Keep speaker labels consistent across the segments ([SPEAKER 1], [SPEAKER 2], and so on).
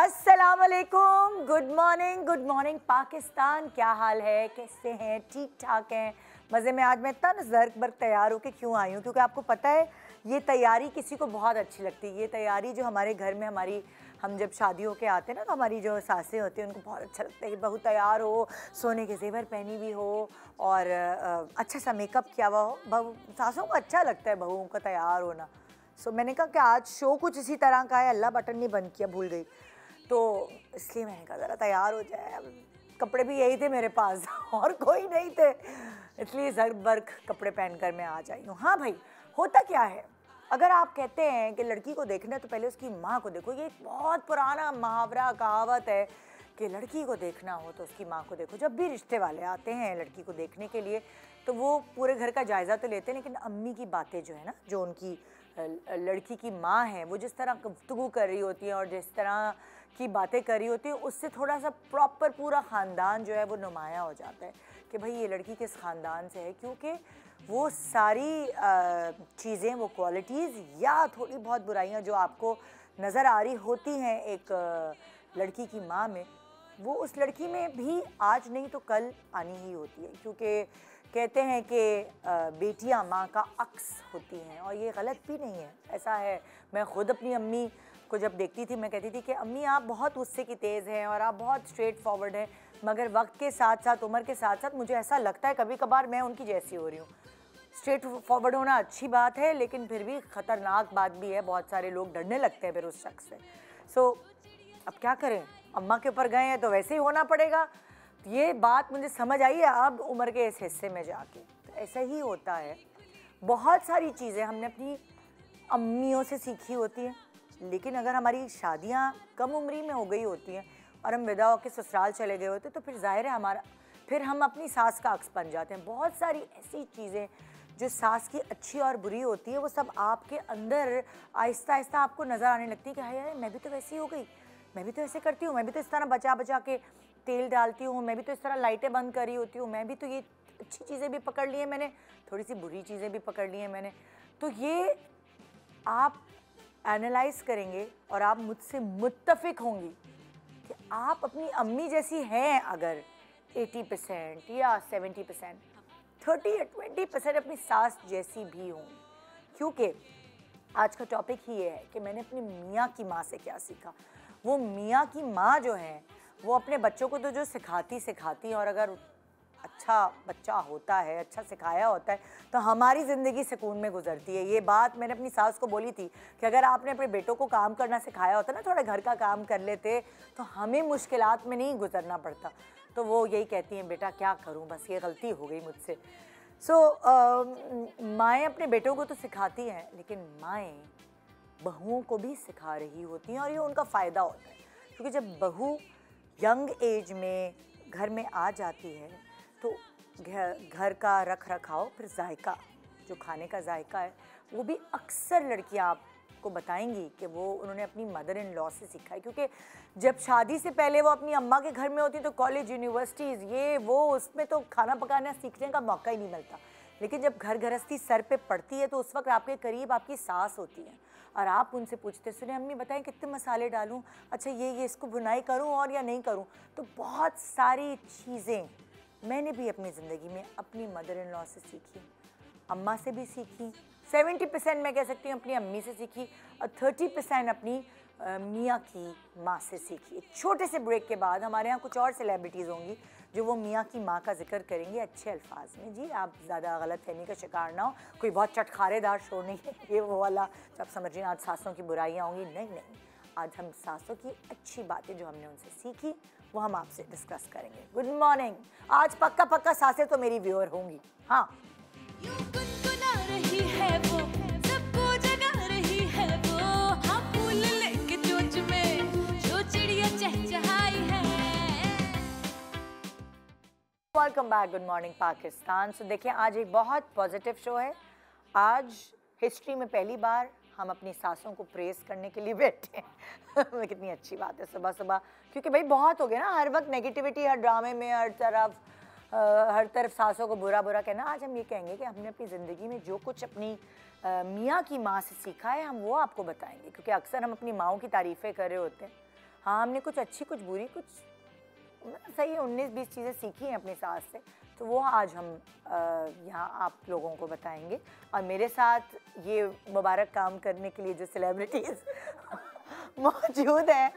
[SPEAKER 1] अस्सलाम वालेकुम, good morning Pakistan. क्या हाल है, कैसे हैं? ठीक ठाक हैं, मज़े में। आज मैं इतना ज़र्क बर्क तैयार होकर क्यों आई हूँ, क्योंकि आपको पता है ये तैयारी किसी को बहुत अच्छी लगती है। ये तैयारी जो हमारे घर में हम जब शादी होके आते हैं ना, तो हमारी जो सासें होती हैं उनको बहुत अच्छा लगता है कि बहू तैयार हो, सोने के जेवर पहनी हुई हो और अच्छा सा मेकअप किया हुआ हो। बहू सासों को अच्छा लगता है बहुओं का तैयार होना। सो मैंने कहा कि आज शो कुछ इसी तरह का है, अल्लाह बटन नहीं बंद किया, भूल गई, तो इसलिए मैंने कहा ज़रा तैयार हो जाए। अब कपड़े भी यही थे मेरे पास और कोई नहीं थे, इसलिए ज़र्क बर्क कपड़े पहनकर मैं आ जाई हूँ। हाँ भाई, होता क्या है, अगर आप कहते हैं कि लड़की को देखना है तो पहले उसकी माँ को देखो। ये एक बहुत पुराना मुहावरा कहावत है कि लड़की को देखना हो तो उसकी माँ को देखो। जब भी रिश्ते वाले आते हैं लड़की को देखने के लिए तो वो पूरे घर का जायज़ा तो लेते हैं, लेकिन अम्मी की बातें जो है ना, जो उनकी लड़की की माँ है, वो जिस तरह गुफ्तगू कर रही होती है और जिस तरह की बातें कर रही होती है, उससे थोड़ा सा प्रॉपर पूरा ख़ानदान जो है वो नुमाया हो जाता है कि भाई ये लड़की किस ख़ानदान से है। क्योंकि वो सारी चीज़ें, वो क्वालिटीज़ या थोड़ी बहुत बुराइयां जो आपको नज़र आ रही होती हैं एक लड़की की माँ में, वो उस लड़की में भी आज नहीं तो कल आनी ही होती है। क्योंकि कहते हैं कि बेटियां माँ का अक्स होती हैं, और ये गलत भी नहीं है, ऐसा है। मैं ख़ुद अपनी अम्मी को जब देखती थी, मैं कहती थी कि अम्मी आप बहुत गुस्से की तेज़ हैं और आप बहुत स्ट्रेट फॉरवर्ड हैं, मगर वक्त के साथ साथ, उम्र के साथ साथ मुझे ऐसा लगता है कभी कभार मैं उनकी जैसी हो रही हूँ। स्ट्रेट फॉरवर्ड होना अच्छी बात है, लेकिन फिर भी ख़तरनाक बात भी है। बहुत सारे लोग डरने लगते हैं फिर उस शख्स से। सो अब क्या करें, अम्मा के ऊपर गए हैं तो वैसे ही होना पड़ेगा। तो ये बात मुझे समझ आई है अब उम्र के इस हिस्से में जाके, तो ऐसा ही होता है। बहुत सारी चीज़ें हमने अपनी अम्मियों से सीखी होती हैं, लेकिन अगर हमारी शादियां कम उम्री में हो गई होती हैं और हम विदा होकर ससुराल चले गए होते, तो फिर जाहिर है फिर हम अपनी सास का अक्स बन जाते हैं। बहुत सारी ऐसी चीज़ें जो सास की अच्छी और बुरी होती है, वो सब आपके अंदर आहिस्ता आहिस्ता आपको नज़र आने लगती है कि हाय मैं भी तो वैसी हो गई, मैं भी तो ऐसे करती हूँ, मैं भी तो इस तरह बचा बचा के तेल डालती हूँ, मैं भी तो इस तरह लाइटें बंद करी होती हूँ, मैं भी तो ये अच्छी चीज़ें भी पकड़ ली हैं मैंने, थोड़ी सी बुरी चीज़ें भी पकड़ ली हैं मैंने। तो ये आप एनालाइज करेंगे और आप मुझसे मुत्तफिक होंगी कि आप अपनी अम्मी जैसी हैं अगर 80% या 70%, 30 या 20% अपनी सास जैसी भी होंगी। क्योंकि आज का टॉपिक ही ये है कि मैंने अपनी मियाँ की माँ से क्या सीखा। वो मियाँ की माँ जो है वो अपने बच्चों को तो जो सिखाती, और अगर अच्छा बच्चा होता है, अच्छा सिखाया होता है, तो हमारी ज़िंदगी सुकून में गुजरती है। ये बात मैंने अपनी सास को बोली थी कि अगर आपने अपने बेटों को काम करना सिखाया होता ना, थोड़ा घर का काम कर लेते, तो हमें मुश्किलात में नहीं गुजरना पड़ता। तो वो यही कहती हैं, बेटा क्या करूं, बस ये गलती हो गई मुझसे। माएँ अपने बेटों को तो सिखाती हैं, लेकिन माएँ बहुओं को भी सिखा रही होती हैं, और ये उनका फ़ायदा होता है। क्योंकि जब बहू यंग एज में घर में आ जाती है तो घर का रख रखाव, फिर जायका, जो खाने का जायका है, वो भी अक्सर लड़कियां आपको बताएंगी कि वो उन्होंने अपनी मदर इन लॉ से सीखा है। क्योंकि जब शादी से पहले वो अपनी अम्मा के घर में होती तो कॉलेज, यूनिवर्सिटीज़, ये वो, उसमें तो खाना पकाना सीखने का मौका ही नहीं मिलता। लेकिन जब घर गृहस्थी सर पे पड़ती है तो उस वक्त आपके करीब आपकी सास होती है, और आप उनसे पूछते, सुने अम्मी बताएं कितने मसाले डालूं, अच्छा ये इसको भुनाई करूं और या नहीं करूं। तो बहुत सारी चीज़ें मैंने भी अपनी ज़िंदगी में अपनी मदर इन लॉ से सीखी, अम्मा से भी सीखी। 70% मैं कह सकती हूँ अपनी अम्मी से सीखी, और 30% अपनी मियाँ की माँ से सीखी। एक छोटे से ब्रेक के बाद हमारे यहाँ कुछ और सेलिब्रिटीज़ होंगी जो वो मियाँ की माँ का जिक्र करेंगे अच्छे अल्फाज में। जी आप ज़्यादा गलतफहमी का शिकार ना हो, कोई बहुत चटखारेदार शो नहीं है ये वो वाला जब समझ रहे हैं आज सासों की बुराइयाँ होंगी। नहीं, आज हम सासों की अच्छी बातें जो हमने उनसे सीखी वो हम आपसे डिस्कस करेंगे। Good morning. आज पक्का सासें तो मेरी व्यूअर होंगी। हाँ, welcome back, good morning Pakistan. So देखिए आज एक बहुत पॉजिटिव शो है। आज हिस्ट्री में पहली बार हम अपनी सासों को प्रेस करने के लिए बैठे हैं कितनी अच्छी बात है सुबह सुबह, क्योंकि भाई बहुत हो गया ना हर वक्त नेगेटिविटी, हर ड्रामे में, हर तरफ सासों को बुरा बुरा कहना। आज हम ये कहेंगे कि हमने अपनी ज़िंदगी में जो कुछ अपनी मियाँ की माँ से सीखा है हम वो आपको बताएंगे, क्योंकि अक्सर हम अपनी माँओं की तारीफ़ें कर रहे होते हैं हाँ, हमने कुछ अच्छी कुछ बुरी कुछ सही 19-20 चीज़ें सीखी हैं अपनी सास से, तो वो आज हम यहाँ आप लोगों को बताएंगे। और मेरे साथ ये मुबारक काम करने के लिए जो सेलिब्रिटीज़ मौजूद हैं,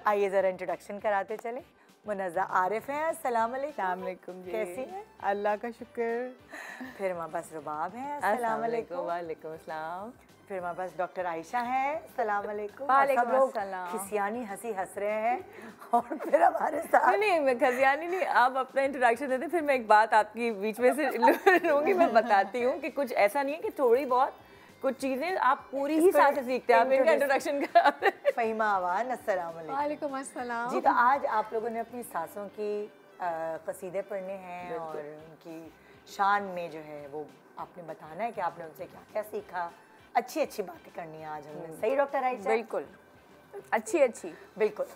[SPEAKER 1] आइए ज़रा इंट्रोडक्शन कराते चले। मुनज़्ज़ा आरिफ हैं, अस्सलाम वालेकुम। कैसी हैं?
[SPEAKER 2] अल्लाह का शुक्र।
[SPEAKER 1] फिर हमारे पास रुबाब हैं, अस्सलाम वालेकुम।
[SPEAKER 3] वालेकुम अस्सलाम।
[SPEAKER 1] फिर हमारे पास डॉक्टर आयशा हैं, अस्सलाम वालेकुम।
[SPEAKER 3] वालेकुम
[SPEAKER 1] सब लोग
[SPEAKER 3] अस्सलाम।
[SPEAKER 1] खिसियानी हंसी हंस रहे हैं। और फिर हमारे साथ
[SPEAKER 3] नहीं मैं खजियानी नहीं, आप अपना इंट्रोडक्शन देते फिर मैं एक बात आपकी बीच में से लूँगी। मैं बताती हूँ कि कुछ ऐसा नहीं है कि थोड़ी बहुत कुछ चीज़ें आप पूरी ही साथ से सीखते हैं। आप इनका इंट्रोडक्शन कराते हैं।
[SPEAKER 1] फ़हीमा आवान, अस्सलाम वालेकुम।
[SPEAKER 2] वालेकुम अस्सलाम।
[SPEAKER 1] जी, तो आज आप लोगों ने अपनी सासों की कसीदे पढ़ने हैं और उनकी शान में जो है वो आपने बताना है कि आपने उनसे क्या क्या सीखा। अच्छी अच्छी बातें करनी है आज हमने, सही डॉक्टर आयशा?
[SPEAKER 3] बिल्कुल अच्छी
[SPEAKER 1] बिल्कुल।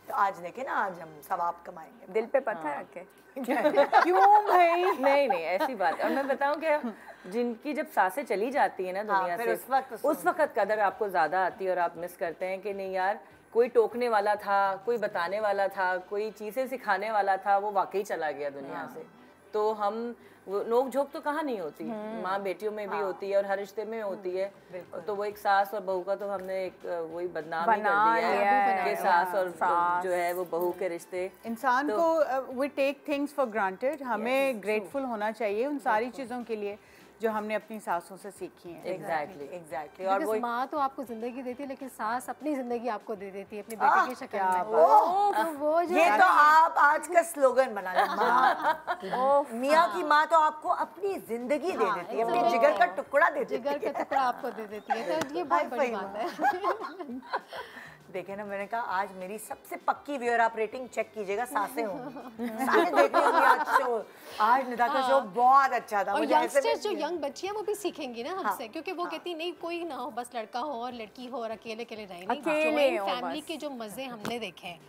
[SPEAKER 1] तो आज देखें ना, आज हम सवाब कमाएंगे।
[SPEAKER 3] दिल पे पत्थर रखे।
[SPEAKER 2] क्यों भाई?
[SPEAKER 3] नहीं ऐसी बात। और मैं बताऊं क्या, जिनकी जब सांसें चली जाती है ना दुनिया
[SPEAKER 1] फिर
[SPEAKER 3] से, उस वक्त कदर आपको ज़्यादा आती है और आप मिस करते हैं कि नहीं यार, कोई टोकने वाला था, कोई बताने वाला था, कोई चीज़ें सिखाने वाला था, वो वाकई चला गया दुनिया से। तो हम नोक झोंक तो कहाँ नहीं होती, माँ बेटियों में भी होती है और हर रिश्ते में होती है। तो वो एक सास और बहू का तो हमने एक वही बदनाम ही कर दिया है कि सास और जो है वो बहू के रिश्ते।
[SPEAKER 2] इंसान को we take things for granted. हमें ग्रेटफुल होना चाहिए उन सारी चीज़ों के लिए जो हमने अपनी सासों से सीखी हैं।
[SPEAKER 1] एग्जैक्टली। और वो
[SPEAKER 4] माँ तो आपको जिंदगी देती है, लेकिन सास अपनी जिंदगी आपको दे देती है अपने बेटे की शक्ल में।
[SPEAKER 1] तो
[SPEAKER 4] वो जो
[SPEAKER 1] ये तो आप आज का स्लोगन बना लें, मियाँ की माँ तो आपको अपनी जिंदगी दे देती है, अपने जिगर का टुकड़ा दे देती है।
[SPEAKER 4] जिगर का टुकड़ा आपको दे देती है, तो ये बहुत बड़ी बात है।
[SPEAKER 1] देखे ना, मैंने कहा आज मेरी सबसे पक्की व्यूअर, आप रेटिंग चेक कीजिएगा, सासें होंगी। सासें देख रही होंगी आज शो। आज निदा का शो बहुत अच्छा था।
[SPEAKER 4] और यंगस्टर्स जो यंग बच्ची है वो भी सीखेंगे ना हमसे, क्योंकि वो कहती नहीं कोई ना हो, बस लड़का हो और लड़की हो और अकेले अकेले रहे नहीं। जॉइंट फैमिली के जो मजे हमने देखे हैं,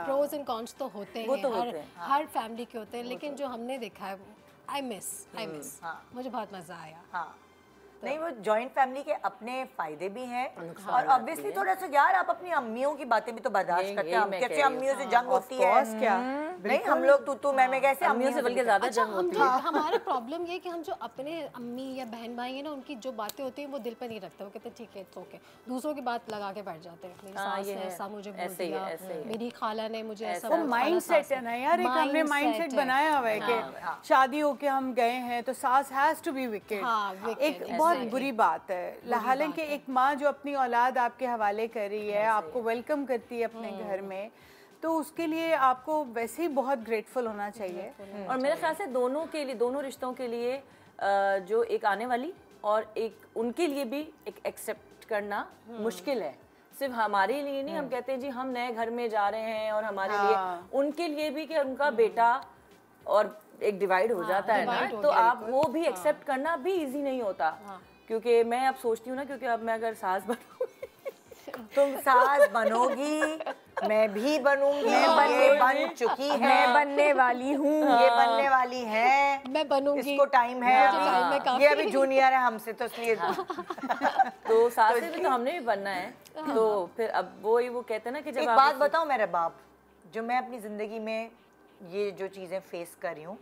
[SPEAKER 4] प्रोज एंड कॉन्स तो होते हैं, हर फैमिली के होते हैं, लेकिन जो हमने देखा है आई मिस मुझे बहुत मजा आया।
[SPEAKER 1] नहीं, वो जॉइंट फैमिली के अपने फायदे भी हैं और ऑब्वियसली थोड़ा सा यार आप अपनी अम्मियों की बातें भी तो बर्दाश्त करते हैं। हम कैसे अम्मियों से जंग होती है क्या? नहीं, हम लोग तू मैं कैसे अम्मियों से बल्कि ज्यादा जंग होती है।
[SPEAKER 4] हमारा प्रॉब्लम ये कि हम जो अपने अम्मी या बहन भाई है ना, उनकी जो बातें होती हैं वो दिल पर नहीं रखते। वो कहते हैं ठीक है तो ओके, दूसरों की बात लगा के बैठ जाते हैं। मेरी सास ने ऐसा मुझे बोल दिया, मेरी खाला ने मुझे ऐसा बोला।
[SPEAKER 2] माइंडसेट है ना यार, एक हमने माइंडसेट बनाया हुआ है कि शादी होके हम गए हैं तो सास हैज टू बी विकेड। एक बहुत बुरी बात है। हालांकि एक माँ जो अपनी औलाद आपके हवाले कर रही है, आपको वेलकम करती है अपने घर में, तो उसके लिए आपको वैसे ही बहुत ग्रेटफुल होना चाहिए।
[SPEAKER 3] और मेरे ख्याल से दोनों के लिए, दोनों रिश्तों के लिए जो एक आने वाली और एक उनके लिए भी एक एक्सेप्ट करना मुश्किल है। सिर्फ हमारे लिए नहीं, हम कहते हैं जी हम नए घर में जा रहे हैं और हमारे लिए, उनके लिए भी कि उनका बेटा और एक डिवाइड हो जाता है ना, तो आप वो भी एक्सेप्ट करना भी इजी नहीं होता। क्योंकि मैं अब सोचती हूँ ना, क्योंकि अब मैं अगर सास बनूंगी
[SPEAKER 1] तुम सास बनोगी, मैं भी बनूंगी, ये बन चुकी है,
[SPEAKER 3] मैं बनने वाली हूँ,
[SPEAKER 1] ये बनने वाली है,
[SPEAKER 4] मैं बनूंगी,
[SPEAKER 1] इसको टाइम है अभी, ये अभी जूनियर है हमसे तो इसलिए
[SPEAKER 3] तो सास भी तो हमने भी बनना है। तो फिर अब वो कहते हैं ना कि जब
[SPEAKER 1] एक बात बताऊं मेरे बाप, जो मैं अपनी जिंदगी में ये जो चीजें फेस कर रही हूँ,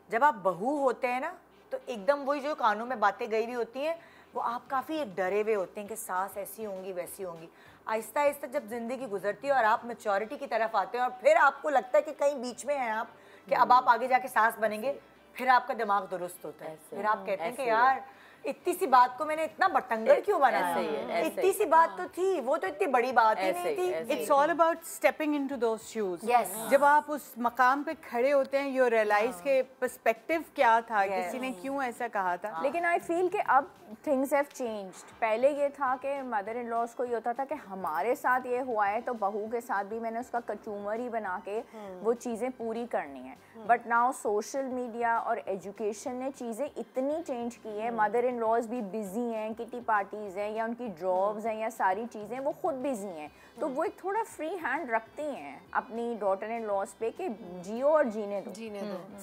[SPEAKER 1] जब आप बहू होते हैं ना तो एकदम वही जो कानों में बातें गई हुई होती हैं, वो आप काफ़ी एक डरे हुए होते हैं कि सास ऐसी होंगी वैसी होंगी। आहिस्ता आहिस्ता जब ज़िंदगी गुजरती है और आप मैच्योरिटी की तरफ आते हैं और फिर आपको लगता है कि कहीं बीच में हैं आप, कि अब आप आगे जाके सास बनेंगे, फिर आपका दिमाग दुरुस्त होता है। फिर आप कहते हैं कि यार इतनी सी बात को मैंने इतना बटंगर क्यों बनाया? इतनी सी बात तो थी, वो तो इतनी बड़ी बात ही नहीं थी।
[SPEAKER 2] It's all about stepping into those shoes. जब आप उस मकाम पे खड़े होते हैं, यू रियलाइज के पर्सपेक्टिव क्या था, किसी ने क्यों ऐसा कहा था।
[SPEAKER 5] लेकिन आई फील कि अब थिंग्स हैव चेंज्ड। पहले ये था कि मदर इन लॉज को ये होता था कि हमारे साथ ये हुआ है तो बहू के साथ भी मैंने उसका कचूमर ही बना के वो चीज़ें पूरी करनी है। बट नाउ सोशल मीडिया और एजुकेशन ने चीज़ें इतनी चेंज की है, मदर इन लॉज भी बिजी हैं, किटी पार्टीज़ हैं या उनकी जॉब्स हैं या सारी चीज़ें, वो खुद बिजी हैं, तो वो एक थोड़ा फ्री हैंड रखती हैं अपनी डॉटर इन लॉज पे कि जियो और जीने दो।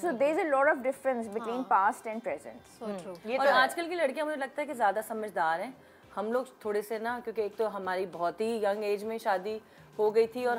[SPEAKER 5] So there is a lot of difference between past and present.
[SPEAKER 3] और आजकल की लड़कियां मुझे लगता है कि ज़्यादा समझदार हैं हम लोग थोड़े से ना, क्योंकि एक तो हमारी बहुत ही यंग एज में शादी हो गई थी और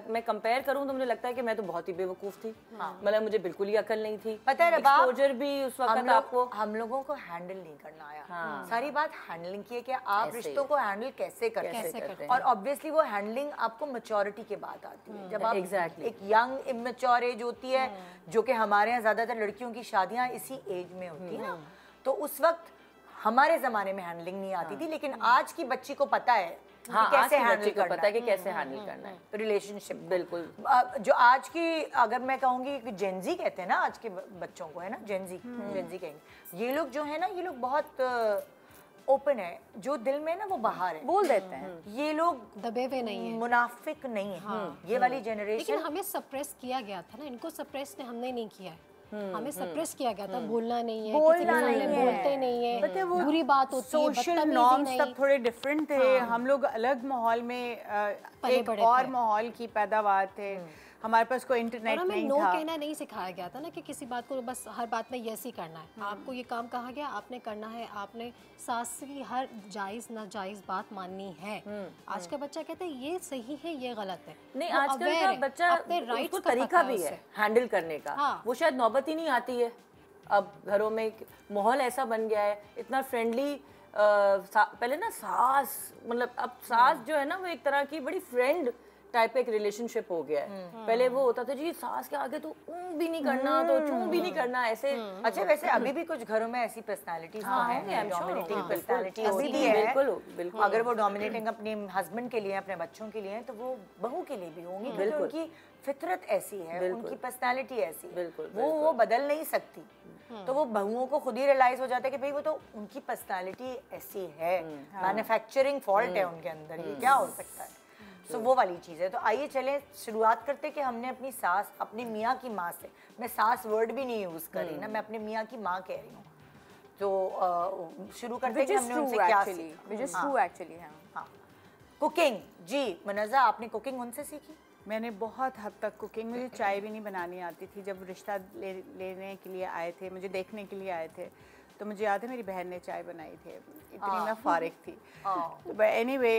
[SPEAKER 3] मैं कंपेयर करूं तो मुझे लगता है कि मैं तो बहुत ही बेवकूफ़ थी। मतलब मुझे बिल्कुल ही अकल नहीं थी।
[SPEAKER 1] पता है
[SPEAKER 3] एक्सपोजर भी उस वक्त आपको,
[SPEAKER 1] हम लोगों को हैंडल नहीं करना आया। सारी बात हैंडलिंग की है कि आप रिश्तों को हैंडल कैसे करते हैं। और ऑब्वियसली वो हैंडलिंग आपको मैच्योरिटी के बाद आती है, जब आप एक यंग इमेच्योर एज होती है, जो कि हमारे यहाँ ज्यादातर लड़कियों की शादियाँ इसी एज में होती है ना, तो उस वक्त हमारे जमाने में हैंडलिंग नहीं आती थी, लेकिन आज की बच्ची को पता है कैसे हैंडल करना है,
[SPEAKER 3] पता है कि कैसे हैंडल करना है
[SPEAKER 1] रिलेशनशिप।
[SPEAKER 3] बिल्कुल।
[SPEAKER 1] जो आज की, अगर मैं कहूँगी कि जेनजी कहते हैं ना आज के बच्चों को, है ना, जेनजी कहेंगे, ये लोग जो है ना, ये लोग बहुत ओपन है, जो दिल में ना वो बाहर है,
[SPEAKER 5] बोल देते हैं।
[SPEAKER 1] ये लोग
[SPEAKER 4] दबे हुए नहीं है,
[SPEAKER 1] मुनाफिक नहीं है। ये वाली जनरेशन,
[SPEAKER 4] लेकिन हमें सप्रेस किया गया था ना, इनको सप्रेस हमने नहीं किया है। हमें सप्रेस किया गया था, बोलना नहीं है,
[SPEAKER 5] बोलना नहीं है,
[SPEAKER 4] बोलते नहीं है, बुरी बात होती है,
[SPEAKER 2] सोशल नॉर्म्स तब थोड़े डिफरेंट थे। हम लोग अलग माहौल में एक और माहौल की पैदावार थे। हमारे पास कोई इंटरनेट नहीं था।
[SPEAKER 4] नो कहना नहीं सिखाया गया था ना, कि किसी बात को बस हर बात में यस ही करना है। आपको ये काम कहा गया, आपने करना है, आपने सास की हर जायज़ नाजायज़ बात माननी है। आज का बच्चा कहता है ये सही है, ये गलत है।
[SPEAKER 3] नहीं, आजकल का बच्चा
[SPEAKER 4] अपने राइट्स का
[SPEAKER 3] तरीका भी है हैंडल करने का। वो शायद नौबत ही नहीं आती है। अब घरों में माहौल ऐसा बन गया है, इतना फ्रेंडली। पहले ना सास, मतलब अब सास जो है ना, वो एक तरह की बड़ी फ्रेंड टाइप का एक रिलेशनशिप हो गया है। पहले वो होता था जी सास के आगे तो भी नहीं करना, तो चूं भी नहीं करना, ऐसे।
[SPEAKER 1] अच्छा, वैसे अभी भी कुछ घरों में ऐसी पर्सनालिटीज हैं, डोमिनेटिंग पर्सनालिटी अभी भी है।
[SPEAKER 3] बिल्कुल।
[SPEAKER 1] अगर वो डोमिनेटिंग अपने हस्बैंड के लिए, अपने बच्चों के लिए, तो वो बहू के लिए भी होंगी, क्योंकि उनकी फितरत ऐसी है, उनकी पर्सनालिटी ऐसी है, वो बदल नहीं सकती। तो वो बहुओं को खुद ही रियलाइज हो जाता है कि भाई वो तो उनकी पर्सनालिटी ऐसी है, मैन्युफैक्चरिंग फॉल्ट है उनके अंदर, ये क्या हो सकता है। सो वो वाली चीज़ है। तो आइए चलें शुरुआत करते कि हमने अपनी सास, अपनी मियाँ की माँ से, मैं सास वर्ड भी नहीं यूज़ कर रही ना, मैं अपने मियाँ की माँ कह रही हूँ, तो शुरू करते हैं कि हमने उनसे क्या सीखा। हाँ, कुकिंग। जी मुनज़्ज़ा, आपने कुकिंग उनसे सीखी?
[SPEAKER 2] मैंने बहुत हद तक कुकिंग, मुझे चाय भी नहीं बनानी आती थी। जब रिश्ता लेने के लिए आए थे, मुझे देखने के लिए आए थे, तो मुझे याद है मेरी बहन ने चाय बनाई थी, इतनी मैं फारिग थी। तो एनीवे,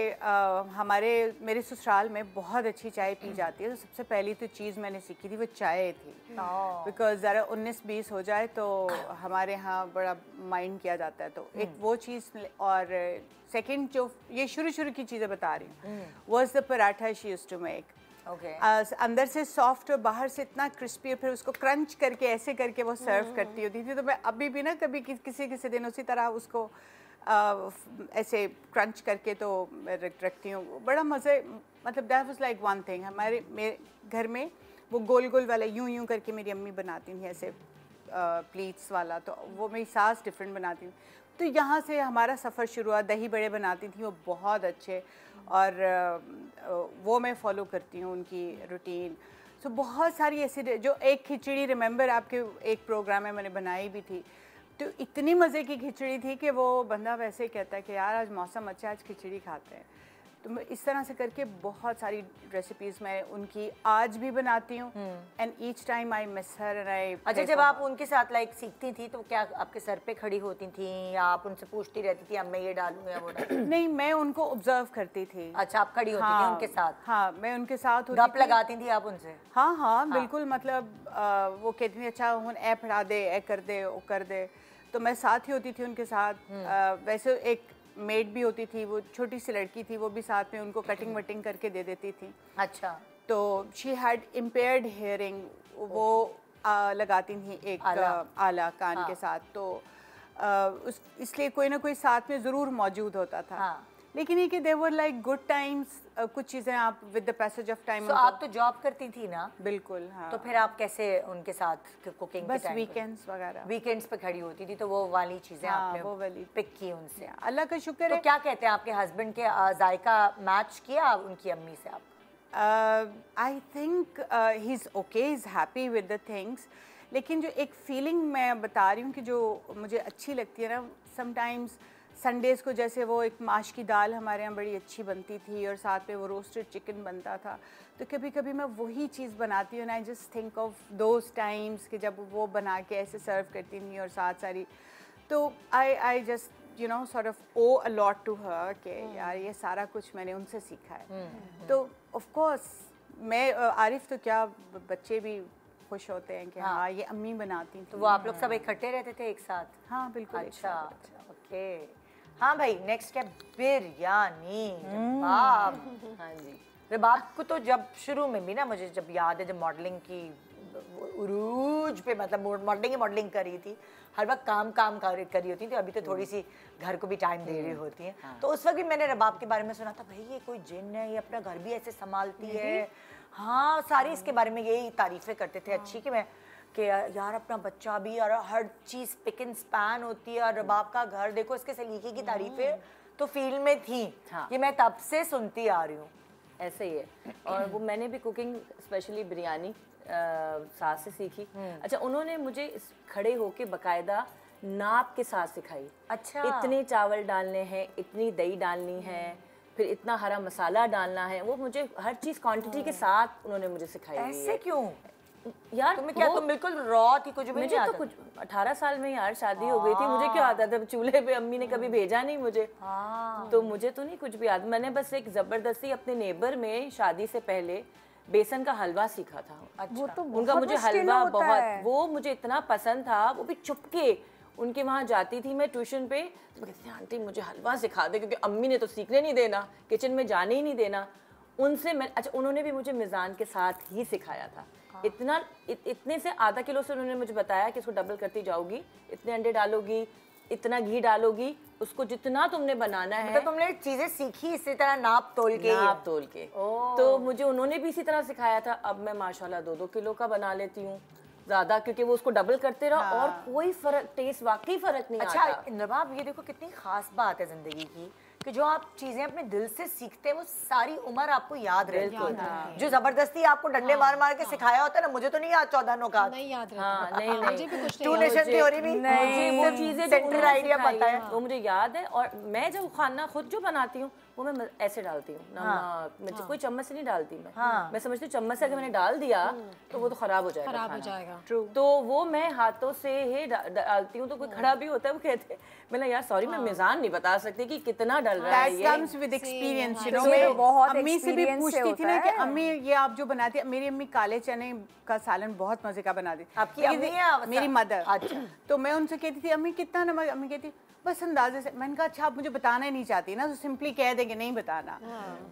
[SPEAKER 2] मेरे ससुराल में बहुत अच्छी चाय पी जाती है। तो सबसे पहली तो चीज़ मैंने सीखी थी वो चाय थी, बिकॉज ज़रा 19-20 हो जाए तो हमारे यहाँ बड़ा माइंड किया जाता है। तो एक वो चीज़, और सेकंड जो ये शुरू की चीज़ें बता रही हूँ, was the paratha she used to make. अंदर से सॉफ्ट और बाहर से इतना क्रिस्पी, और फिर उसको क्रंच करके ऐसे करके वो सर्व करती होती थी। तो मैं अभी भी ना कभी किसी दिन उसी तरह उसको ऐसे क्रंच करके तो रखती हूँ, बड़ा मज़े। मतलब that was like one thing. मेरे घर में वो गोल गोल वाला यूं करके मेरी अम्मी बनाती थी, ऐसे प्लीट्स वाला, तो वो मेरी सास डिफरेंट बनाती थी। तो यहाँ से हमारा सफ़र शुरू हुआ। दही बड़े बनाती थी वो बहुत अच्छे, और वो मैं फ़ॉलो करती हूँ उनकी रूटीन। सो बहुत सारी ऐसी, जो एक खिचड़ी, रिमेंबर आपके एक प्रोग्राम में मैंने बनाई भी थी, तो इतनी मज़े की खिचड़ी थी कि वो बंदा वैसे ही कहता है कि यार आज मौसम अच्छा है, आज खिचड़ी खाते हैं। तो मैं इस तरह से करके बहुत सारी रेसिपीज़ मैं उनकी आज भी बनाती हूँ, and each time I miss her and I.
[SPEAKER 1] अच्छा, जब आप उनके साथ लाइक सीखती थी तो क्या आपके सर पे खड़ी होती थी, या आप उनसे पूछती रहती थी अब मैं ये डालूँ या वो डालूँ?
[SPEAKER 2] नहीं, मैं उनको ऑब्जर्व करती थी।
[SPEAKER 1] अच्छा, आप खड़ी होती थी उनके साथ?
[SPEAKER 2] हाँ, मैं उनके साथ
[SPEAKER 1] गप लगाती थी आप उनसे?
[SPEAKER 2] हाँ, बिल्कुल। मतलब वो कहती थी अच्छा हुन ए पढ़ा दे, ए कर दे, वो कर दे, तो मैं साथ ही होती थी उनके साथ। वैसे एक मेड भी होती थी, वो छोटी सी लड़की थी, वो भी साथ में उनको कटिंग वटिंग करके दे देती थी।
[SPEAKER 1] अच्छा।
[SPEAKER 2] तो शी हैड इम्पेयर्ड हियरिंग, वो लगाती थी एक आला कान के साथ, तो इसलिए कोई ना कोई साथ में ज़रूर मौजूद होता था। लेकिन ये कि there were like good times, कुछ चीज़ें आप with the passage of time.
[SPEAKER 1] तो आप तो जॉब करती थी ना?
[SPEAKER 2] बिल्कुल, हाँ।
[SPEAKER 1] तो फिर आप कैसे उनके साथ कुकिंग
[SPEAKER 2] बस वीकेंड्स वगैरह,
[SPEAKER 1] वीकेंड्स पे खड़ी होती थी, तो वो वाली चीज़ें आपने वो वाली पिक की उनसे?
[SPEAKER 2] अल्लाह का शुक्र है।
[SPEAKER 1] तो क्या कहते हैं आपके हस्बैंड के जायका मैच किया उनकी अम्मी से आप?
[SPEAKER 2] I think he is okay, is happy with the things. लेकिन जो एक फीलिंग मैं बता रही हूँ कि जो मुझे अच्छी लगती है ना, समटाइम्स संडेज़ को, जैसे वो एक माश की दाल हमारे यहाँ बड़ी अच्छी बनती थी, और साथ में वो रोस्टेड चिकन बनता था, तो कभी कभी मैं वही चीज़ बनाती हूँ, I just think of those times कि जब वो बना के ऐसे सर्व करती थी, और साथ सारी, तो I just you know sort of owe a lot to her कि यार ये सारा कुछ मैंने उनसे सीखा है। तो ऑफ कोर्स मैं आरिफ तो क्या बच्चे भी खुश होते हैं कि हाँ ये अम्मी बनाती थी।
[SPEAKER 1] तो वो आप लोग सब इकट्ठे रहते थे एक साथ?
[SPEAKER 2] हाँ बिल्कुल।
[SPEAKER 1] अच्छा, ओके। हाँ भाई, नेक्स्ट क्या? बिरयानी। रबाब। हाँ जी, रबाब को तो जब शुरू में भी ना, मुझे जब याद है, जब मॉडलिंग की उरूज पे, मतलब मॉडलिंग कर रही थी, हर वक्त काम करी होती थी। अभी तो थोड़ी सी घर को भी टाइम दे रही होती है। तो उस वक्त भी मैंने रबाब के बारे में सुना था, भाई ये कोई जिन है, ये अपना घर भी ऐसे संभालती है। हाँ, सारे इसके बारे में यही तारीफें करते थे अच्छी, कि यार अपना बच्चा भी, और हर चीज़ पिक एंड स्पैन होती है। और रबाब का घर देखो, इसके सलीके की तारीफें तो फील्ड में थी। ये मैं तब से सुनती आ रही हूँ।
[SPEAKER 3] ऐसे ही है। और वो मैंने भी कुकिंग, स्पेशली बिरयानी, सास से सीखी। अच्छा, उन्होंने मुझे खड़े होके बकायदा नाप के साथ सिखाई।
[SPEAKER 1] अच्छा,
[SPEAKER 3] इतने चावल डालने हैं, इतनी दही डालनी है, फिर इतना हरा मसाला डालना है, वो मुझे हर चीज़ क्वांटिटी के साथ उन्होंने मुझे सिखाई।
[SPEAKER 1] ऐसे क्यों
[SPEAKER 3] यार?
[SPEAKER 1] तुम्हें क्या, तुम बिल्कुल रॉ थी, कुछ भी नहीं आता?
[SPEAKER 3] मुझे तो कुछ 18 साल में यार शादी हो गई थी, मुझे क्या आता था चूल्हे पे? अम्मी ने कभी भेजा नहीं मुझे। तो मुझे तो नहीं कुछ भी आता। मैंने बस एक जबरदस्ती अपने नेबर में शादी से पहले बेसन का हलवा सीखा था।
[SPEAKER 1] अच्छा।
[SPEAKER 5] वो तो
[SPEAKER 3] उनका मुझे हलवा बहुत, वो मुझे इतना पसंद था, वो भी चुपके उनके वहाँ जाती थी मैं ट्यूशन पे, तो कहती थी आंटी मुझे हलवा सिखा दे, क्योंकि अम्मी ने तो सीखने नहीं देना, किचन में जाने ही नहीं देना। उनसे मैं, अच्छा उन्होंने भी मुझे मिज़ान के साथ ही सिखाया था। इतने से आधा किलो से उन्होंने मुझे बताया कि इसको डबल करती जाओगी, इतने अंडे डालोगी, इतना घी डालोगी, उसको जितना तुमने बनाना है।
[SPEAKER 1] तो तुमने चीजें सीखी इसी तरह नाप तोल के?
[SPEAKER 3] तो मुझे उन्होंने भी इसी तरह सिखाया था। अब मैं माशाल्लाह 2-2 किलो का बना लेती हूँ ज़्यादा, क्योंकि वो उसको डबल करते रहो और कोई फर्क, टेस्ट वाकई फर्क नहीं आता।
[SPEAKER 1] अच्छा नवाब, ये देखो कितनी खास बात है जिंदगी की, कि जो आप चीजें अपने दिल से सीखते हैं वो सारी उम्र आपको याद रहती है। जो जबरदस्ती आपको डंडे मार मार के सिखाया होता है ना, मुझे तो नहीं याद 14 नौका,
[SPEAKER 4] नहीं याद
[SPEAKER 3] रहता। नहीं
[SPEAKER 4] मुझे भी कुछ
[SPEAKER 1] टू नेशन थ्योरी भी
[SPEAKER 3] नहीं, वो चीजें
[SPEAKER 1] सेंट्रल आइडिया पता है,
[SPEAKER 3] वो मुझे याद है। और मैं जब खाना खुद जो बनाती हूँ वो मैं ऐसे डालती हूँ, नमक, कोई चम्मच से नहीं डालती मैं समझती हूँ चम्मच से अगर मैंने डाल दिया तो वो तो खराब हो जाएगा। तो वो मैं हाथों से ही डालती हूँ। तो कोई खड़ा भी होता है, वो कहते हैं, मैंने यार सॉरी मैं मिजान नहीं बता सकती कि कितना डल रहा है।
[SPEAKER 2] That comes with experience, you know, मैं अम्मी से भी पूछती थी ना कि अम्मी ये आप जो बनाती है, मेरी अम्मी काले चने का सालन बहुत मजे का बनाती थी।
[SPEAKER 1] आपकी अम्मी है?
[SPEAKER 2] मेरी मदर। अच्छा। तो मैं उनसे कहती थी अम्मी कितना नमक, अम्मी कहती बस अंदाजे से। मैंने कहा अच्छा आप मुझे बताना ही नहीं चाहती ना, तो सिंपली कह देंगे नहीं बताना।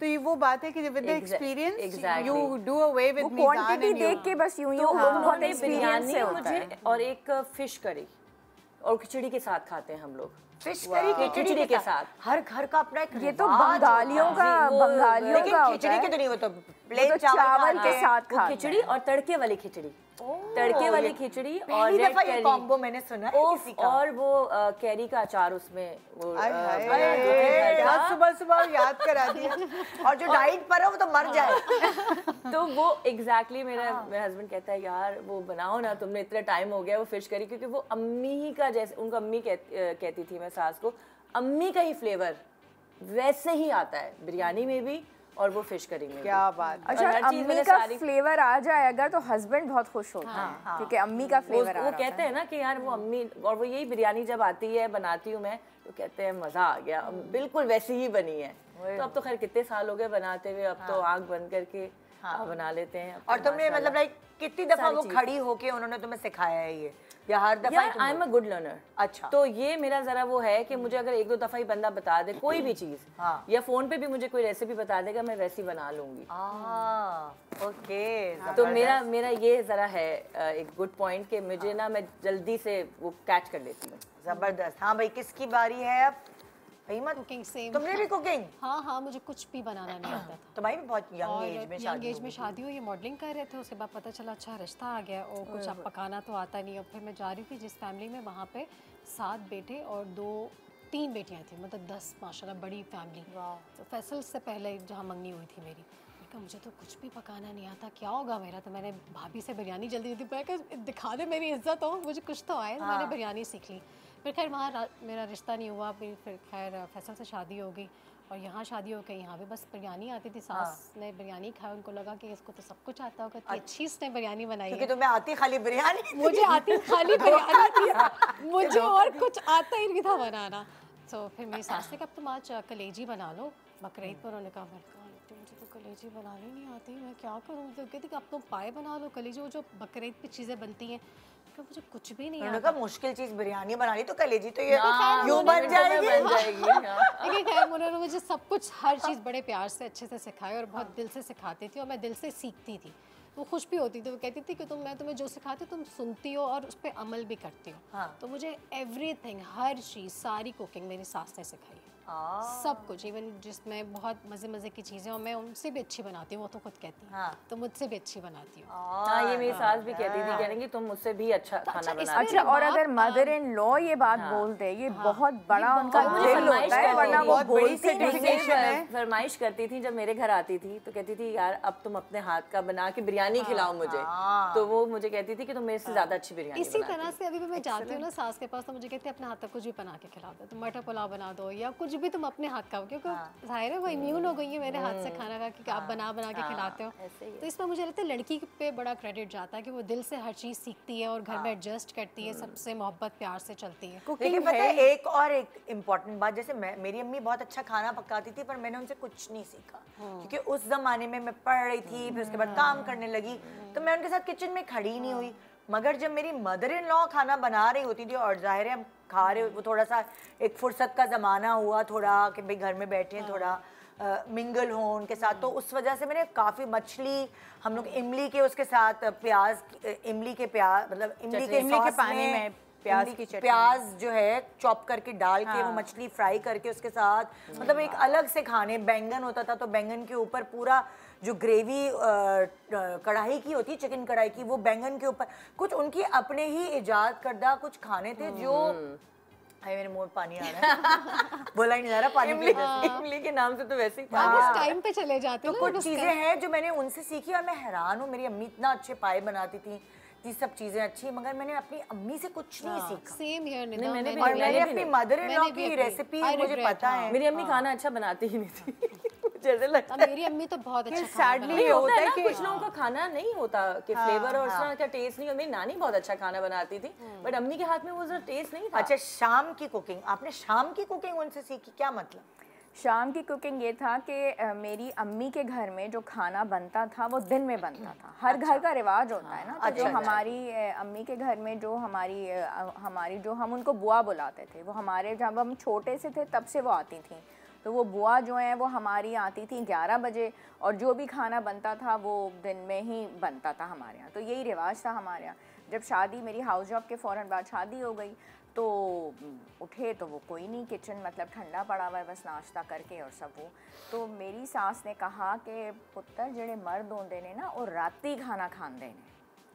[SPEAKER 2] तो ये वो बात है कि with the experience you do away with
[SPEAKER 5] quantity देख के बस यूं बहुत एक्सपीरियंस से होता है।
[SPEAKER 3] और एक फिश करी और खिचड़ी के साथ खाते हैं हम लोग।
[SPEAKER 1] फिश करी खिचड़ी के साथ, हर घर का अपना एक,
[SPEAKER 5] ये तो बंगालियों का
[SPEAKER 1] खिचड़ी के तो नहीं, वो तो प्लेन
[SPEAKER 5] चावल के साथ
[SPEAKER 3] खिचड़ी और तड़के वाली खिचड़ी, तड़के वाली खिचड़ी और
[SPEAKER 1] रेड करी कॉम्बो मैंने सुना है किसी का।
[SPEAKER 3] और वो कैरी का अचार उसमें वो
[SPEAKER 2] सुबह सुबह याद करा दिया।
[SPEAKER 1] और जो डाइट पर है वो तो मर जाए।
[SPEAKER 3] तो वो एग्जैक्टली मेरा हस्बैंड कहता है यार वो बनाओ ना, तुमने इतना टाइम हो गया वो फिश करी, क्योंकि वो अम्मी ही का जैसे, उनको अम्मी कहती थी मैं सास को, अम्मी का ही फ्लेवर वैसे ही आता है बिरयानी में भी और वो फिश करी में।
[SPEAKER 2] क्या बात।
[SPEAKER 5] अच्छा अम्मी का फ्लेवर आ जाए अगर तो हस्बैंड बहुत खुश होता है, क्योंकि अम्मी का फ्लेवर
[SPEAKER 3] वो कहते हैं ना कि यार वो अम्मी, और वो यही बिरयानी जब आती है बनाती हूँ मैं तो कहते हैं मजा आ गया, बिल्कुल वैसी ही बनी है। तो अब तो खैर कितने साल हो गए बनाते हुए, अब तो आँख बंद करके बना लेते हैं।
[SPEAKER 1] और तुमने मतलब लाइक कितनी दफा वो खड़ी होके उन्होंने तुम्हें सिखाया है ये, या हर दफा?
[SPEAKER 3] I am a good learner. अच्छा, तो ये मेरा जरा वो है कि मुझे अगर 1-2 दफा ही बंदा बता दे कोई भी चीज, या फोन पे भी मुझे कोई रेसिपी बता देगा, मैं वैसी बना लूंगी।
[SPEAKER 1] ओके।
[SPEAKER 3] तो मेरा ये जरा है एक गुड पॉइंट कि मुझे ना, मैं जल्दी से वो कैच कर लेती हूँ।
[SPEAKER 1] जबरदस्त। हाँ भाई, किसकी बारी है अब?
[SPEAKER 4] Cooking same.
[SPEAKER 1] तुमने भी कुकिंग?
[SPEAKER 4] हाँ, मुझे कुछ भी बनाना नहीं आता था।
[SPEAKER 1] तुम्हारी भी बहुत यंग एज में
[SPEAKER 4] शादी हुई, मॉडलिंग कर रहे थे, उसके बाद पता चला अच्छा रिश्ता आ गया और कुछ अब पकाना तो आता नहीं। और फिर मैं जा रही थी जिस फैमिली में, वहाँ पे 7 बेटे और 3 बेटियाँ थी, मतलब 10 माशाल्लाह बड़ी फैमिली। तो फैसल से पहले जहाँ मंगनी हुई थी मेरी, मुझे तो कुछ भी पकाना नहीं आता, क्या होगा मेरा? तो मैंने भाभी से बिरयानी जल्दी दिखा दे, मेरी इज्जत हो, मुझे कुछ तो आए। मैंने बिरयानी सीख ली। फिर खैर वहाँ मेरा रिश्ता नहीं हुआ, फिर खैर फैसल से शादी हो गई और यहाँ शादी हो गई। यहाँ भी बस बिरयानी आती थी, सास ने बिरयानी खाया, उनको लगा कि इसको तो सब कुछ आता होगा, अच्छी इसने बिरयानी बनाई है।
[SPEAKER 1] क्योंकि तुम्हें आती खाली बिरयानी,
[SPEAKER 4] मुझे आती खाली बिरयानी थी, मुझे और कुछ आता ही नहीं था बनाना। तो फिर मेरी सास ने कहा अब तुम आज कलेजी बना लो बकरीद पर। उन्होंने कहा मुझे तो कलेजी बनानी नहीं आती, मैं क्या करूँ। तो कहती कि अब तुम पाए बना लो कलेजी, वो जो बकरीद पे चीज़ें बनती हैं। तो मुझे कुछ भी नहीं आता।
[SPEAKER 1] मुश्किल चीज़ बिरयानी बनानी, तो कलेजी तो ये यूं बन जाएगी।
[SPEAKER 4] लेकिन खैर उन्होंने मुझे सब कुछ हर चीज़ बड़े प्यार से अच्छे से सिखाई और बहुत दिल से सिखाती थी और मैं दिल से सीखती थी। वो खुश भी होती थी, वो कहती थी कि मैं तुम्हें जो सिखाती तुम सुनती हो और उस पर अमल भी करती हो। तो मुझे एवरीथिंग, हर चीज़, सारी कुकिंग मेरी सास ने सिखाई है, सब कुछ, इवन जिसमें बहुत मज़े मज़े की चीज़ें और मैं उनसे भी अच्छी बनाती हूँ, वो तो खुद कहती है। तो मुझसे भी अच्छी बनाती हूँ।
[SPEAKER 3] हाँ, ये मेरी सास भी कहती थी, कह कि तुम मुझसे भी अच्छा खाना बनाती हो।
[SPEAKER 5] अच्छा, और अगर मदर इन लॉ ये बात बोल दे, ये बहुत बड़ा उनका दिल होता है, वरना वो बोलती नहीं।
[SPEAKER 3] फरमाइश करती थी जब मेरे घर आती थी, तो कहती थी यार अब तुम अपने हाथ का बना के बिरयानी खिलाओ मुझे। तो वो मुझे कहती थी कि तुम मेरे से ज्यादा अच्छी बिरयानी
[SPEAKER 4] इसी तरह से अभी भी मैं जाती हूँ ना सास के पास, तो मुझे कहती है अपने हाथ का कुछ भी बना के खिला दो, तुम मटर पुलाव बना दो या कुछ भी तुम अपने हाथ का, क्योंकि जाहिर है वो इम्यून हो गई है मेरे हाथ से खाना का कि आप बना के खिलाते हो। तो इसमें मुझे लगता है लड़की पे बड़ा क्रेडिट जाता है कि वो दिल से हर चीज़ सीखती है और घर में एडजस्ट करती है, सबसे मोहब्बत प्यार से चलती है।
[SPEAKER 1] लेकिन पता है एक इम्पॉर्टेंट बात, जैसे मेरी अम्मी बहुत अच्छा खाना पकाती थी पर मैंने उनसे कुछ नहीं सीखा, क्योंकि उस जमाने में मैं पढ़ रही थी, फिर उसके बाद काम करने लगी, तो मैं उनके साथ किचन में खड़ी नहीं हुई। मगर जब मेरी मदर इन लॉ खाना बना रही होती थी और जाहिर है हम खा रहे, वो थोड़ा सा एक फुर्सत का ज़माना हुआ थोड़ा कि भाई घर में बैठे हैं, थोड़ा मिंगल हो उनके साथ, तो उस वजह से मैंने काफ़ी मछली, हम लोग इमली के उसके साथ प्याज, इमली के पानी में प्याज जो है चॉप करके डाल के वो मछली फ्राई करके उसके साथ, मतलब एक अलग से खाने। बैंगन होता था तो बैंगन के ऊपर पूरा जो ग्रेवी कढ़ाई की होती, चिकन कढ़ाई की, वो बैंगन के ऊपर कुछ उनकी अपने ही इजाद करदा कुछ खाने थे जो मेरे मुंह में पानी आ रहा है। बोला ही नहीं जा रहा पानी पी रही।
[SPEAKER 3] इमली के नाम से तो वैसे ही
[SPEAKER 4] इस टाइम पे चले जाते
[SPEAKER 1] हैं। तो कुछ चीजें हैं जो मैंने उनसे सीखी और मैं हैरान हूँ। मेरी अम्मी इतना अच्छे पाए बनाती थी, ये सब चीजें अच्छी, मगर मैंने अपनी अम्मी से कुछ नहीं सीखा।
[SPEAKER 4] सेम हियर निदा,
[SPEAKER 1] मैंने अपनी मदर इन लॉ की रेसिपी मुझे पता है।
[SPEAKER 3] मेरी अम्मी खाना अच्छा बनाती ही नहीं थी। जैसे लगता
[SPEAKER 4] है मेरी अम्मी तो बहुत अच्छा
[SPEAKER 3] सैडली होता है कि कुछ लोगों का खाना नहीं होता कि फ्लेवर और उसका क्या टेस्ट नहीं। मेरी नानी बहुत अच्छा खाना बनाती थी, बट अम्मी के हाथ में वो टेस्ट नहीं था।
[SPEAKER 1] अच्छा, शाम की कुकिंग, आपने शाम की कुकिंग उनसे सीखी, क्या मतलब?
[SPEAKER 5] शाम की कुकिंग ये था कि मेरी अम्मी के घर में जो खाना बनता था वो दिन में बनता था। हर घर का रिवाज होता है ना। तो जो हमारी अम्मी के घर में जो हमारी जो हम उनको बुआ बुलाते थे, वो हमारे जब हम छोटे से थे तब से वो आती थी। तो वो बुआ जो है वो हमारी आती थी 11 बजे, और जो भी खाना बनता था वो दिन में ही बनता था हमारे यहाँ। तो यही रिवाज था हमारे यहाँ। जब शादी, मेरी हाउस जॉब के फ़ौरन बाद शादी हो गई, तो उठे तो वो कोई नहीं किचन, मतलब ठंडा पड़ा हुआ है बस नाश्ता करके और सब वो। तो मेरी सास ने कहा कि पुत्र जेड़े मर्द होंदे ने ना वो राती खाना खांदे ने,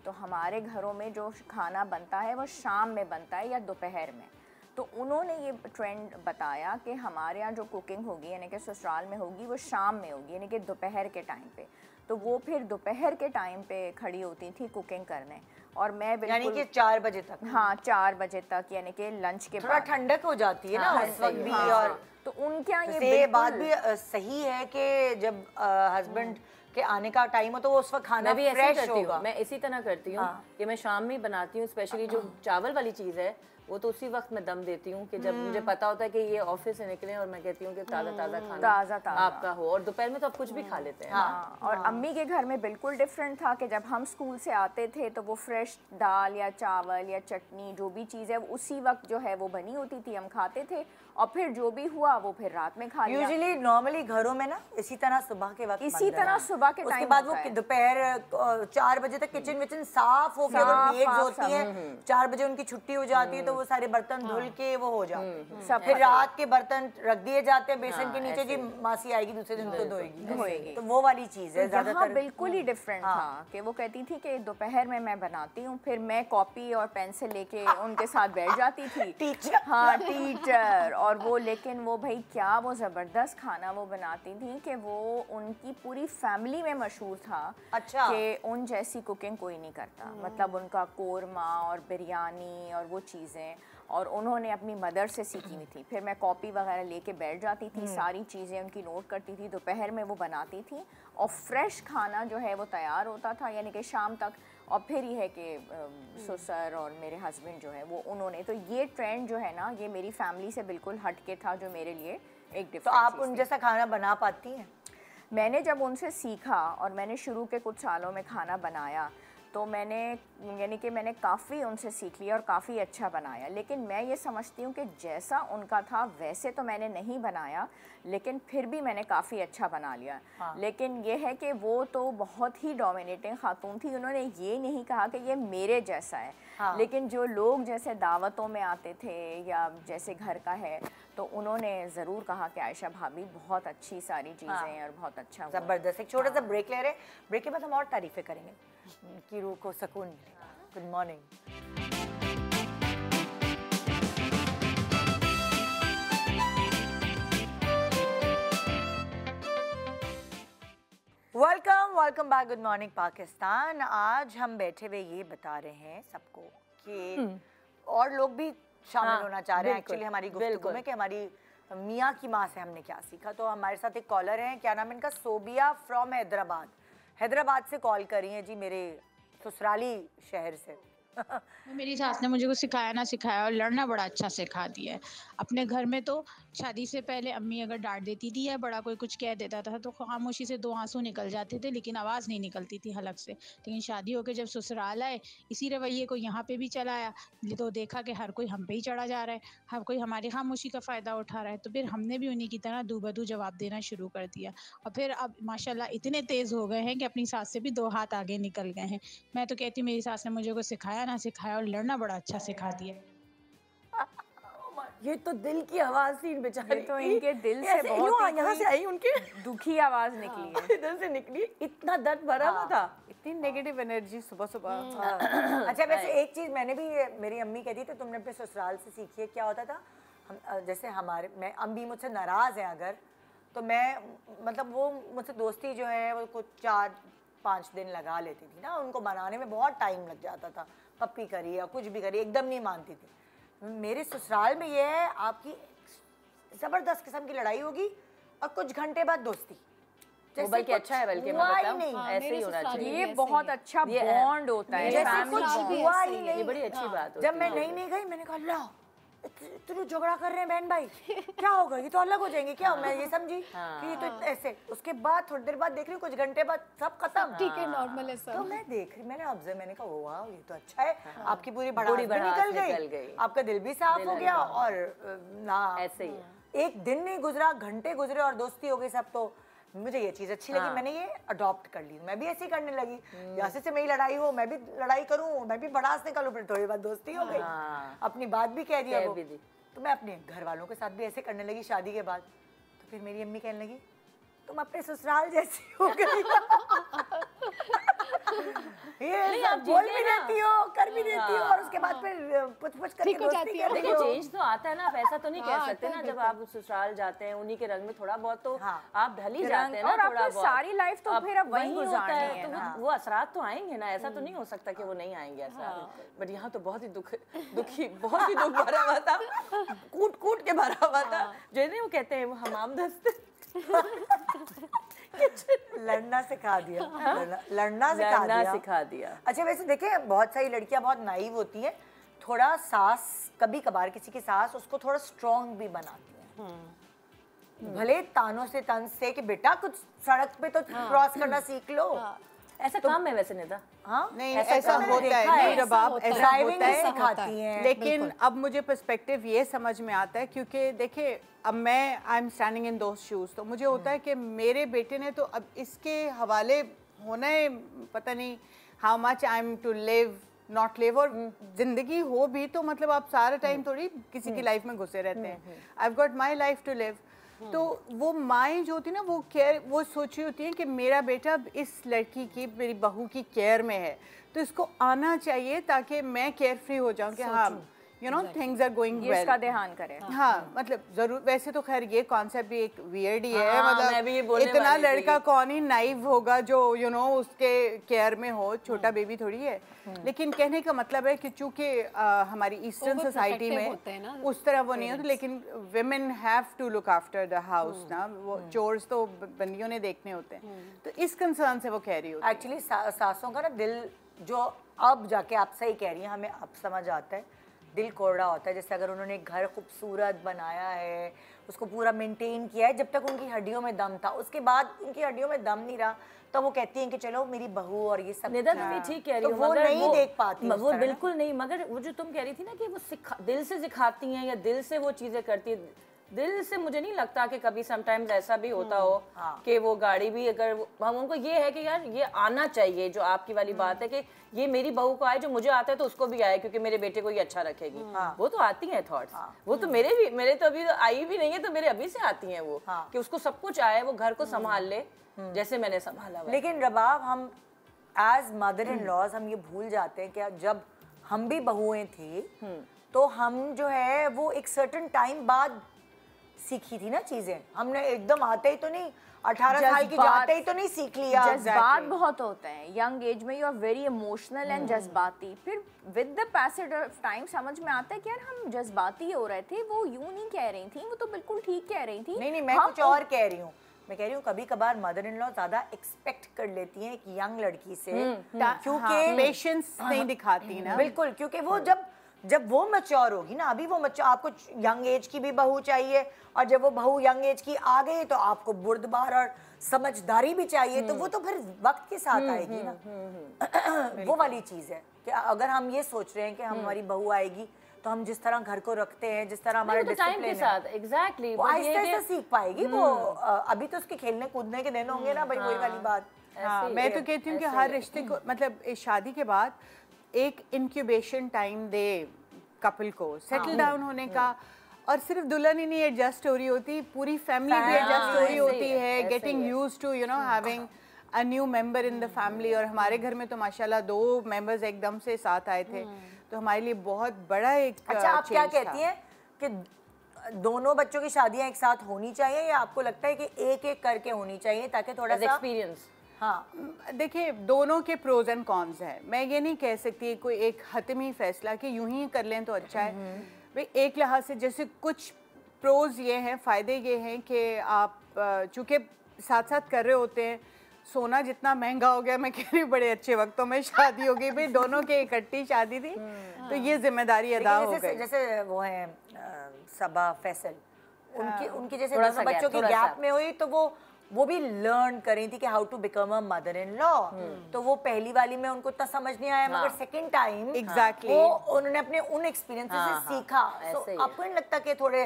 [SPEAKER 5] तो हमारे घरों में जो खाना बनता है वो शाम में बनता है या दोपहर में। तो उन्होंने ये ट्रेंड बताया कि हमारे यहाँ जो कुकिंग होगी यानी कि ससुराल में होगी वो शाम में होगी, यानी कि दोपहर के टाइम पे। तो वो फिर दोपहर के टाइम पे खड़ी होती थी कुकिंग करने, और मैं बिल्कुल
[SPEAKER 1] यानी कि 4 बजे तक।
[SPEAKER 5] हाँ, 4 बजे तक, यानी कि लंच के बाद
[SPEAKER 1] ठंडक हो जाती है ना उस वक्त भी। और
[SPEAKER 5] तो उनके यहाँ
[SPEAKER 1] ये बात भी सही है कि जब हस्बैंड के आने का टाइम हो तो वो उस वक्त खाना भी फ्रेश होगा।
[SPEAKER 3] मैं इसी तरह करती हूँ कि मैं शाम में बनाती हूँ, स्पेशली जो चावल वाली चीज़ है वो तो उसी वक्त मैं दम देती हूँ कि जब मुझे पता होता है कि ये ऑफिस से निकले, और मैं कहती हूँ कि ताज़ा खाना आपका हो, और दोपहर में तो आप कुछ भी खा लेते हैं।
[SPEAKER 5] और अम्मी के घर में बिल्कुल डिफरेंट था कि जब हम स्कूल से आते थे तो वो फ्रेश दाल या चावल या चटनी जो भी चीज़ है उसी वक्त जो है वो बनी होती थी, हम खाते थे, और फिर जो भी हुआ वो फिर रात में खा लिया।
[SPEAKER 1] यूजुअली नॉर्मली घरों में ना इसी तरह सुबह के वक्त,
[SPEAKER 5] इसी तरह सुबह के
[SPEAKER 1] उसके बाद वो दोपहर 4 बजे तक किचन विचन साफ हो के, अगर मेड्स होती है 4 बजे उनकी छुट्टी हो जाती है तो वो सारे बर्तन धुल के वो हो जाते हैं। फिर रात के बर्तन रख दिए जाते हैं बेसन के नीचे, जी मासी आएगी दूसरे दिन तो धोएगी। तो वो वाली चीज है ज्यादातर।
[SPEAKER 5] बिल्कुल ही डिफरेंट था कि वो कहती थी कि दोपहर में मैं बनाती हूँ, फिर मैं कॉपी और पेंसिल लेके उनके साथ बैठ जाती थी।
[SPEAKER 1] टीचर,
[SPEAKER 5] हाँ टीचर। और वो लेकिन वो भाई क्या वो ज़बरदस्त खाना वो बनाती थी कि वो उनकी पूरी फैमिली में मशहूर था।
[SPEAKER 1] अच्छा।
[SPEAKER 5] कि उन जैसी कुकिंग कोई नहीं करता, मतलब उनका कोरमा और बिरयानी और वो चीज़ें। और उन्होंने अपनी मदर से सीखी हुई थी। फिर मैं कॉपी वगैरह लेके बैठ जाती थी, सारी चीज़ें उनकी नोट करती थी, दोपहर में वो बनाती थी और फ्रेश खाना जो है वो तैयार होता था, यानी कि शाम तक। और फिर ये है कि ससुर और मेरे हस्बैंड जो है वो उन्होंने, तो ये ट्रेंड जो है ना ये मेरी फैमिली से बिल्कुल हट के था, जो मेरे लिए एक डिफरेंट।
[SPEAKER 1] तो आप उन जैसा खाना बना पाती हैं?
[SPEAKER 5] मैंने जब उनसे सीखा और मैंने शुरू के कुछ सालों में खाना बनाया तो मैंने यानी कि मैंने काफ़ी उनसे सीख लिया और काफ़ी अच्छा बनाया। लेकिन मैं ये समझती हूँ कि जैसा उनका था वैसे तो मैंने नहीं बनाया, लेकिन फिर भी मैंने काफ़ी अच्छा बना लिया। हाँ। लेकिन ये है कि वो तो बहुत ही डोमिनेटिंग खातून थी, उन्होंने ये नहीं कहा कि ये मेरे जैसा है। हाँ। लेकिन जो लोग जैसे दावतों में आते थे या जैसे घर का है तो उन्होंने ज़रूर कहा कि आयशा भाभी बहुत अच्छी सारी चीज़ें हैं। हाँ। और बहुत अच्छा
[SPEAKER 1] ज़बरदस्त। एक छोटा सा ब्रेक ले रहे हैं, ब्रेक के बाद हम और तारीफ़ें करेंगे कि रूह को सुकून मिलेगा। Good morning. Welcome back. Good morning Pakistan. आज हम बैठे हुए ये बता रहे हैं सबको कि और लोग भी शामिल होना चाह रहे हैं एक्चुअली हमारी गुफ्तगू में कि हमारी मियाँ की माँ से हमने क्या सीखा। तो हमारे साथ एक कॉलर हैं, क्या नाम है इनका, सोबिया फ्रॉम हैदराबाद से कॉल करी हैं जी, मेरे ससुराली शहर से।
[SPEAKER 6] मेरी सास ने मुझे कुछ सिखाया ना सिखाया और लड़ना बड़ा अच्छा सिखा दिया है। अपने घर में तो शादी से पहले अम्मी अगर डांट देती थी या बड़ा कोई कुछ कह देता था तो खामोशी से 2 आंसू निकल जाते थे, लेकिन आवाज़ नहीं निकलती थी हलक से। लेकिन शादी होकर जब ससुराल आए इसी रवैये को यहाँ पे भी चलाया तो देखा कि हर कोई हम पे ही चढ़ा जा रहा है, हर कोई हमारी खामोशी का फ़ायदा उठा रहा है। तो फिर हमने भी उन्हीं की तरह दू बदू जवाब देना शुरू कर दिया और फिर अब माशाल्लाह इतने तेज़ हो गए हैं कि अपनी सास से भी 2 हाथ आगे निकल गए हैं। मैं तो कहती हूँ मेरी सास ने मुझे कुछ सिखाया ना सिखाया और लड़ना बड़ा अच्छा सिखा दिया।
[SPEAKER 3] ये तो दिल की आवाज थी बेचारी,
[SPEAKER 5] तो इनके दिल से बहुत
[SPEAKER 3] यहाँ से आई, उनके
[SPEAKER 5] दुखी आवाज निकली है,
[SPEAKER 3] इधर से निकली, इतना दर्द भरा हुआ था,
[SPEAKER 2] इतनी नेगेटिव एनर्जी सुबह सुबह।
[SPEAKER 1] अच्छा वैसे एक चीज मैंने भी, मेरी अम्मी कहती थी तुमने अपने ससुराल से सीखी है। क्या होता था, हम जैसे हमारे, मैं अम्मी मुझसे नाराज है अगर, तो मैं मतलब वो मुझसे दोस्ती जो है वो कुछ 4-5 दिन लगा लेती थी ना, उनको बनाने में बहुत टाइम लग जाता था। पप्पी करी या कुछ भी करी, एकदम नहीं मानती थी। मेरे ससुराल में ये है, आपकी ज़बरदस्त किस्म की लड़ाई होगी और कुछ घंटे बाद दोस्ती।
[SPEAKER 3] बल्कि अच्छा है, बल्कि मैं बताऊं ऐसे ही होना चाहिए।
[SPEAKER 5] ये बहुत अच्छा बॉन्ड होता है,
[SPEAKER 1] जैसे कुछ हुआ ही नहीं।
[SPEAKER 3] ये बड़ी अच्छी बात होती है।
[SPEAKER 1] जब मैं नहीं गई, मैंने कहा ला इतना झगड़ा कर रहे हैं बहन भाई, क्या होगा, ये तो अलग हो जाएंगे क्या? मैं ये समझी कि ये तो ऐसे। उसके बाद थोड़ी देर बाद देख रही हूँ, कुछ घंटे बाद सब खत्म,
[SPEAKER 4] ठीक है, नॉर्मल है सब।
[SPEAKER 1] तो मैं देख रही, मैंने ऑब्जर्व, मैंने कहा वाह ये तो अच्छा है, आपकी पूरी भड़ास भी निकल गई, आपका दिल भी साफ हो गया और ना
[SPEAKER 3] ऐसे ही
[SPEAKER 1] एक दिन नहीं गुजरा, घंटे गुजरे और दोस्ती हो गई सब। तो मुझे ये चीज़ अच्छी लगी, मैंने ये अडॉप्ट कर ली, मैं भी ऐसे ही करने लगी। जैसे से मेरी लड़ाई हो मैं भी लड़ाई करूँ, मैं भी भड़ास निकालूं, फिर थोड़ी बात दोस्ती हो गई, अपनी बात भी कह दिया वो। तो मैं अपने घर वालों के साथ भी ऐसे करने लगी शादी के बाद। तो फिर मेरी अम्मी कहने लगी तुम अपने ससुराल जैसी हो गई। ये सब बोल भी देती हो, कर भी देती हो और उसके बाद फिर पुछ करके दोस्ती कर
[SPEAKER 3] देखिए चेंज तो आता है ना, आप ऐसा तो नहीं कह सकते ना। जब आप ससुराल जाते हैं उन्हीं के रंग में थोड़ा बहुत तो आप ढल ही जाते हैं ना, थोड़ा बहुत।
[SPEAKER 5] सारी लाइफ तो फिर अब वही गुजारनी है,
[SPEAKER 3] तो वो असरात तो आएंगे ना, ऐसा तो नहीं हो सकता कि वो नहीं आएंगे ऐसा। बट यहाँ तो बहुत ही बहुत ही दुख भरा हुआ था, कूट के भरा हुआ था। जो नहीं वो कहते हैं वो हमाम दस्ते
[SPEAKER 1] लड़ना सिखा दिया, लड़ना
[SPEAKER 3] सिखा दिया।
[SPEAKER 1] अच्छा वैसे देखें, बहुत सारी लड़कियां बहुत नाइव होती हैं, थोड़ा सास कभी कभार किसी की सास उसको थोड़ा स्ट्रॉन्ग भी बनाती है। भले तानों से तंज से कि बेटा कुछ सड़क पे तो क्रॉस करना सीख लो।
[SPEAKER 3] ऐसा काम है वैसे नेता?
[SPEAKER 2] हाँ नहीं, ऐसा होता है, जब आप ऐसा होता है
[SPEAKER 1] सिखाती हैं।
[SPEAKER 2] लेकिन अब मुझे पर्सपेक्टिव ये समझ में आता है, क्योंकि देखिए अब मैं I am standing in those shoes, तो मुझे होता है कि मेरे बेटे ने तो अब इसके हवाले होना है, पता नहीं how much I am to live not live, और जिंदगी हो भी तो मतलब आप सारा टाइम थोड़ी किसी की लाइफ में घुसे रहते हैं। I have got my life to live. तो वो माएँ जो होती है ना, वो केयर, वो सोची होती है कि मेरा बेटा इस लड़की की, मेरी बहू की केयर में है, तो इसको आना चाहिए ताकि मैं केयर फ्री हो जाऊँ कि हाँ you know things are going well,
[SPEAKER 5] इसका ध्यान करें।
[SPEAKER 2] हाँ मतलब जरूर, वैसे तो खैर ये कॉन्सेप्ट भी एक वियर्ड ही है, मतलब इतना लड़का कौन ही नाइव होगा जो यू नो उसके केयर में हो, छोटा बेबी थोड़ी है। लेकिन कहने का मतलब है कि चूंकि हमारी ईस्टर्न सोसाइटी में उस तरह वो नहीं होता, लेकिन women have to look after the house ना, वो चोर्स तो बंदियों ने देखने होते हैं, तो इस कंसर्न से वो कह रही होती है।
[SPEAKER 1] एक्चुअली सासों का ना दिल जो अब जाके आप सही कह रही हैं, हमें अब समझ आता है, दिल कोड़ा होता है। जैसे अगर उन्होंने घर खूबसूरत बनाया है, उसको पूरा मेंटेन किया है, जब तक उनकी हड्डियों में दम था, उसके बाद उनकी हड्डियों में दम नहीं रहा, तो वो कहती हैं कि चलो मेरी बहू और ये सब।
[SPEAKER 3] निदा भी ठीक कह रही
[SPEAKER 1] हो, वो नहीं देख पाती,
[SPEAKER 3] वो बिल्कुल नहीं। मगर वो जो तुम कह रही थी ना कि वो दिल से सिखाती हैं या दिल से वो चीजें करती है, दिल से मुझे नहीं लगता कि कभी समटाइम्स ऐसा भी होता हो कि वो गाड़ी भी अगर हम उनको ये है कि यार ये आना चाहिए, जो आपकी वाली बात है कि ये मेरी बहू को आए, जो मुझे आता है तो उसको भी आए क्योंकि मेरे बेटे को ये अच्छा रखेगी। वो तो आती हैं थॉट्स, वो तो मेरे तो अभी आई भी नहीं है, तो मेरे अभी से आती हैं वो कि उसको सब कुछ आए, वो घर को संभाल ले जैसे मैंने संभाला।
[SPEAKER 1] लेकिन रबाब, हम एज मदर इन लॉज हम ये भूल जाते हैं कि जब हम भी बहुएं थी तो हम जो है वो एक सर्टेन टाइम बाद सीखी थी ना चीजें, हमने एकदम आते ही तो नहीं, 18 साल की जाते ही तो नहीं सीख लिया।
[SPEAKER 5] जज्बात बहुत होते हैं यंग एज में, you are very emotional and जज्बाती। फिर with the passage of time समझ में आता है कि यार हम जज्बाती हो रहे थे, वो यूं नहीं कह रही थी, वो तो बिल्कुल ठीक कह रही थी।
[SPEAKER 1] नहीं, मैं कुछ और कह रही हूँ। मैं कह रही हूँ कभी कभार मदर इन लॉ ज्यादा एक्सपेक्ट कर लेती हैं एक यंग लड़की से, क्योंकि
[SPEAKER 2] पेशेंस नहीं दिखाती ना।
[SPEAKER 1] बिल्कुल, क्योंकि वो जब वो मैच्योर होगी ना, अभी वो मैच्योर, आपको यंग एज की भी बहू चाहिए, और जब वो बहू यंग एज की आ गई तो आपको बुर्दबार और समझदारी भी चाहिए, तो वो तो फिर वक्त के साथ आएगी ना। वो वाली चीज है कि अगर हम ये सोच रहे हैं कि हमारी बहू आएगी तो हम जिस तरह घर को रखते हैं, जिस तरह हमारे
[SPEAKER 3] टाइम के साथ एग्जैक्टली
[SPEAKER 1] वो आहिस्ता सीख पाएगी। वो अभी तो उसके खेलने कूदने के दिन होंगे ना भाई, वही वाली बात।
[SPEAKER 2] हाँ, मैं तो कहती हूँ कि हर रिश्ते को, मतलब शादी के बाद एक इंक्यूबेशन टाइम दे कपल को सेटल डाउन होने का। और सिर्फ दुल्हन ही नहीं एडजस्ट हो रही होती, पूरी फैमिली भी एडजस्ट हो रही होती है, getting used to you know having a new member in the family. और हमारे घर में तो माशाल्लाह 2 मेंबर्स एकदम से साथ आए थे, तो हमारे लिए बहुत बड़ा एक
[SPEAKER 1] अच्छा, आप क्या कहती हैं कि दोनों बच्चों की शादियां एक साथ होनी चाहिए, या आपको लगता है कि एक एक करके होनी चाहिए ताकि थोड़ा सा
[SPEAKER 3] एक्सपीरियंस?
[SPEAKER 1] हाँ,
[SPEAKER 2] देखिए दोनों के प्रोज एंड कॉन्स हैं। मैं ये नहीं कह सकती कोई एक हतमी फैसला कि यूं ही कर लें तो अच्छा है। भाई एक लिहाज से जैसे कुछ प्रोज ये हैं, फ़ायदे ये हैं कि आप चूँकि साथ साथ कर रहे होते हैं, सोना जितना महंगा हो गया, मैं कह रही हूँ बड़े अच्छे वक्तों में शादी हो गई, भाई दोनों की इकट्ठी शादी थी तो ये जिम्मेदारी अदा हो गई।
[SPEAKER 1] जैसे वो हैं सबा फैसल, उनकी जैसे दोनों बच्चों की गैप में हुई, तो वो भी लर्न कर रही थी कि how to become a mother in law. तो वो पहली वाली में उनको इतना समझ नहीं आया, मगर सेकंड टाइम
[SPEAKER 2] एग्जैक्टली
[SPEAKER 1] वो उन्होंने अपने उन एक्सपीरियंसेस से सीखा। तो आपको नहीं लगता कि थोड़े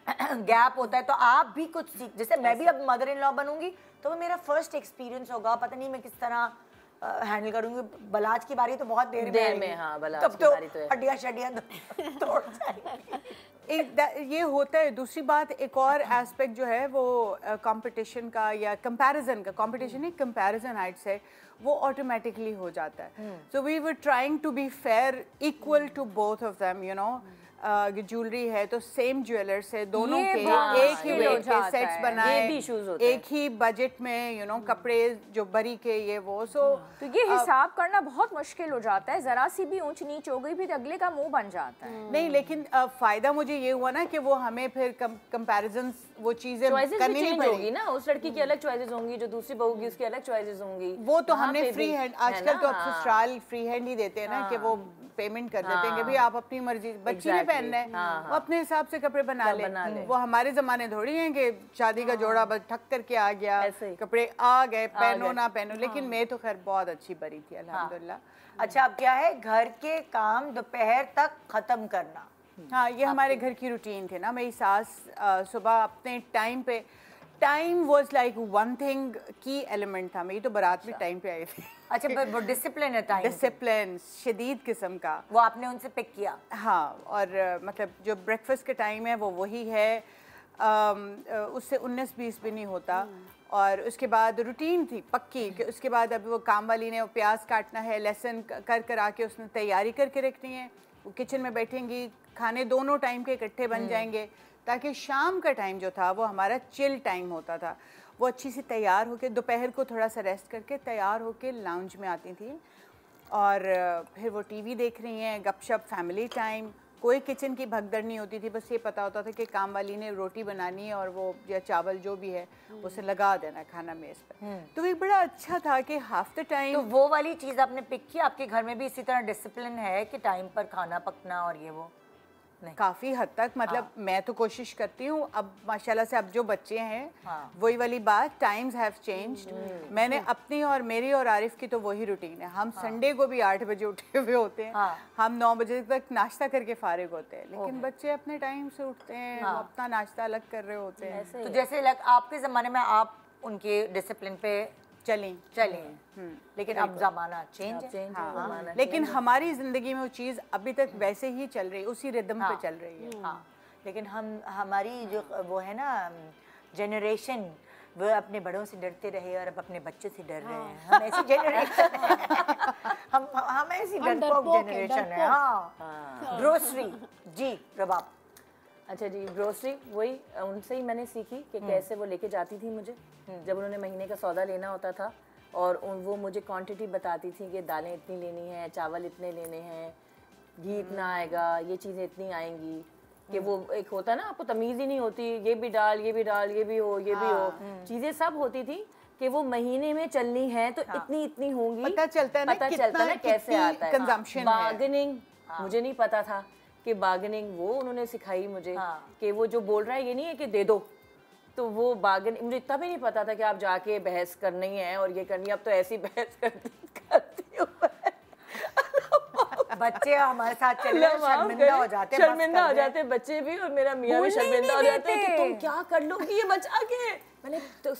[SPEAKER 1] गैप होता है तो आप भी कुछ सीख, जैसे मैं भी अब मदर इन लॉ बनूंगी तो वो मेरा फर्स्ट एक्सपीरियंस होगा, पता नहीं मैं किस तरह हैंडल करूंगी। बलाज की बारी तो बहुत देर में
[SPEAKER 3] हाँ, बलाज
[SPEAKER 1] तब तो हड्डियां शड्डियां तोड़
[SPEAKER 2] जाएंगी। ये होता है। दूसरी बात, एक और एस्पेक्ट जो है वो कंपटीशन का या कंपैरिजन का, कंपटीशन नहीं कंपैरिजन हाइट से वो ऑटोमेटिकली हो जाता है। So we were trying to be fair, equal to both of them, you know. Jewellery है तो सेम ज्वेलर से दोनों के एक ही वेट के सेट्स बनाए, एक ही बजट में, यू नो, कपड़े जो बरी के ये वो। सो
[SPEAKER 5] तो ये हिसाब करना बहुत मुश्किल हो जाता है, जरा सी भी ऊंच नीच हो गई फिर अगले का मुंह बन जाता है।
[SPEAKER 2] नहीं, लेकिन फायदा मुझे ये हुआ ना कि वो हमें फिर कंपैरिजन वो चीजें करनी नहीं पड़ेगी
[SPEAKER 3] ना। उस लड़की की अलग चॉइसेस होंगी, जो दूसरी बहू की उसकी अलग चॉइसेस होंगी।
[SPEAKER 2] वो तो हमने फ्री हैंड, आजकल तो अब ससुराल फ्री हैंड ही देते हैं ना कि वो पेमेंट कर देते हैं कि भाई आप अपनी मर्जी, बच्ची ने पहनना है वो अपने हिसाब से कपड़े बना ले। वो हमारे जमाने थोड़ी हैं कि शादी का जोड़ा बस ठक करके आ गया, कपड़े आ गए, पहनो ना पहनो। लेकिन मैं तो खैर बहुत अच्छी बरी थी अल्हम्दुलिल्लाह।
[SPEAKER 1] अच्छा, अब क्या है, घर के काम दोपहर तक खत्म करना।
[SPEAKER 2] हाँ, ये हमारे घर की रूटीन थी ना। मेरी सास सुबह अपने टाइम पे, time was like one thing की एलिमेंट था। मेरी तो बारात में टाइम पे आई थी।
[SPEAKER 1] अच्छा, वो डिसिप्लिन है, टाइम
[SPEAKER 2] डिसिप्लिन शदीद किस्म का,
[SPEAKER 1] वो आपने उनसे पिक किया?
[SPEAKER 2] हाँ, और मतलब जो ब्रेकफास्ट का टाइम है वो वही है, उससे 19-20 भी नहीं होता। और उसके बाद रूटीन थी पक्की कि उसके बाद अब वो काम वाली ने वो प्याज काटना है, लहसुन कर आके उसने तैयारी करके रखनी है, किचन में बैठेंगी, खाने दोनों टाइम के इकट्ठे बन जाएंगे, ताकि शाम का टाइम जो था वो हमारा चिल टाइम होता था। वो अच्छी सी तैयार होके दोपहर को थोड़ा सा रेस्ट करके तैयार होके लाउंज में आती थी और फिर वो टीवी देख रही हैं, गपशप, फैमिली टाइम, कोई किचन की भगदड़ नहीं होती थी। बस ये पता होता था कि काम वाली ने रोटी बनानी है और वो या चावल जो भी है उसे लगा देना खाना मेज़ पर। तो ये बड़ा अच्छा था कि हाफ द टाइम।
[SPEAKER 1] तो वो वाली चीज़ आपने पिक की, आपके घर में भी इसी तरह डिसिप्लिन है कि टाइम पर खाना पकना और ये वो?
[SPEAKER 2] काफ़ी हद तक, मतलब मैं तो कोशिश करती हूँ। अब माशाल्लाह से अब जो बच्चे हैं वही वाली बात, टाइम्स हैव चेंज्ड। मैंने अपनी और मेरी और आरिफ की तो वही रूटीन है। हम संडे को भी 8 बजे उठे हुए होते हैं, हम 9 बजे तक नाश्ता करके फारिग होते हैं, लेकिन बच्चे अपने टाइम से उठते हैं, वो अपना नाश्ता अलग कर रहे होते हैं।
[SPEAKER 1] तो जैसे आपके ज़माने में आप उनके डिसिप्लिन पे चलें, लेकिन अब ज़माना चेंज है।
[SPEAKER 2] लेकिन हमारी ज़िंदगी में वो चीज़ अभी तक वैसे ही चल रही है, उसी रिदम पे चल रही है।
[SPEAKER 1] हाँ, लेकिन हमारी जो वो है ना जनरेशन, वो अपने बड़ों से डरते रहे और अब अपने बच्चों से डर रहे हैं। हम ऐसी जनरेशन हम ऐसी डरपोक जनरेशन है। हाँ, ग्रोसरी जी रबाब।
[SPEAKER 3] अच्छा जी, ग्रोसरी वही उनसे ही मैंने सीखी कि कैसे वो लेके जाती थी मुझे जब उन्होंने महीने का सौदा लेना होता था, और वो मुझे क्वांटिटी बताती थी कि दालें इतनी लेनी है, चावल इतने लेने हैं, घी इतना आएगा, ये चीज़ें इतनी आएंगी। कि वो एक होता ना, आपको तमीज़ ही नहीं होती, ये भी डाल, ये भी डाल, ये भी हो, ये भी हो, चीज़ें सब होती थी कि वो महीने में चलनी है तो इतनी इतनी होंगी।
[SPEAKER 2] पता चलता है ना
[SPEAKER 3] कैसे आता है
[SPEAKER 2] कंजम्पशन।
[SPEAKER 3] बार्गेनिंग मुझे नहीं पता था कि बार्गेनिंग वो उन्होंने सिखाई मुझे। कि वो जो बोल रहा है ये नहीं है कि दे दो, तो वो बार्गेनिंग मुझे इतना भी नहीं पता था कि आप जाके बहस करनी है और ये करनी है। अब तो ऐसी बहस करती हूँ
[SPEAKER 1] बच्चे हमारे साथ चले शर्मिंदा हो जाते हैं,
[SPEAKER 3] शर्मिंदा हो जाते हैं बच्चे भी, और मेरा मियाँ भी शर्मिंदा हो जाते हैं कि तुम क्या कर लोगी ये बचा के। मैंने तो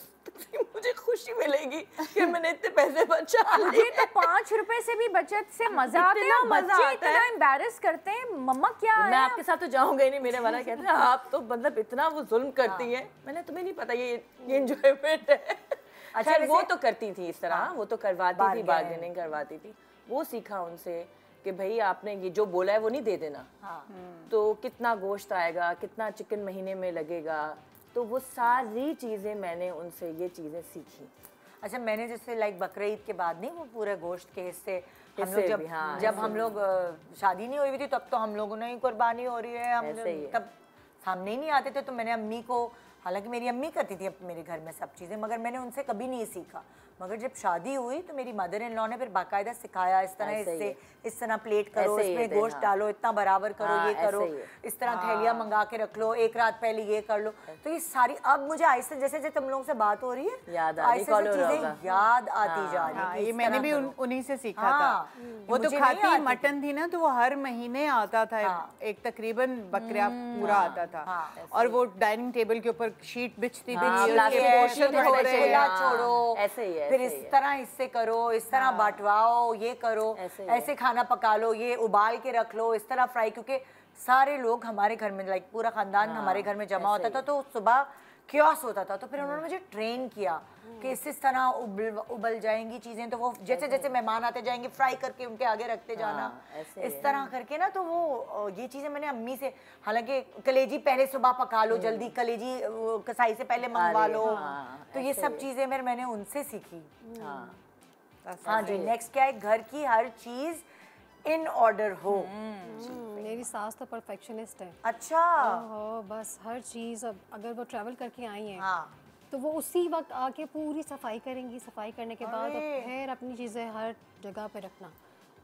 [SPEAKER 3] मुझे खुशी मिलेगी कि मैंने इतने पैसे बचा लिए।
[SPEAKER 5] मुझे तो 5 रुपए से भी बचत से मजा आता है। बच्चे इतना एम्बैरस करते हैं, मम्मा क्या है।
[SPEAKER 3] मैं आपके साथ तो जाऊंगा ही नहीं, मेरे वाला कहते हैं आप तो मतलब इतना वो जुल्म करती हैं। मैंने तुम्हें नहीं पता ये एंजॉयमेंट है। अच्छा, वो तो करती थी इस तरह, वो तो करवाती थी, बार्गेनिंग करवाती थी। वो सीखा उनसे कि भाई आपने ये जो बोला है वो नहीं दे देना। तो कितना गोश्त आएगा, कितना चिकन महीने में लगेगा, तो वो सारी चीज़ें मैंने उनसे ये चीज़ें सीखी।
[SPEAKER 1] अच्छा, मैंने जैसे लाइक बकरीद के बाद नहीं, वो पूरे गोश्त के हिस्से हम लोग जब हम लोग शादी नहीं हुई हुई थी तब तो हम लोगों ने ही कुर्बानी हो रही है, तब सामने ही नहीं आते थे। तो मैंने अम्मी को, हालांकि मेरी अम्मी करती थी मेरे घर में सब चीज़ें, मगर मैंने उनसे कभी नहीं सीखा। मगर जब शादी हुई तो मेरी मदर इन लॉ ने फिर बाकायदा सिखाया, इस तरह इस तरह प्लेट करो, इसमें गोश्त डालो, इतना बराबर करो, ये करो, इस तरह थैलियाँ मंगा के रख लो, एक रात पहले ये कर लो। तो ये सारी अब मुझे ऐसे जैसे जैसे तुम लोगों से बात हो रही है ऐसे चीजें याद आती जा रही है।
[SPEAKER 2] ये मैंने भी उन्हीं से सीखा था। वो तो खाती मटन थी ना, तो वो हर महीने आता था, एक तकरीबन बकरा पूरा आता था, और वो डाइनिंग टेबल के ऊपर शीट बिछती थी,
[SPEAKER 1] छोड़ो ऐसे ही, फिर इस तरह इससे करो, इस तरह बांटवाओ, ये करो, ऐसे खाना पका लो, ये उबाल के रख लो, इस तरह फ्राई। क्योंकि सारे लोग हमारे घर में लाइक पूरा खानदान हमारे घर में जमा होता था, तो सुबह क्योस होता था। तो फिर उन्होंने मुझे ट्रेन किया कि इस तरह उबल जाएंगी चीज़ें, तो वो जैसे जैसे मेहमान आते जाएंगे फ्राई करके उनके आगे रखते जाना, इस तरह करके ना। तो वो ये चीज़ें मैंने अम्मी से, हालांकि कलेजी पहले सुबह पका लो, जल्दी कलेजी कसाई से पहले मंगवा लो, तो ये सब चीज़ें मैंने उनसे सीखी। हाँ जी, नेक्स्ट क्या है, घर की हर चीज़ इन ऑर्डर हो।
[SPEAKER 4] मेरी सास तो परफेक्शनिस्ट है।
[SPEAKER 1] अच्छा,
[SPEAKER 4] बस हर चीज़, अब अगर वो ट्रैवल करके आई हैं तो वो उसी वक्त आके पूरी सफाई करेंगी, सफाई करने के बाद फिर अपनी चीज़ें हर जगह पे रखना।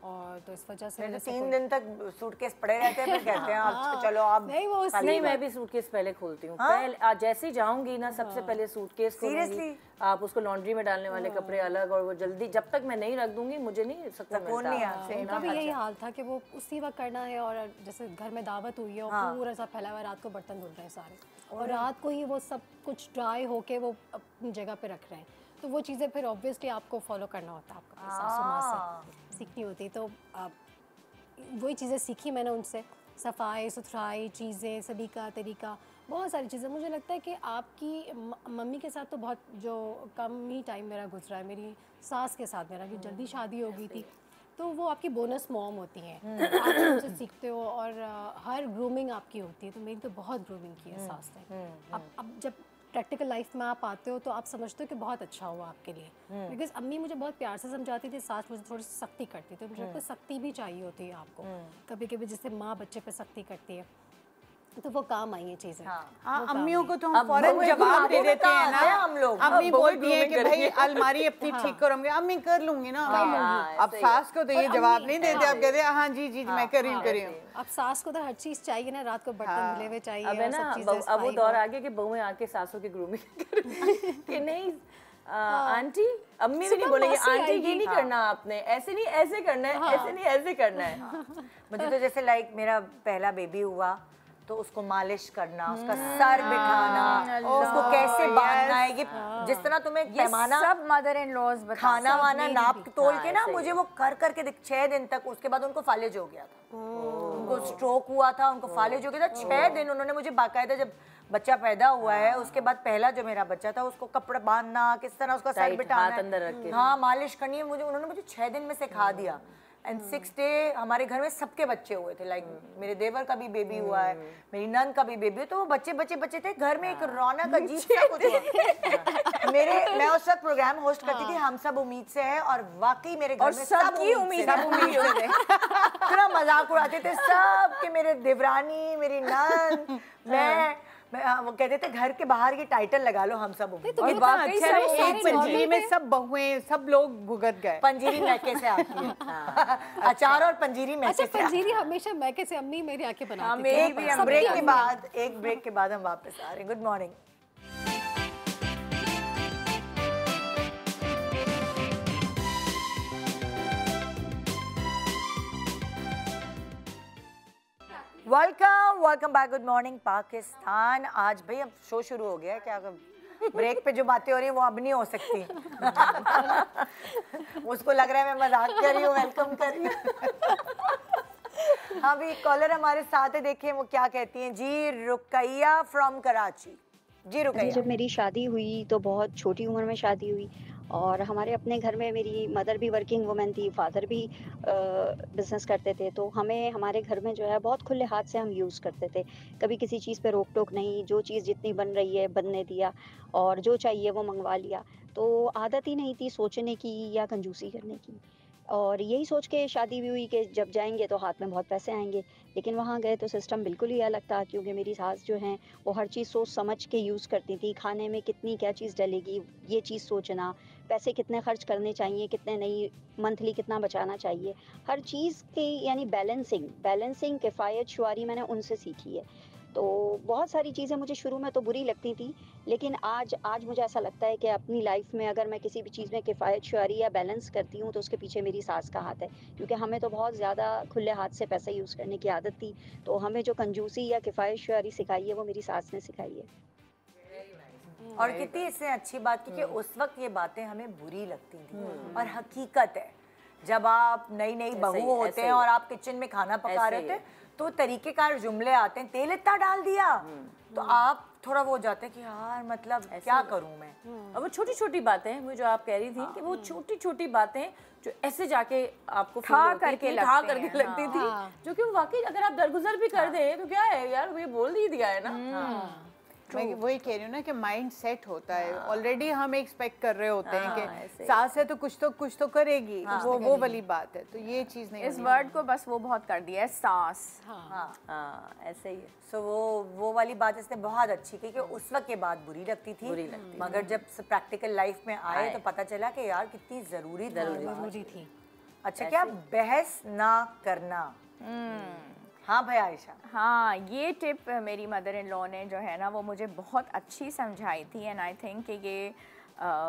[SPEAKER 4] और तो इस वजह से
[SPEAKER 1] 3 दिन तक सूटकेस पड़े रहते हैं, फिर कहते हैं आप चलो आप
[SPEAKER 3] नहीं, मैं भी सूटकेस पहले खोलती हूँ। पहले जैसे ही जाऊंगी ना, सबसे पहले सूटकेस खोलूंगी। आप उसको लॉन्ड्री में डालने वाले कपड़े अलग, और वो जल्दी जब तक मैं नहीं रख दूंगी मुझे नहीं सुकून मिलता।
[SPEAKER 4] उनका भी यही हाल था कि वो उसी वक्त करना है, और जैसे घर में दावत हुई है और पूरा सा फैला हुआ, रात को बर्तन धुल रहे हैं सारे, और रात को ही वो सब कुछ ड्राई होके वो अपनी जगह पे रख रहे हैं। तो वो चीज़ें फिर ऑब्वियसली आपको फॉलो करना होता है, आपको अपनी सासू माँ से सीखनी होती। तो वही चीज़ें सीखी मैंने उनसे, सफाई सुथराई चीज़ें, सभी का तरीका, बहुत सारी चीज़ें। मुझे लगता है कि आपकी मम्मी के साथ तो बहुत जो कम ही टाइम मेरा गुजरा है, मेरी सास के साथ मेरा कि जल्दी शादी हो गई थी, तो वो आपकी बोनस मॉम होती हैं। आप उनसे सीखते हो और हर ग्रूमिंग आपकी होती है। तो मेरी तो बहुत ग्रूमिंग की है सास ने। अब जब प्रैक्टिकल लाइफ में आप आते हो तो आप समझते हो कि बहुत अच्छा हुआ आपके लिए, बिकॉज अम्मी मुझे बहुत प्यार से समझाती थी, सास मुझे थोड़ी सी सख्ती करती थी। मुझे लगता है सख्ती भी चाहिए होती है आपको, कभी कभी जैसे माँ बच्चे पे सख्ती करती है तो वो काम आई ये चीजें।
[SPEAKER 2] हाँ, अम्मियों को तो हम फौरन जवाब दे देते हैं ना, हम लोग अम्मी बोलती है कि भाई अलमारी अपनी ठीक करूंगी, अम्मी कर लूंगी ना। अब सास को तो ये जवाब नहीं देते, अब कहते हैं हाँ जी जी मैं कर रही हूँ।
[SPEAKER 4] अब सास को तो हर चीज चाहिए ना, रात को बर्तन धुले हुए चाहिए।
[SPEAKER 3] अब है ना, अब वो दौर आ गया कि बहुएं आके सासों की ग्रूमिंग कि नहीं आंटी, अम्मी भी नहीं बोलेंगे आंटी ये नहीं करना आपने, ऐसे नहीं ऐसे करना है, ऐसे नहीं ऐसे करना है।
[SPEAKER 1] मुझे तो जैसे लाइक मेरा पहला बेबी हुआ तो उसको मालिश करना, उसका सर बिठाना, उसको कैसे बांधना है, ये जिस तरह तुम्हें पैमाना
[SPEAKER 5] सब मदर इन लॉज
[SPEAKER 1] खाना वाना नाप तोल के ना, मुझे वो कर करके 6 दिन तक। उसके बाद उनको फालिज हो गया था, उनको स्ट्रोक हुआ था, उनको फालिज हो गया था। 6 दिन उन्होंने मुझे बाकायदा, जब बच्चा पैदा हुआ है उसके बाद पहला जो मेरा बच्चा था उसको कपड़ा बांधना, किस तरह उसका सर बिठाना,
[SPEAKER 3] अंदर रख के
[SPEAKER 1] हाँ मालिश करनी है, मुझे उन्होंने मुझे 6 दिन में सिखा दिया। एंड 6 डे हमारे घर में सबके बच्चे हुए थे, लाइक मेरे देवर का भी बेबी हुआ है, मेरी नंद का भी बेबी है, तो वो बच्चे बच्चे बच्चे थे घर में, एक रौनक अजीब सा कुछ हुआ। मैं उस वक्त प्रोग्राम होस्ट करती थी हम सब उम्मीद से है, और वाकई मेरे घर में सबकी उम्मीद है। पूरा मजाक उड़ाते थे सब कि मेरे देवरानी, मेरी नंद, मैं वो कहते थे घर के बाहर ये टाइटल लगा लो हम सब।
[SPEAKER 2] और वाकई एक पंजीरी में सब बहुएं सब लोग भुगत गए।
[SPEAKER 1] पंजीरी मैके से आती है, अचार और पंजीरी मैके से।
[SPEAKER 4] अच्छा, पंजीरी हमेशा मैके से अम्मी मेरी आके बनाती
[SPEAKER 1] थी। एक ब्रेक के बाद हम वापस आ रहे हैं। Good morning. Welcome back. Good morning Pakistan. आज भाई अब शो शुरू हो गया है, क्या ब्रेक पे जो बातें हो रही है वो अब नहीं हो सकती। उसको लग रहा है मैं मजाक कर रही हूँ, वेलकम कर रही हूँ। हाँ भी कॉलर हमारे साथ है, देखिए वो क्या कहती हैं जी। रुकैया फ्रॉम कराची। जी रुकैया।
[SPEAKER 7] जब मेरी शादी हुई तो बहुत छोटी उम्र में शादी हुई, और हमारे अपने घर में मेरी मदर भी वर्किंग वुमेन थी, फादर भी बिजनेस करते थे, तो हमें हमारे घर में जो है बहुत खुले हाथ से हम यूज़ करते थे। कभी किसी चीज़ पे रोक टोक नहीं, जो चीज़ जितनी बन रही है बनने दिया, और जो चाहिए वो मंगवा लिया। तो आदत ही नहीं थी सोचने की या कंजूसी करने की, और यही सोच के शादी भी हुई कि जब जाएंगे तो हाथ में बहुत पैसे आएंगे। लेकिन वहाँ गए तो सिस्टम बिल्कुल ही अलग था, क्योंकि मेरी सास जो हैं वो हर चीज़ सोच समझ के यूज़ करती थी। खाने में कितनी क्या चीज़ डलेगी ये चीज़ सोचना, पैसे कितने खर्च करने चाहिए कितने नहीं, मंथली कितना बचाना चाहिए, हर चीज़ की यानी बैलेंसिंग किफ़ायत शुआरी मैंने उनसे सीखी है। तो बहुत सारी चीज़ें मुझे शुरू में तो बुरी लगती थी, लेकिन आज मुझे ऐसा लगता है कि अपनी लाइफ में अगर मैं किसी भी चीज़ में किफ़ायत शुआरी या बैलेंस करती हूँ तो उसके पीछे मेरी सास का हाथ है, क्योंकि हमें तो बहुत ज़्यादा खुले हाथ से पैसा यूज़ करने की आदत थी। तो हमें जो कंजूसी या किफ़ायत शुआरी सिखाई है वो मेरी सास ने सिखाई है।
[SPEAKER 1] और कितनी इससे अच्छी बात की कि उस वक्त ये बातें हमें बुरी लगती थी, और हकीकत है जब आप नई नई बहू होते हैं और आप किचन में खाना पका रहे होते हैं तो तरीकेकार जुमले आते हैं, तेल इतना डाल दिया, तो आप थोड़ा वो हो जाते हैं कि यार मतलब क्या करूं मैं।
[SPEAKER 3] और वो छोटी छोटी बातें वो जो आप कह रही थी कि वो छोटी छोटी बातें जो ऐसे जाके आपको
[SPEAKER 5] था करके
[SPEAKER 3] लगती थी, जो कि वाकई अगर आप दरगुजर भी कर दें तो क्या है यार, ये बोल ही दिया है ना।
[SPEAKER 2] मैं वही कह रही हूँ ना कि माइंड सेट होता है ऑलरेडी, हम एक्सपेक्ट कर रहे होते हैं कि सास है तो कुछ तो करेगी, वो वाली बात है। तो ये चीज़ नहीं,
[SPEAKER 5] इस वर्ड को बस वो बहुत कर दिया है, सास।
[SPEAKER 3] ऐसे ही है।
[SPEAKER 1] सो वो वाली बात इसने बहुत अच्छी की कि उस वक्त ये बात बुरी लगती थी, मगर जब प्रैक्टिकल लाइफ में आए तो पता चला कि यार कितनी जरूरी थी। अच्छा, क्या बहस ना करना। हाँ भाई आयशा।
[SPEAKER 5] हाँ, ये टिप मेरी मदर इन लॉ ने जो है ना वो मुझे बहुत अच्छी समझाई थी, एंड आई थिंक कि ये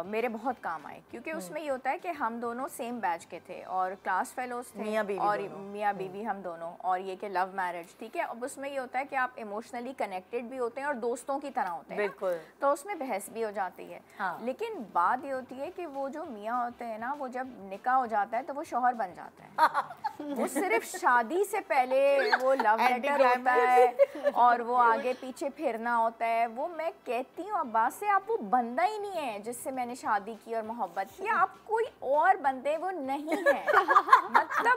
[SPEAKER 5] मेरे बहुत काम आए, क्योंकि उसमें ये होता है कि हम दोनों सेम बैच के थे और क्लास फेलोज थे, और मियाँ बीवी हम दोनों, और ये कि लव मैरिज, ठीक है। अब उसमें ये होता है कि आप इमोशनली कनेक्टेड भी होते हैं और दोस्तों की तरह होते हैं,
[SPEAKER 1] बिल्कुल।
[SPEAKER 5] तो उसमें बहस भी हो जाती है। लेकिन बात ये होती है कि वो जो मियाँ होते हैं ना, वो जब निकाह हो जाता है तो वो शौहर बन जाता है। वो सिर्फ शादी से पहले वो लव लेटर होता है और वो आगे पीछे फिरना होता है। वो मैं कहती हूँ अब्बास से, आप वो बंदा ही नहीं है जिससे मैंने शादी की और मोहब्बत की, आप कोई और बंदे वो नहीं है। मतलब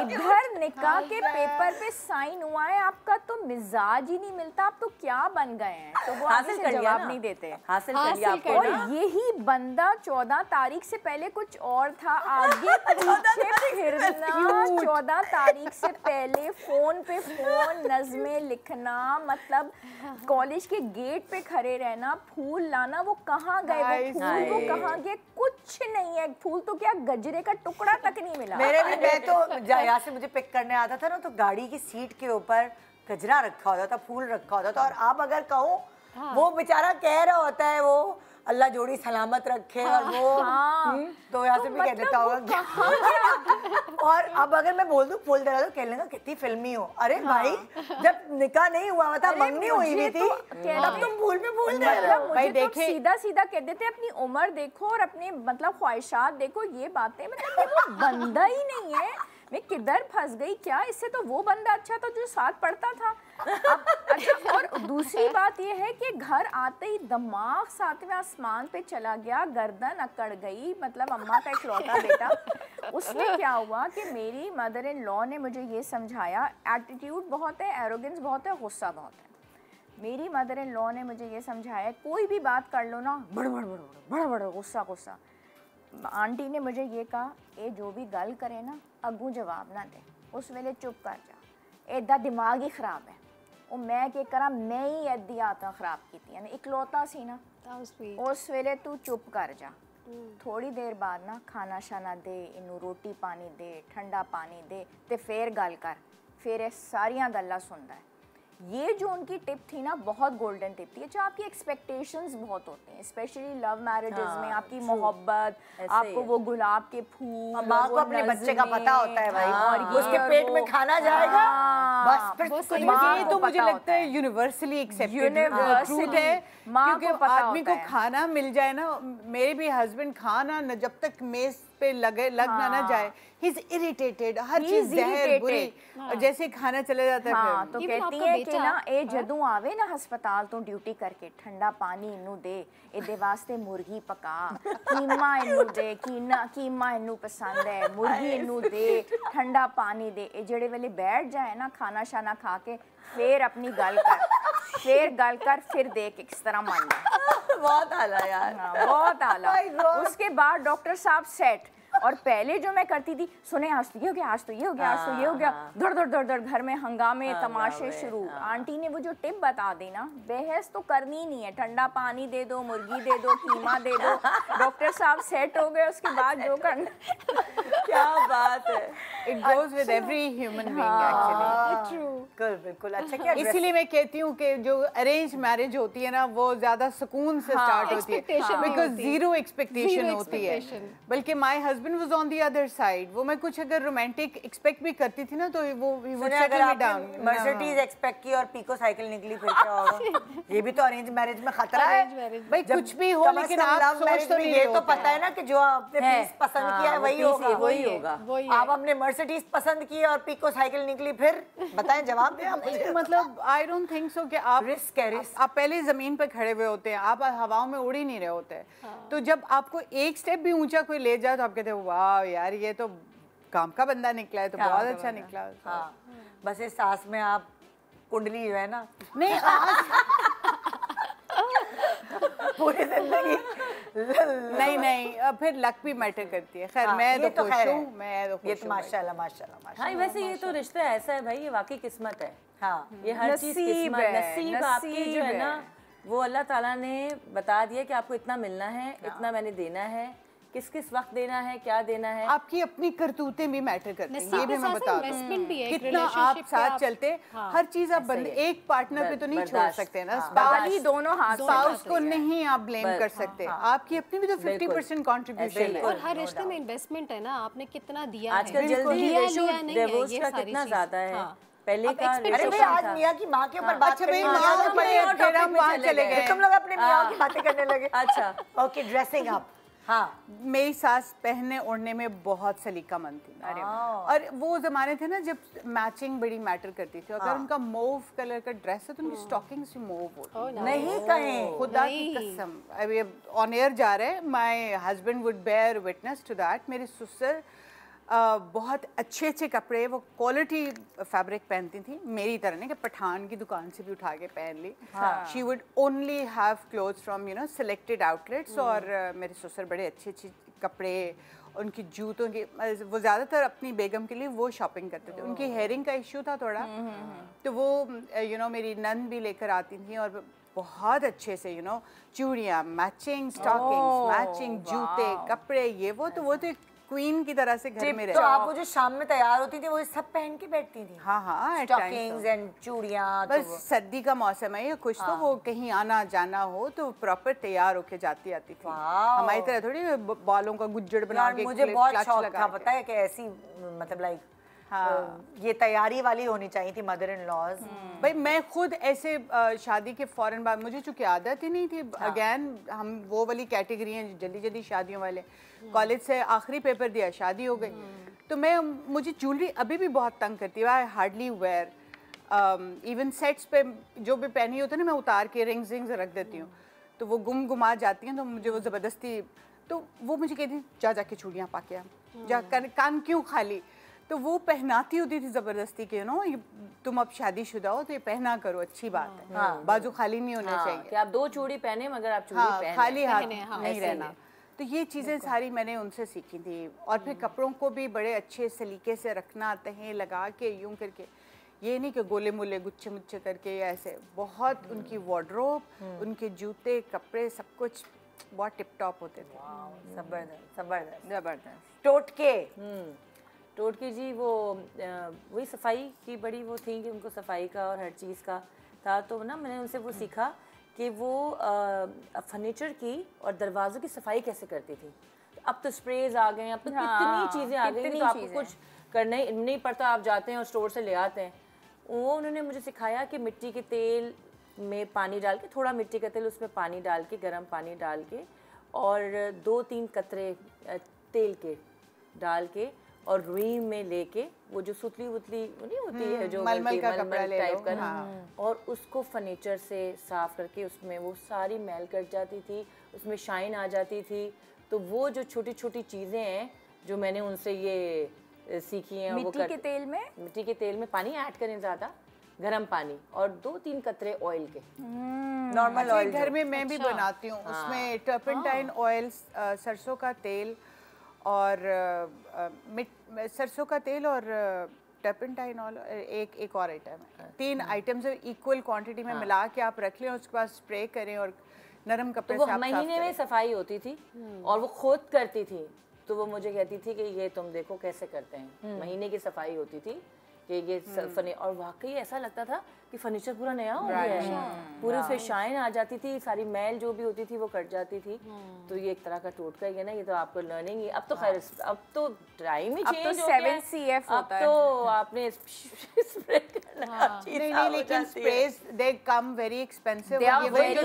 [SPEAKER 5] इधर निकाह के पेपर पे साइन हुआ है, आपका तो मिजाज ही नहीं मिलता, आप तो क्या बन गए हैं। तो वो आगे से जवाब नहीं देते।
[SPEAKER 3] हासिल कर लिया आपको।
[SPEAKER 5] और यही बंदा 14 तारीख से पहले कुछ और था, आगे पीछे फिरना, 14 तारीख से पहले फोन पे फोन, नज़में लिखना, मतलब कॉलेज के गेट पे खड़े रहना, फूल लाना, वो कहाँ गए वो फूल, वो कहाँ गए, कुछ नहीं है। फूल तो क्या, गजरे का टुकड़ा तक नहीं मिला।
[SPEAKER 1] मेरे भी, मैं तो यहाँ से मुझे पिक करने आता था ना, तो गाड़ी की सीट के ऊपर गजरा रखा होता था, फूल रखा होता था। और आप अगर कहो, वो बेचारा कह रहा होता है वो अल्लाह जोड़ी सलामत रखे, और वो तो यहाँ से भी कह देता होगा। और अब अगर मैं बोल दूं फूल दे रहा, तो कह लेगा कितनी फिल्मी हो। अरे भाई, जब निकाह नहीं हुआ था, मंगनी हुई हुई थी, तब तुम फूल पे फूल दे रहे हो।
[SPEAKER 5] भाई देखिए, सीधा सीधा कह देते अपनी उम्र देखो और अपने मतलब ख्वाहिशात देखो, ये बातें मतलब वो बंदा ही नहीं है। मैं किधर फंस गई क्या, इससे तो वो बंदा अच्छा था जो साथ पढ़ता था। अब अच्छा, और दूसरी बात ये है कि घर आते ही दिमाग 7वें आसमान पे चला गया, गर्दन अकड़ गई, मतलब अम्मा का इकलौता बेटा। उसमें क्या हुआ कि मेरी मदर इन लॉ ने मुझे ये समझाया, एटीट्यूड बहुत है, एरोगेंस बहुत है, गुस्सा बहुत है। मेरी मदर इन लॉ ने मुझे ये समझाया, कोई भी बात कर लो ना, बड़ बड़ बड़ बड़ बड़ गुस्सा गुस्सा। आंटी ने मुझे ये कहा, ए जो भी गल करे ना, अगू जवाब ना दे, उस वेले चुप कर जा, एदा दिमाग ही खराब है। और मैं क्या करा, मैं ही एदी आदत खराब की थी, इकलौता सी ना, उस वेले तू चुप कर जा। थोड़ी देर बाद ना खाना शाना दे, इनू रोटी पानी दे, ठंडा पानी दे, ते फिर गल कर, फिर ये सारियां गल्लां सुनदा है। ये जो उनकी टिप थी ना, बहुत गोल्डन टिप थी। अच्छा, आपकी एक्सपेक्टेशंस बहुत होते हैं, स्पेशली लव मैरिजेस में, आपकी मोहब्बत, आपको वो गुलाब के फूल,
[SPEAKER 1] माँ को अपने बच्चे का पता होता है भाई, और उसके पेट में खाना जाएगा, बस फिर कुछ
[SPEAKER 2] ये तो मुझे लगता है यूनिवर्सली एक्सेप्टेड ट्रूथ है, क्योंकि आदमी को खाना मिल जाए ना, मेरे भी हस्बैंड खाना न जब तक मेज पे लगे लगना ना जाए, ही इज इरिटेटेड, हर चीज जहर बुरी, और जैसे खाना चले जाता है
[SPEAKER 5] तो कहती है कि ना, ए जदों आवे ना हस्पताल तो ड्यूटी करके, ठंडा पानी इनू दे, इदे वास्ते मुर्गी पका, कीमा इनू दे, कीमा इनू पसंद है, मुर्गी इनू दे, ठंडा पानी दे। ए जेड़े वेले बैठ जाए ना खाना शाना खा के, फिर अपनी गल कर, फिर गल कर, फिर देख किस तरह मान जाए।
[SPEAKER 3] बहुत आला यार,
[SPEAKER 5] बहुत आला। उसके बाद डॉक्टर साहब सेट। और पहले जो मैं करती थी, सुने आज तो ये हो गया, आज तो ये हो गया, आज तो ये हो गया, धड़ धड़ धड़ धड़, घर में हंगामे तमाशे शुरू। आंटी ने वो जो टिप बता दी ना, बहस तो करनी नहीं है, ठंडा पानी दे दो, मुर्गी दे दो, कीमा दे दो, डॉक्टर साहब सेट हो गए। उसके बाद जो करना
[SPEAKER 3] क्या बात है,
[SPEAKER 2] it goes with every human being actually.
[SPEAKER 1] बिल्कुल। अच्छा, क्या
[SPEAKER 2] इसीलिए मैं कहती हूँ कि जो अरेंज मैरिज होती है ना, वो ज्यादा सुकून से स्टार्ट होती है, बिकॉज जीरो एक्सपेक्टेशन होती है। बल्कि my husband was on the other side, वो मैं कुछ अगर रोमांटिक एक्सपेक्ट भी करती थी ना, तो वो he would settle me down.
[SPEAKER 1] Mercedes expect की और पीको साइकिल निकली, फिर क्या होगा? ये भी तो अरेंज मैरिज में खतरा है
[SPEAKER 2] भाई, कुछ भी हो, लेकिन आप सोच तो नहीं,
[SPEAKER 1] ये तो पता है ना कि जो आपने पीस पसंद किया है वही होगा। आप अपने मर्सिडीज पसंद की और पीको साइकिल निकली, फिर बताएं, जवाब दें आप मुझे।
[SPEAKER 2] मतलब आई डोंट थिंक सो कि आप
[SPEAKER 1] रिस्क है, रिस्क।
[SPEAKER 2] आप पहले जमीन पे खड़े हुए होते हैं, आप हवाओं में उड़ ही नहीं रहे होते, तो जब आपको एक स्टेप भी ऊंचा कोई ले जाए तो आप कहते हो वाह यार, ये तो काम का बंदा निकला है, तो बहुत अच्छा निकला।
[SPEAKER 1] हाँ, बस इस सांस में आप कुंडली जो है ना,
[SPEAKER 2] नहीं
[SPEAKER 1] पूरी जिंदगी
[SPEAKER 2] नहीं, फिर लक भी मैटर करती है। खैर, मैं तो खुश हूँ, मैं तो खुश हूँ।
[SPEAKER 1] ये तो माशाल्लाह माशाल्लाह।
[SPEAKER 3] हाँ, वैसे ये तो रिश्ता ऐसा है भाई, ये वाकई किस्मत है।
[SPEAKER 1] हाँ,
[SPEAKER 3] ये हर चीज किस्मत, नसीब आपके जो है ना, वो अल्लाह ताला ने बता दिया कि आपको इतना मिलना है, इतना मैंने देना है, किस किस वक्त देना है, क्या देना है।
[SPEAKER 2] आपकी अपनी करतूतें भी मैटर करती हैं, ये भी मैं बता दूं। कितना आप साथ चलते, हर चीज आप बंदे एक पार्टनर पे तो नहीं छोड़ सकते ना,
[SPEAKER 5] दोनों हाथ,
[SPEAKER 2] स्पाउस को नहीं आप ब्लेम कर सकते। आपकी अपनी भी तो 50% कंट्रीब्यूशन है,
[SPEAKER 4] और हर रिश्ते में इन्वेस्टमेंट है ना, आपने कितना दिया है।
[SPEAKER 3] आजकल जल्दी डिवोर्स का कितना ज्यादा है, पहले का।
[SPEAKER 1] अरे भाई, आज मियाँ की माँ के ऊपर बात करनी है,
[SPEAKER 2] माँ के ऊपर फिर हम वहाँ चले गए,
[SPEAKER 1] तुम लोग अपने मियाँ की बातें करने लगे।
[SPEAKER 3] अच्छा,
[SPEAKER 1] ओके, ड्रेसिंग अप। हाँ।
[SPEAKER 2] मेरी सास पहनने ओढ़ने में बहुत सलीकामंद थी।
[SPEAKER 1] अरे
[SPEAKER 2] और वो ज़माने थे ना जब मैचिंग बड़ी मैटर करती थी। अगर उनका मोव कलर का ड्रेस है तो उनकी स्टॉकिंग्स भी मोव होती।
[SPEAKER 1] नहीं कहें,
[SPEAKER 2] खुदा की कसम, अभी ऑन एयर जा रहे हैं, my husband would bear witness to that. मेरी ससुर बहुत अच्छे अच्छे कपड़े, वो क्वालिटी फैब्रिक पहनती थी, मेरी तरह नहीं कि पठान की दुकान से भी उठा के पहन ली। She would only have clothes from selected outlets. और मेरे ससुर बड़े अच्छे अच्छे कपड़े, उनकी जूतों की, वो ज़्यादातर अपनी बेगम के लिए वो शॉपिंग करते थे। उनकी हेयरिंग का इश्यू था थोड़ा, तो वो मेरी नंद भी लेकर आती थी और बहुत अच्छे से चूड़ियाँ, मैचिंग स्टॉकिंग्स, मैचिंग जूते, कपड़े, ये वो तो क्वीन की तरह से घर में रहती।
[SPEAKER 1] तो आप वो जो शाम में तैयार होती थी वो सब पहन के बैठती थी?
[SPEAKER 2] हाँ,
[SPEAKER 1] स्टॉकिंग्स एंड चूड़ियाँ।
[SPEAKER 2] बस सर्दी का मौसम है या कुछ तो वो कहीं आना जाना हो तो प्रॉपर तैयार होके जाती आती थी। हमारी तरह थोड़ी बालों का गुज्जड़ बना के।
[SPEAKER 1] मुझे बहुत शौक था, पता है कि ऐसी मतलब लाइक ये तैयारी वाली होनी चाहिए थी मदर इन लॉज।
[SPEAKER 2] भाई मैं खुद ऐसे शादी के फौरन बाद, मुझे चूंकि आदत ही नहीं थी, अगेन हम वो वाली कैटेगरी हैं जल्दी जल्दी शादियों वाले। कॉलेज से आखिरी पेपर दिया, शादी हो गई, तो मुझे ज्वेलरी अभी भी बहुत तंग करती है। I hardly wear, even sets पे जो भी पहनी होती है ना, मैं उतार के रिंग्स रख देती हूँ, तो वो गुमा जाती हैं, तो मुझे वो ज़बरदस्ती, तो वो मुझे कहती जाके चूड़ियाँ पा के आ, जा कान क्यों खाली, तो वो पहनाती होती थी ज़बरदस्ती के तुम अब शादीशुदा हो तो ये पहना करो, अच्छी बात है। बाजू खाली नहीं होने चाहिए
[SPEAKER 3] कि आप 2 चूड़ी पहने मगर आप चूड़ी पहने,
[SPEAKER 2] खाली हाथ नहीं रहना। तो ये चीज़ें सारी मैंने उनसे सीखी थी। और फिर कपड़ों को भी बड़े अच्छे सलीके से रखना, तहें लगा के यूं करके, ये नहीं कि गोले मोले गुच्छे मुच्छे करके या ऐसे। बहुत उनकी वार्डरोब, उनके जूते, कपड़े, सब कुछ बहुत टिप टॉप होते थे।
[SPEAKER 1] जबरदस्त जबरदस्त
[SPEAKER 2] जबरदस्त।
[SPEAKER 3] टोटके जी, वो वही सफाई की बड़ी वो थी कि उनको सफाई का और हर चीज़ का था। तो ना मैंने उनसे वो सीखा कि वो फर्नीचर की और दरवाज़ों की सफाई कैसे करती थी। अब तो स्प्रेज आ गए हैं, अब तो कितनी चीज़ें आ गई हैं, तो आपको कुछ करना ही नहीं पड़ता, आप जाते हैं और स्टोर से ले आते हैं। वो उन्होंने मुझे सिखाया कि मिट्टी के तेल में पानी डाल के, थोड़ा मिट्टी का तेल उसमें पानी डाल के, गर्म पानी डाल के, और 2-3 कतरे तेल के डाल के और रुई में लेके, वो जो सुतली वुतली नहीं होती है जो
[SPEAKER 2] मलमल का कपड़ा ले
[SPEAKER 3] टाइप का, और उसको फर्नीचर से साफ करके उसमें वो सारी मैल कट जाती थी, उसमें शाइन आ जाती थी। तो वो जो छोटी छोटी चीज़ें हैं जो मैंने उनसे ये सीखी हैं।
[SPEAKER 5] मिट्टी के तेल में
[SPEAKER 3] पानी ऐड करें ज़्यादा, गरम पानी, और 2-3 कतरे ऑयल के,
[SPEAKER 1] नॉर्मल ऑयल
[SPEAKER 2] घर में मैं भी बनाती हूँ। उसमें टर्पेंटाइन ऑयल, सरसों का तेल और सरसों का तेल और टर्पेंटाइन ऑयल, एक और आइटम है, 3 आइटम्स इक्वल क्वांटिटी में मिला के आप रख लें, उसके बाद स्प्रे करें और नरम कपड़े
[SPEAKER 3] से आप महीने में सफाई होती थी। और वो खुद करती थी, तो वो मुझे कहती थी कि ये तुम देखो कैसे करते हैं। महीने की सफाई होती थी कि ये और वाकई ऐसा लगता था कि फर्नीचर पूरा नया हो गया है, पूरी उसमें शाइन आ जाती थी, सारी मैल जो भी होती थी वो कट जाती थी। तो ये एक तरह का टोटका ही है ना, ये तो आपको लर्निंग ही। अब तो खैर अब तो टाइम ही चेंज हो गया,
[SPEAKER 5] 7 CF होता है,
[SPEAKER 3] अब तो आपने स्प्रे करना।
[SPEAKER 2] नहीं, लेकिन स्प्रेज दे कम वेरी एक्सपेंसिव।
[SPEAKER 1] मैंने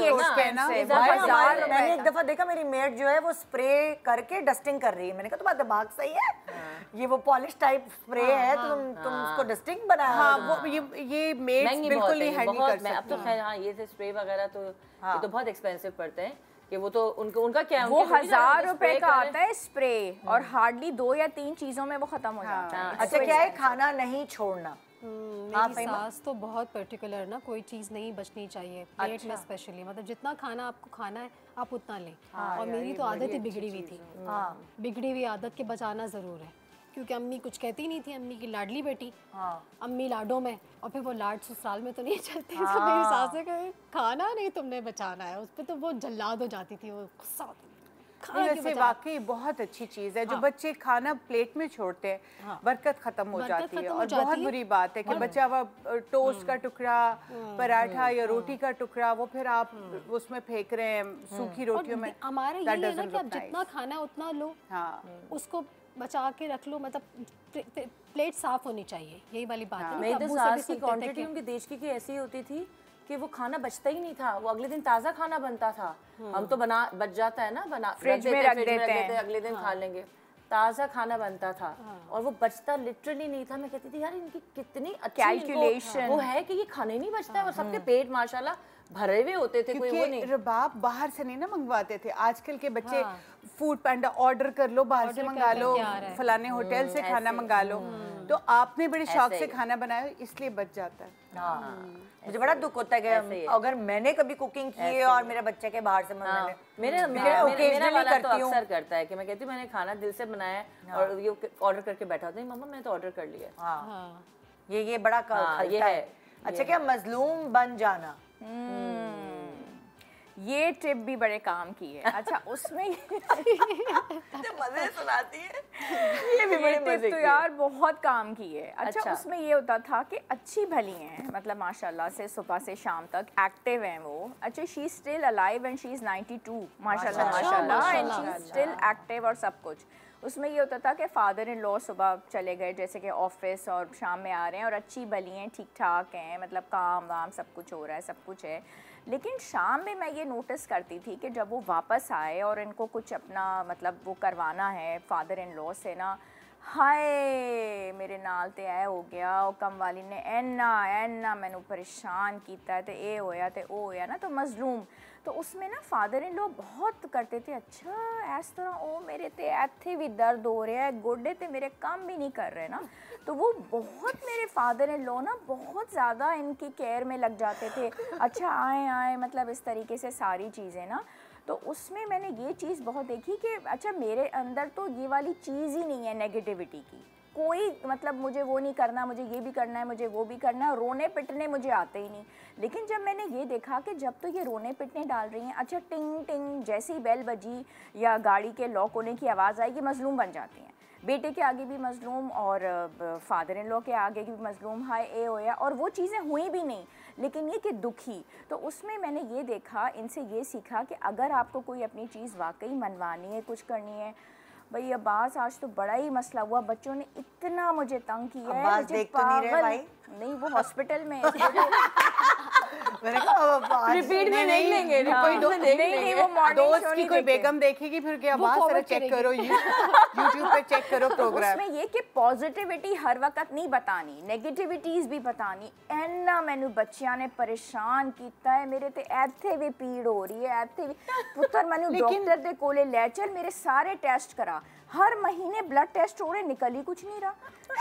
[SPEAKER 1] एक दफा देखा, मेरी मेड जो है वो स्प्रे करके डस्टिंग कर रही है। मैंने कहा तुम्हारा दिमाग सही है, ये वो पॉलिश टाइप स्प्रे है, तुम उसको डस्टिंग बनाया।
[SPEAKER 2] हाँ, वो ये मेड बिल्कुल नहीं हैंडल कर सकती।
[SPEAKER 3] अब तो खैर हाँ, ये स्प्रे वगैरह तो ये तो बहुत एक्सपेंसिव पड़ते हैं कि वो तो उनका क्या है,
[SPEAKER 5] वो 1000 रुपए का आता है स्प्रे, और हार्डली 2 या 3 चीजों में वो खत्म हो जाता है।
[SPEAKER 1] अच्छा, क्या है खाना नहीं छोड़ना।
[SPEAKER 4] मेरी सास तो बहुत पर्टिकुलर ना, कोई चीज़ नहीं बचनी चाहिए प्लेट में स्पेशली, मतलब जितना खाना आपको खाना है आप उतना लें। और मेरी तो आदत ही बिगड़ी हुई थी, बिगड़ी हुई आदत के बचाना ज़रूर है, क्योंकि अम्मी कुछ कहती नहीं थी, अम्मी की लाडली बेटी, अम्मी लाडों में, और फिर वो लाड ससुराल में तो नहीं चलते। तो मेरी सास ने कहा खाना नहीं तुमने बचाना है, उस पर तो वो जल्लाद हो जाती थी, वो गुस्सा
[SPEAKER 2] वैसे वाकई बहुत अच्छी चीज़ है। जो बच्चे खाना प्लेट में छोड़ते हैं, बरकत खत्म हो जाती है। और बहुत बुरी बात है कि बच्चा वो टोस्ट का टुकड़ा, पराठा या रोटी का टुकड़ा, वो फिर आप उसमें फेंक रहे हैं सूखी रोटियों में।
[SPEAKER 4] हमारा ये है ना कि आप जितना खाना उतना लो, उसको बचा के रख लो, मतलब प्लेट साफ होनी चाहिए, यही वाली बात है।
[SPEAKER 3] मेरी तो सास की क्वांटिटी उनके देश की ऐसी होती थी कि वो खाना बचता ही नहीं था, वो अगले दिन ताज़ा खाना बनता था। हम तो बच जाता है ना,
[SPEAKER 5] फ्रिज में रख देते हैं,
[SPEAKER 3] अगले दिन खा लेंगे। ताज़ा खाना बनता था और वो बचता लिटरली नहीं था। मैं कहती थी यार इनकी कितनी अच्छी
[SPEAKER 5] कैलकुलेशन
[SPEAKER 3] वो है कि ये खाने नहीं बचता है, और सबके पेट माशाल्लाह भरे हुए होते थे। कोई वो नहीं,
[SPEAKER 2] रबाब बाहर से नहीं ना मंगवाते थे। आजकल के बच्चे फूड पैंडा ऑर्डर कर लो, बाहर से मंगा लो, फलाने होटल से खाना मंगा लो। तो आपने बड़े शौक से खाना बनाया इसलिए बच जाता है।
[SPEAKER 1] मुझे बड़ा दुख होता है कि अगर मैंने कभी कुकिंग की है और मेरे बच्चे के बाहर से मंगाने,
[SPEAKER 3] मेरा वाला तो अक्सर करता है कि मैं कहती हूँ मैंने खाना दिल से बनाया है और ये ऑर्डर करके बैठा होता है, मम्मा मैंने तो ऑर्डर कर लिया।
[SPEAKER 1] ये बड़ा
[SPEAKER 3] ये है।
[SPEAKER 1] अच्छा, क्या मजलूम बन जाना,
[SPEAKER 5] ये टिप भी बड़े काम की है। अच्छा उसमें
[SPEAKER 3] मजे सुनाती है, ये भी बड़े मजे
[SPEAKER 5] तो यार बहुत काम की है। अच्छा उसमें ये होता था कि अच्छी भली हैं, मतलब माशाल्लाह से सुबह से शाम तक एक्टिव हैं वो। अच्छा she is still alive and she is 92 माशाल्लाह माशाल्लाह and she is still active और सब कुछ। उसमें ये होता था कि फादर इन लॉ सुबह चले गए जैसे कि ऑफिस और शाम में आ रहे हैं और अच्छी भली हैं, ठीक ठाक हैं, मतलब काम वाम सब कुछ हो रहा है, सब कुछ है। लेकिन शाम में मैं ये नोटिस करती थी कि जब वो वापस आए और इनको कुछ अपना मतलब वो करवाना है फादर इन लॉ से ना, हाय मेरे नाल ते ऐ हो गया, और कम वाली ने एना मैनू परेशान किया, तो ये होया तो वो होया ना, तो मजलूम। तो उसमें ना फादर इन लॉ बहुत करते थे, अच्छा इस तरह ओ मेरे ते इत्थे भी दर्द हो रहा है, गोडे ते मेरे काम भी नहीं कर रहे ना। तो वो बहुत मेरे फादर इन लॉ ना बहुत ज़्यादा इनकी केयर में लग जाते थे। अच्छा आए मतलब इस तरीके से सारी चीज़ें ना। तो उसमें मैंने ये चीज़ बहुत देखी कि अच्छा मेरे अंदर तो ये वाली चीज़ ही नहीं है नेगेटिविटी की, कोई मतलब मुझे वो नहीं करना, मुझे ये भी करना है, मुझे वो भी करना है, रोने पिटने मुझे आते ही नहीं। लेकिन जब मैंने ये देखा कि जब तो ये रोने पिटने डाल रही हैं, अच्छा टिंग टिंग जैसी बेल बजी या गाड़ी के लॉक होने की आवाज़ आएगी, मजलूम बन जाती हैं। बेटे के आगे भी मजलूम और फादर इन लॉ के आगे भी मजलूम, हाय ए होया, और वो चीज़ें हुई भी नहीं, लेकिन ये कि दुखी। तो उसमें मैंने ये देखा, इनसे ये सीखा कि अगर आपको कोई अपनी चीज़ वाकई मनवानी है, कुछ करनी है, भाई अब्बास आज तो बड़ा ही मसला हुआ, बच्चों ने इतना मुझे तंग किया है, मुझे पागल। नहीं वो हॉस्पिटल में
[SPEAKER 1] मैंने कहा
[SPEAKER 3] रिपीट में देख लेंगे,
[SPEAKER 2] नहीं वो दोस्त की कोई बेगम देखेगी फिर क्या बात, जरा चेक करो यूट्यूब पे चेक करो प्रोग्राम।
[SPEAKER 5] उसमें ये कि पॉजिटिविटी हर वक्त नहीं बतानी, नेगेटिविटीज भी बतानी। एना मैनू बच्चियां ने परेशान किया है, मेरे ते इत्थे भी पीड़ हो रही है, इत्थे भी पुत्र मैनू डॉक्टर दे कोले ले चल, मेरे सारे टेस्ट करा, हर महीने ब्लड टेस्ट हो रहे, निकल ही कुछ नहीं रहा,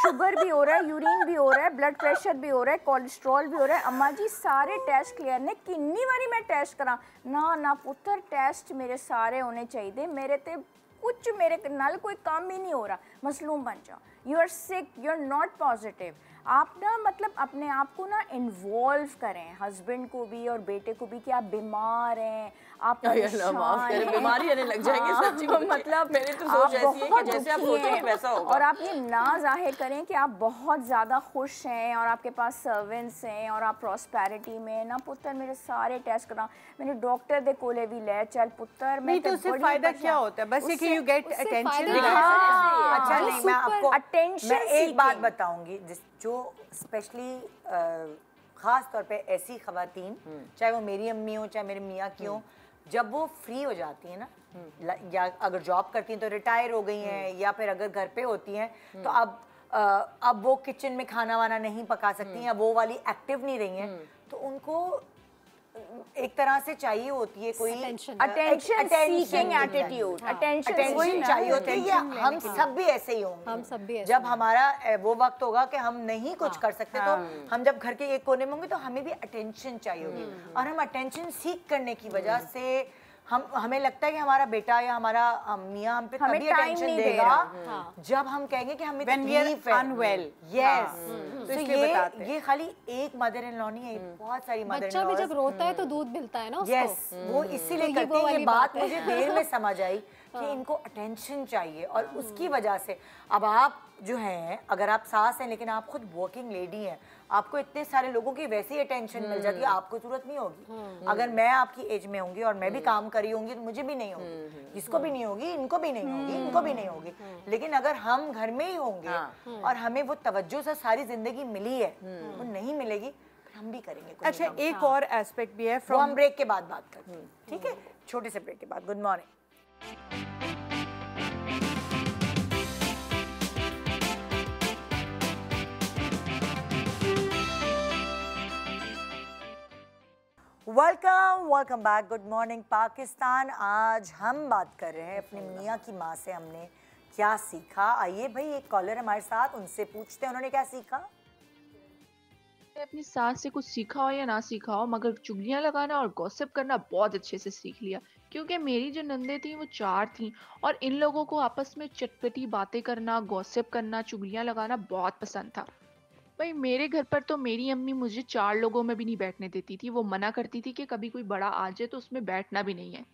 [SPEAKER 5] शुगर भी हो रहा है, यूरिन भी हो रहा है, ब्लड प्रेशर भी हो रहा है, कोलेस्ट्रॉल भी हो रहा है। अम्मा जी सारे टेस्ट क्लियर ने, कितनी बारी मैं टेस्ट करा, ना पुत्र टेस्ट मेरे सारे होने चाहिए, मेरे ते कुछ मेरे नाल कोई काम ही नहीं हो रहा। मसलूम बन जाओ, you are sick, you are not positive. आप ना मतलब अपने आप को ना इन्वॉल्व करें, हस्बैंड को भी और बेटे को भी, कि आप बीमार हैं, आप
[SPEAKER 3] बीमारी आने लग जाएंगे सच्ची में,
[SPEAKER 5] मतलब
[SPEAKER 3] मेरी तो सोच ऐसी है कि जैसे आप सोचो वैसा होगा।
[SPEAKER 5] और आप ये ना जाहिर करें कि आप बहुत ज़्यादा खुश हैं और आपके पास सर्वेंट्स हैं और आप प्रॉस्पेरिटी में ना, पुत्र मेरे सारे टेस्ट करा, मैंने डॉक्टर दे कोले भी ले चल पुत्र,
[SPEAKER 2] मैं तो उससे फायदा क्या होता है, बस ये कि यू गेट अटेंशन।
[SPEAKER 1] अच्छा नहीं, मैं आपको अटेंशन एक बात बताऊंगी, जो स्पेशली ख़ास तौर पे ऐसी ख़वातीन, चाहे वो मेरी अम्मी हो चाहे मेरे मियाँ की हो, जब वो फ्री हो जाती हैं ना, या अगर जॉब करती हैं तो रिटायर हो गई हैं, या फिर अगर घर पे होती हैं तो अब वो किचन में खाना वाना नहीं पका सकती हैं, वो वाली एक्टिव नहीं रही हैं, तो उनको एक तरह से चाहिए होती है कोई
[SPEAKER 5] अटेंशन सीकिंग एटीट्यूड,
[SPEAKER 1] अटेंशन चाहिए होती है। या हम सब भी ऐसे ही होंगे,
[SPEAKER 4] हम सब भी
[SPEAKER 1] जब हमारा वो वक्त होगा कि हम नहीं कुछ कर सकते, तो हम जब घर के एक कोने में होंगे तो हमें भी अटेंशन चाहिए होगी, और हम अटेंशन सीख करने की वजह से हमें लगता है कि हमारा बेटा या हमारा मियाँ हम पे तभी अटेंशन देगा जब हम कहेंगे कि हमें तकलीफ है, अनवेल। यस, तो ये खाली एक मदर इन लॉ नहीं है, बहुत सारी मदर इन लॉ।
[SPEAKER 4] बच्चा भी जब रोता है तो दूध मिलता है ना उसको।
[SPEAKER 1] यस, वो इसीलिए करती है। ये बात मुझे देर में समझ आई कि इनको अटेंशन चाहिए, और उसकी वजह से अब आप जो हैं, अगर आप सास हैं लेकिन आप खुद वर्किंग लेडी हैं, आपको इतने सारे लोगों की वैसे ही अटेंशन मिल जाती है, आपको जरूरत नहीं होगी। अगर मैं आपकी एज में होंगी और मैं भी काम कर रही होंगी तो मुझे भी नहीं होगी, इसको भी नहीं होगी, इनको भी नहीं होगी, इनको भी नहीं होगी। लेकिन अगर हम घर में ही होंगे और हमें वो तवज्जो से सारी जिंदगी मिली है, वो नहीं मिलेगी, हम भी करेंगे।
[SPEAKER 2] अच्छा, एक और एस्पेक्ट भी है,
[SPEAKER 1] वो हम ब्रेक के बाद बात करते हैं, ठीक है? छोटे से ब्रेक के बाद। Good morning. Welcome back. Good morning Pakistan. आज हम बात कर रहे हैं अपनी मियाँ की माँ से हमने क्या सीखा। आइए भाई, एक कॉलर हमारे साथ, उनसे पूछते हैं उन्होंने क्या सीखा।
[SPEAKER 8] अपनी सास से कुछ सीखा हो या ना सीखा हो, मगर चुगलियां लगाना और गॉसिप करना बहुत अच्छे से सीख लिया। क्योंकि मेरी जो नंदे थी वो 4 थी और इन लोगों को आपस में चटपटी बातें करना, गॉसिप करना, चुगलियां लगाना बहुत पसंद था। भाई मेरे घर पर तो मेरी अम्मी मुझे 4 लोगों में भी नहीं बैठने देती थी। वो मना करती थी कि कभी कोई बड़ा आ जाए तो उसमें बैठना भी नहीं है।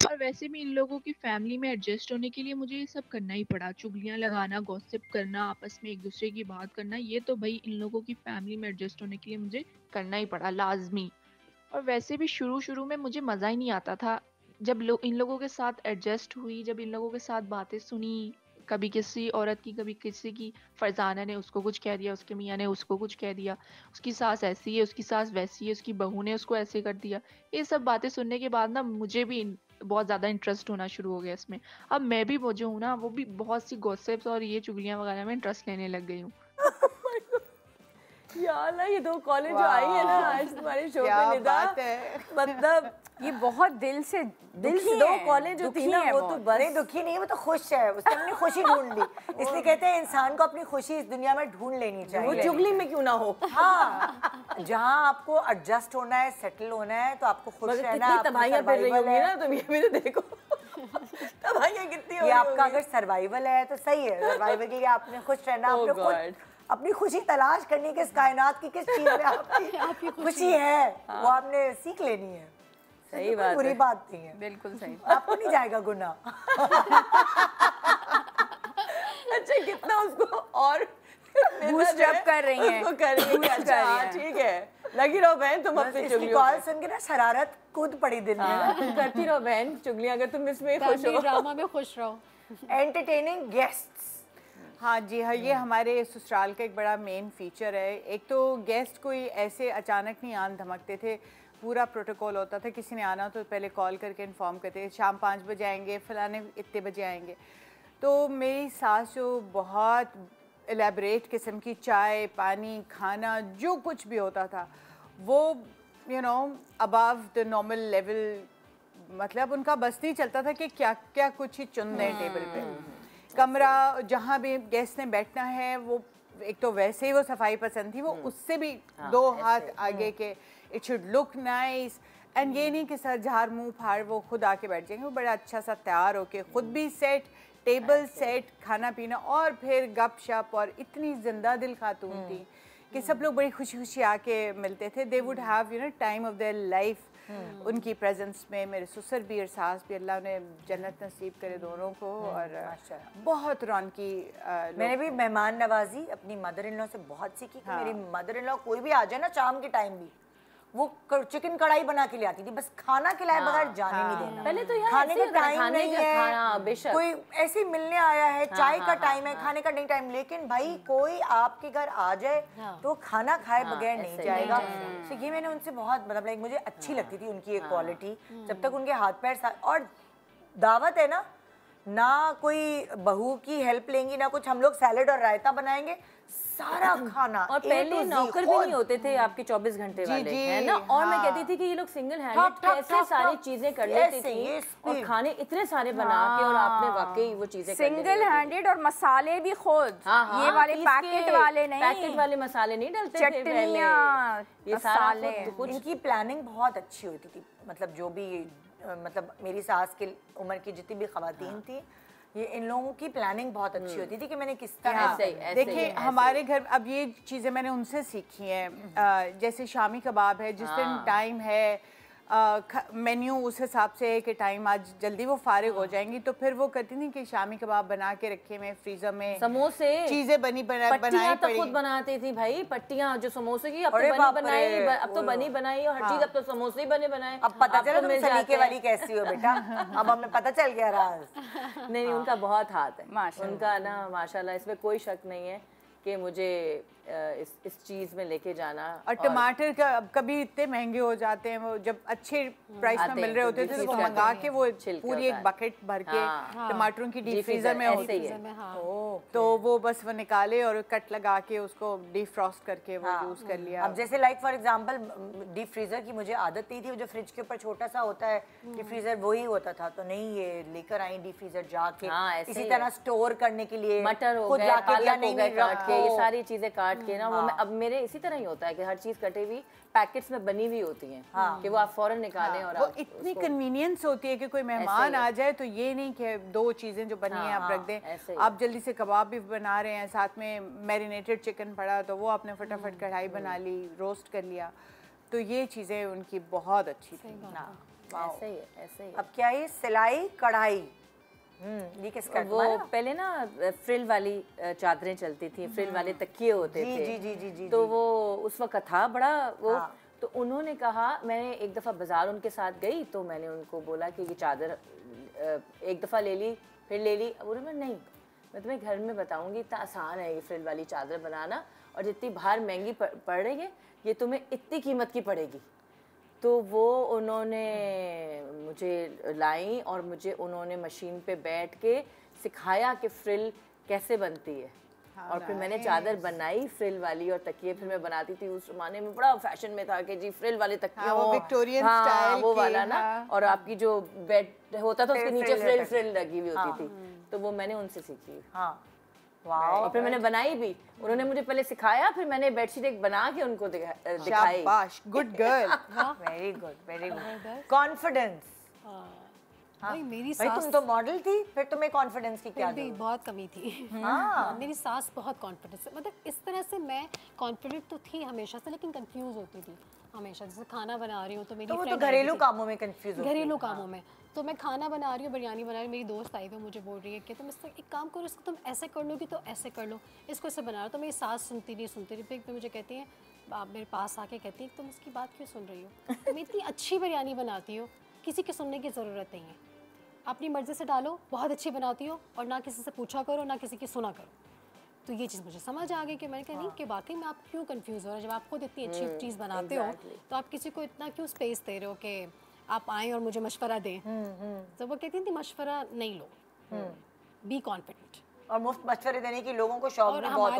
[SPEAKER 8] और वैसे भी इन लोगों की फैमिली में एडजस्ट होने के लिए मुझे ये सब करना ही पड़ा। चुगलियां लगाना, गॉसिप करना, आपस में एक दूसरे की बात करना, ये तो भाई इन लोगों की फैमिली में एडजस्ट होने के लिए मुझे करना ही पड़ा, लाजमी। और वैसे भी शुरू शुरू में मुझे मज़ा ही नहीं आता था। जब इन लोगों के साथ एडजस्ट हुई, जब इन लोगों के साथ बातें सुनी, कभी किसी औरत की कभी किसी की, फरजाना ने उसको कुछ कह दिया, उसके मियाँ ने उसको कुछ कह दिया, उसकी सास ऐसी है, उसकी सास वैसी है, उसकी बहू ने उसको ऐसे कर दिया। ये सब बातें सुनने के बाद ना मुझे भी बहुत ज़्यादा इंटरेस्ट होना शुरू हो गया इसमें। अब मैं भी वो जो हूँ ना, वो भी बहुत सी गॉसिप्स और ये चुगलियाँ वगैरह में इंटरेस्ट लेने लग गई हूँ।
[SPEAKER 3] यार ना ये 2 कॉलेज जो आई है ना आज तुम्हारे शो पे निदा, मतलब
[SPEAKER 5] ये बहुत दिल से
[SPEAKER 3] 2 कॉलेज जो थी ना, वो तो बस
[SPEAKER 1] नहीं दुखी नहीं, वो तो खुश है, उसने अपनी खुशी ढूंढ ली। इसलिए कहते हैं इंसान को अपनी खुशी इस दुनिया में ढूंढ लेनी चाहिए,
[SPEAKER 3] वो चुगली में क्यों ना हो।
[SPEAKER 1] हाँ, जहाँ आपको एडजस्ट होना है, सेटल होना है, तो आपको खुश रहना है।
[SPEAKER 3] तबाहियां फिर रही होंगी ना तुम, ये भी तो देखो तबाहियां कितनी हो रही
[SPEAKER 1] ये आपका अगर सर्वाइवल है तो सही है। सर्वाइवल के लिए आपने खुश रहना, आपने खुद अपनी खुशी तलाश करनी कि इस कायनात की किस चीज में आपकी खुशी है, वो आपने सीख लेनी है।
[SPEAKER 3] सही बात है,
[SPEAKER 1] बुरी बात नहीं है,
[SPEAKER 5] बिल्कुल सही।
[SPEAKER 1] आपको नहीं जाएगा गुनाह।
[SPEAKER 3] अच्छा, कितना उसको और
[SPEAKER 5] बूस्ट अप कर रही हैं,
[SPEAKER 3] कर रही है। अच्छा ठीक है, लगी रहो बहन तुम अपनी चुगलियों
[SPEAKER 1] कॉल सुन के ना शरारत कूद पड़ी दिल में।
[SPEAKER 3] करती रहो बहन चुगलियां, अगर तुम इसमें खुश हो,
[SPEAKER 4] ड्रामा में खुश रहो।
[SPEAKER 1] Entertaining guests.
[SPEAKER 2] हाँ जी हाँ, ये हमारे ससुराल का एक बड़ा मेन फीचर है। एक तो गेस्ट कोई ऐसे अचानक नहीं आन धमकते थे, पूरा प्रोटोकॉल होता था। किसी ने आना तो पहले कॉल करके इन्फॉर्म करते थे, शाम 5 बजे आएंगे, फलाने इतने बजे आएंगे। तो मेरी सास जो बहुत एलेबरेट किस्म की चाय पानी खाना जो कुछ भी होता था वो अबव द नॉर्मल लेवल, मतलब उनका बस नहीं चलता था कि क्या क्या कुछ ही चुन दें टेबल पे। कमरा जहाँ भी गेस्ट ने बैठना है, वो एक तो वैसे ही वो सफाई पसंद थी, वो उससे भी 2 हाथ आगे के, it should look nice. And ये नहीं कि सर झाड़ मुंह फाड़ वो खुद आके बैठ जाएंगे, वो बड़ा अच्छा सा तैयार होके खुद भी सेट, टेबल सेट, खाना पीना, और फिर गप शप। और इतनी जिंदा दिल खातून थी कि सब लोग बड़ी खुशी खुशी आके मिलते थे। They would have time of their life उनकी प्रेजेंस में। मेरे ससुर भी और सास भी, अल्लाह ने जन्नत नसीब करे दोनों को। और बहुत रौनकी।
[SPEAKER 1] मैंने भी मेहमान नवाजी अपनी मदर इन लॉ से बहुत सीखी कि मेरी मदर इन लॉ कोई भी आ जाए ना, शाम के टाइम भी वो चिकन कढ़ाई बना के ले आती थी, बस खाना खिलाए बगैर जाने नहीं देना।
[SPEAKER 3] पहले तो यार
[SPEAKER 1] खाने का टाइम नहीं है,
[SPEAKER 3] बेशक
[SPEAKER 1] कोई ऐसे मिलने आया है, चाय का टाइम है, खाने का नहीं टाइम, लेकिन भाई कोई आपके घर आ जाए तो खाना खाए बगैर नहीं जाएगा। तो ये मैंने उनसे बहुत, मतलब मुझे अच्छी लगती थी उनकी एक क्वालिटी। जब तक उनके हाथ पैर और दावत है ना कोई बहू की हेल्प लेंगी ना कुछ, हम लोग सैलेड और रायता बनाएंगे, सारा खाना।
[SPEAKER 3] और पहले नौकर भी नहीं होते थे आपके 24 घंटे वाले, है ना। और मैं कहती थी कि ये लोग सिंगल हैंडेड कैसे सारी चीजें कर लेती थी, और खाने इतने सारे बना के, और आपने वाकई वो चीजें
[SPEAKER 5] सिंगल हैंडेड, और मसाले भी खुद, ये वाले पैकेट वाले नहीं,
[SPEAKER 3] पैकेट वाले मसाले नहीं डलते थे पहले,
[SPEAKER 5] ये सारे।
[SPEAKER 1] इनकी प्लानिंग बहुत अच्छी होती थी, मतलब जो भी, मतलब मेरी सास की उम्र की जितनी भी खवातीन थी, ये इन लोगों की प्लानिंग बहुत अच्छी होती थी कि मैंने किस तरह।
[SPEAKER 2] देखिए हमारे घर अब ये चीज़ें मैंने उनसे सीखी हैं। जैसे शामी कबाब है, जिस दिन टाइम है मेन्यू उस हिसाब से है कि टाइम आज जल्दी वो फारिग हो जाएंगी, तो फिर वो कहती थी कि शामी कबाब बना के रखे में फ्रीजर में,
[SPEAKER 3] समोसे,
[SPEAKER 2] चीजें बनाई
[SPEAKER 3] तो खुद बनाती थी भाई पट्टियां, जो समोसे की अब तो बनी बनाई, अब तो बनी बनाई, और हर चीज अब तो समोसे ही बने बनाए।
[SPEAKER 1] अब पता चला तुम सलीके वाली कैसी हो बेटा, अब हमें पता चल गया राज।
[SPEAKER 3] नहीं, उनका बहुत हाथ है, उनका ना माशाल्लाह, इसमें कोई शक नहीं है कि मुझे इस चीज में लेके जाना।
[SPEAKER 2] और टमाटर का कभी इतने महंगे हो जाते हैं, वो जब अच्छे प्राइस में मिल रहे होते थे तो वो मंगा के वो पूरी एक बकेट भर के टमाटरों की डीप फ्रीजर में होती है, तो वो बस वो निकाले और कट लगा के उसको डीप फ्रॉस्ट करके वो यूज कर लिया।
[SPEAKER 1] अब जैसे like for example deep freezer की मुझे आदत नहीं थी, जो फ्रिज के ऊपर छोटा सा होता है डीप फ्रीजर वही होता था, तो नहीं ये लेकर आई डीप फ्रीजर जाके इसी तरह स्टोर करने के लिए
[SPEAKER 3] मटर हो गए, पालक हो गए काट के, ये सारी चीजें काट के ना वो अब मेरे इसी तरह ही होता है कि हर चीज कटे हुई पैकेट्स में बनी हुई होती हैं कि वो आप फौरन निकालें और
[SPEAKER 2] वो इतनी कन्वीनियंस होती है कि कोई मेहमान आ जाए तो ये नहीं कि दो चीजें जो बनी है आप रख दें। आप जल्दी से कबाब भी बना रहे हैं, साथ में मैरिनेटेड चिकन पड़ा तो वो आपने फटाफट कढ़ाई बना ली, रोस्ट कर लिया, तो ये चीजें उनकी बहुत अच्छी थी।
[SPEAKER 3] ऐसे ही ऐसे ही।
[SPEAKER 1] अब क्या है सिलाई कढ़ाई, ये किसका?
[SPEAKER 3] वो पहले ना फ्रिल वाली चादरें चलती थी, फ्रिल वाले तकिए होते थे।
[SPEAKER 1] जी जी जी जी।
[SPEAKER 3] तो वो उस वक्त था बड़ा वो तो उन्होंने कहा, मैंने एक दफ़ा बाज़ार उनके साथ गई तो मैंने उनको बोला कि ये चादर एक दफ़ा ले ली, फिर ले ली। उन्होंने नहीं, मैं तुम्हें घर में बताऊंगी, इतना आसान है ये फ्रिल वाली चादर बनाना, और जितनी बाहर महंगी पड़ रही है ये तुम्हें इतनी कीमत की पड़ेगी। तो वो उन्होंने मुझे लाई और मुझे उन्होंने मशीन पे बैठ के सिखाया कि फ्रिल कैसे बनती है। और फिर मैंने चादर बनाई फ्रिल वाली, और तकिए फिर मैं बनाती थी। उस जमाने में बड़ा फैशन में था कि जी फ्रिल वाले तकिए
[SPEAKER 2] वो विक्टोरियन स्टाइल
[SPEAKER 3] वो वाला ना, और आपकी जो बेड होता था उसके नीचे फ्रिल लगी हुई होती थी, तो वो मैंने उनसे सीखी। और फिर मैंने बनाई भी, उन्होंने मुझे पहले सिखाया, फिर मैंने बेडशीट एक बना के उनको दिखाई।
[SPEAKER 2] Good girl,
[SPEAKER 1] very good very good. Confidence,
[SPEAKER 4] मेरी
[SPEAKER 1] भाई तुम तो मॉडल थी, फिर तुम्हें कॉन्फिडेंस की क्या
[SPEAKER 4] भी बहुत कमी थी। मेरी सास बहुत कॉन्फिडेंस, मतलब इस तरह से मैं कॉन्फिडेंट तो थी हमेशा से, लेकिन कंफ्यूज होती थी हमेशा। जैसे खाना बना रही हूँ तो मेरी
[SPEAKER 1] तो घरेलू कामों में कंफ्यूज,
[SPEAKER 4] घरेलू कामों में तो मैं खाना बना रही हूँ, बिरयानी बना रही हूँ, मेरी दोस्त आई हुई मुझे बोल रही है कि तुम इससे एक काम करो, इसको तुम ऐसे कर लोगी तो ऐसे कर लो, इसको ऐसे बना लो। तो मेरी सास सुनती रही फिर मुझे कहती है, आप मेरे पास आके कहती है तुम इसकी बात क्यों सुन रही हो, तुम इतनी अच्छी बिरयानी बनाती हो, किसी के सुनने की ज़रूरत नहीं है, अपनी मर्ज़ी से डालो, बहुत अच्छी बनाती हो, और ना किसी से पूछा करो ना किसी की सुना करो। तो ये चीज़ मुझे समझ आ गई कि मैंने कहा नहीं कि वाकई में आप क्यों कंफ्यूज हो रहे हो, जब आप खुद इतनी अच्छी चीज़ बनाते हो तो आप किसी को इतना क्यों स्पेस दे रहे हो कि आप आएँ और मुझे मशवरा दें। तो वो कहती थी मशवरा नहीं लो, बी कॉन्फिडेंट।
[SPEAKER 1] और मुफ्त मशवरे देने की लोगों को शौक भी बहुत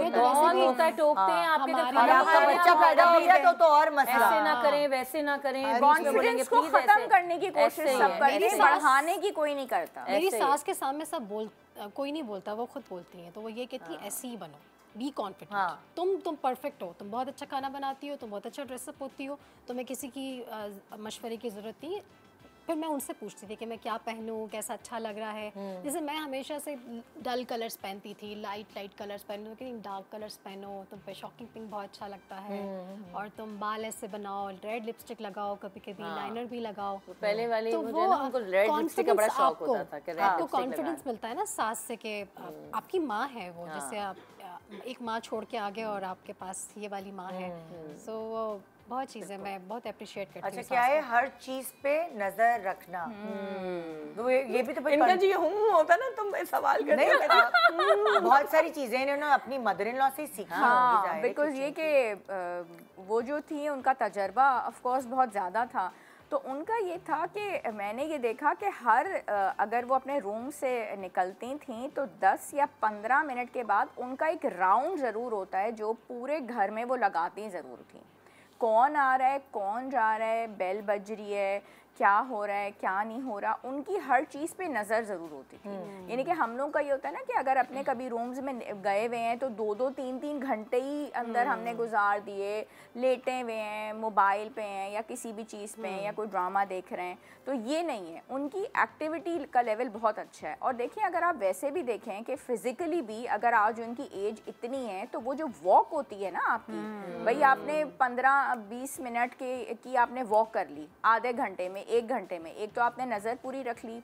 [SPEAKER 3] होता है, टोकते हैं आपके घर
[SPEAKER 1] और आपका बच्चा पैदा हो गया तो और मसला,
[SPEAKER 3] ऐसे ना करें वैसे ना करें,
[SPEAKER 5] कॉन्फिडेंस को खत्म करने की कोशिश सब करते हैं, बढ़ाने की कोई नहीं करता।
[SPEAKER 4] मेरी सास के सामने सब कोई नहीं बोलता, वो खुद बोलती हैं, तो वो ये कहती है ऐसे ही बनो, बी कॉन्फिडेंट। तुम परफेक्ट हो, तुम बहुत अच्छा खाना बनाती हो, तुम बहुत अच्छा ड्रेसअप होती हो, तुम्हें किसी की मशवरे की ज़रूरत नहीं है। फिर मैं उनसे पूछती थी कि मैं क्या पहनूं, कैसा अच्छा लग रहा है। जैसे मैं हमेशा से डल कलर्स पहनती थी, लाइट कलर्स पहनूं, लेकिन डार्क कलर्स पहनो, तुम पे शॉकिंग पिंक बहुत अच्छा लगता है, और तुम बाल ऐसे बनाओ, रेड लिपस्टिक लगाओ, कभी कभी लाइनर भी लगाओ।
[SPEAKER 3] पहले वाली तो मुझे ना उनको रेड लिपस्टिक का बड़ा शौक होता था कि
[SPEAKER 4] आपको कॉन्फिडेंस मिलता है ना सास से कि आपकी माँ है वो, जैसे आप एक माँ छोड़ के आ गए और आपके पास ये वाली माँ है, सो बहुत चीज़ें मैं बहुत अप्रिशिएट करती हूँ।
[SPEAKER 1] अच्छा क्या है हर चीज़ पे नजर रखना, तो ये भी तो
[SPEAKER 3] इनका जी होता ना, तुम सवाल करते
[SPEAKER 1] नहीं बहुत सारी चीजें इन्होंने अपनी मदर इन लॉ से सीखी।
[SPEAKER 5] हाँ, बिकॉज ये कि वो जो थी उनका तजर्बा ऑफ कोर्स बहुत ज़्यादा था, तो उनका ये था कि मैंने ये देखा कि अगर वो अपने रूम से निकलती थी तो 10 या 15 मिनट के बाद उनका एक राउंड ज़रूर होता है जो पूरे घर में वो लगाती ज़रूर थी। कौन आ रहा है, कौन जा रहा है, बेल बज रही है, क्या हो रहा है, क्या नहीं हो रहा, उनकी हर चीज़ पे नज़र ज़रूर होती थी। यानी कि हम लोग का ये होता है ना कि अगर अपने कभी रूम्स में गए हुए हैं तो 2-2, 3-3 घंटे ही अंदर हमने गुजार दिए, लेटे हुए हैं, मोबाइल पे हैं या किसी भी चीज़ पे हैं या कोई ड्रामा देख रहे हैं, तो ये नहीं है। उनकी एक्टिविटी का लेवल बहुत अच्छा है। और देखिए अगर आप वैसे भी देखें कि फ़िज़िकली भी अगर आज उनकी एज इतनी है तो वो जो वॉक होती है ना आपकी, भाई आपने 15-20 मिनट की आपने वॉक कर ली आधे घंटे में, 1 घंटे में, एक तो आपने नज़र पूरी रख ली,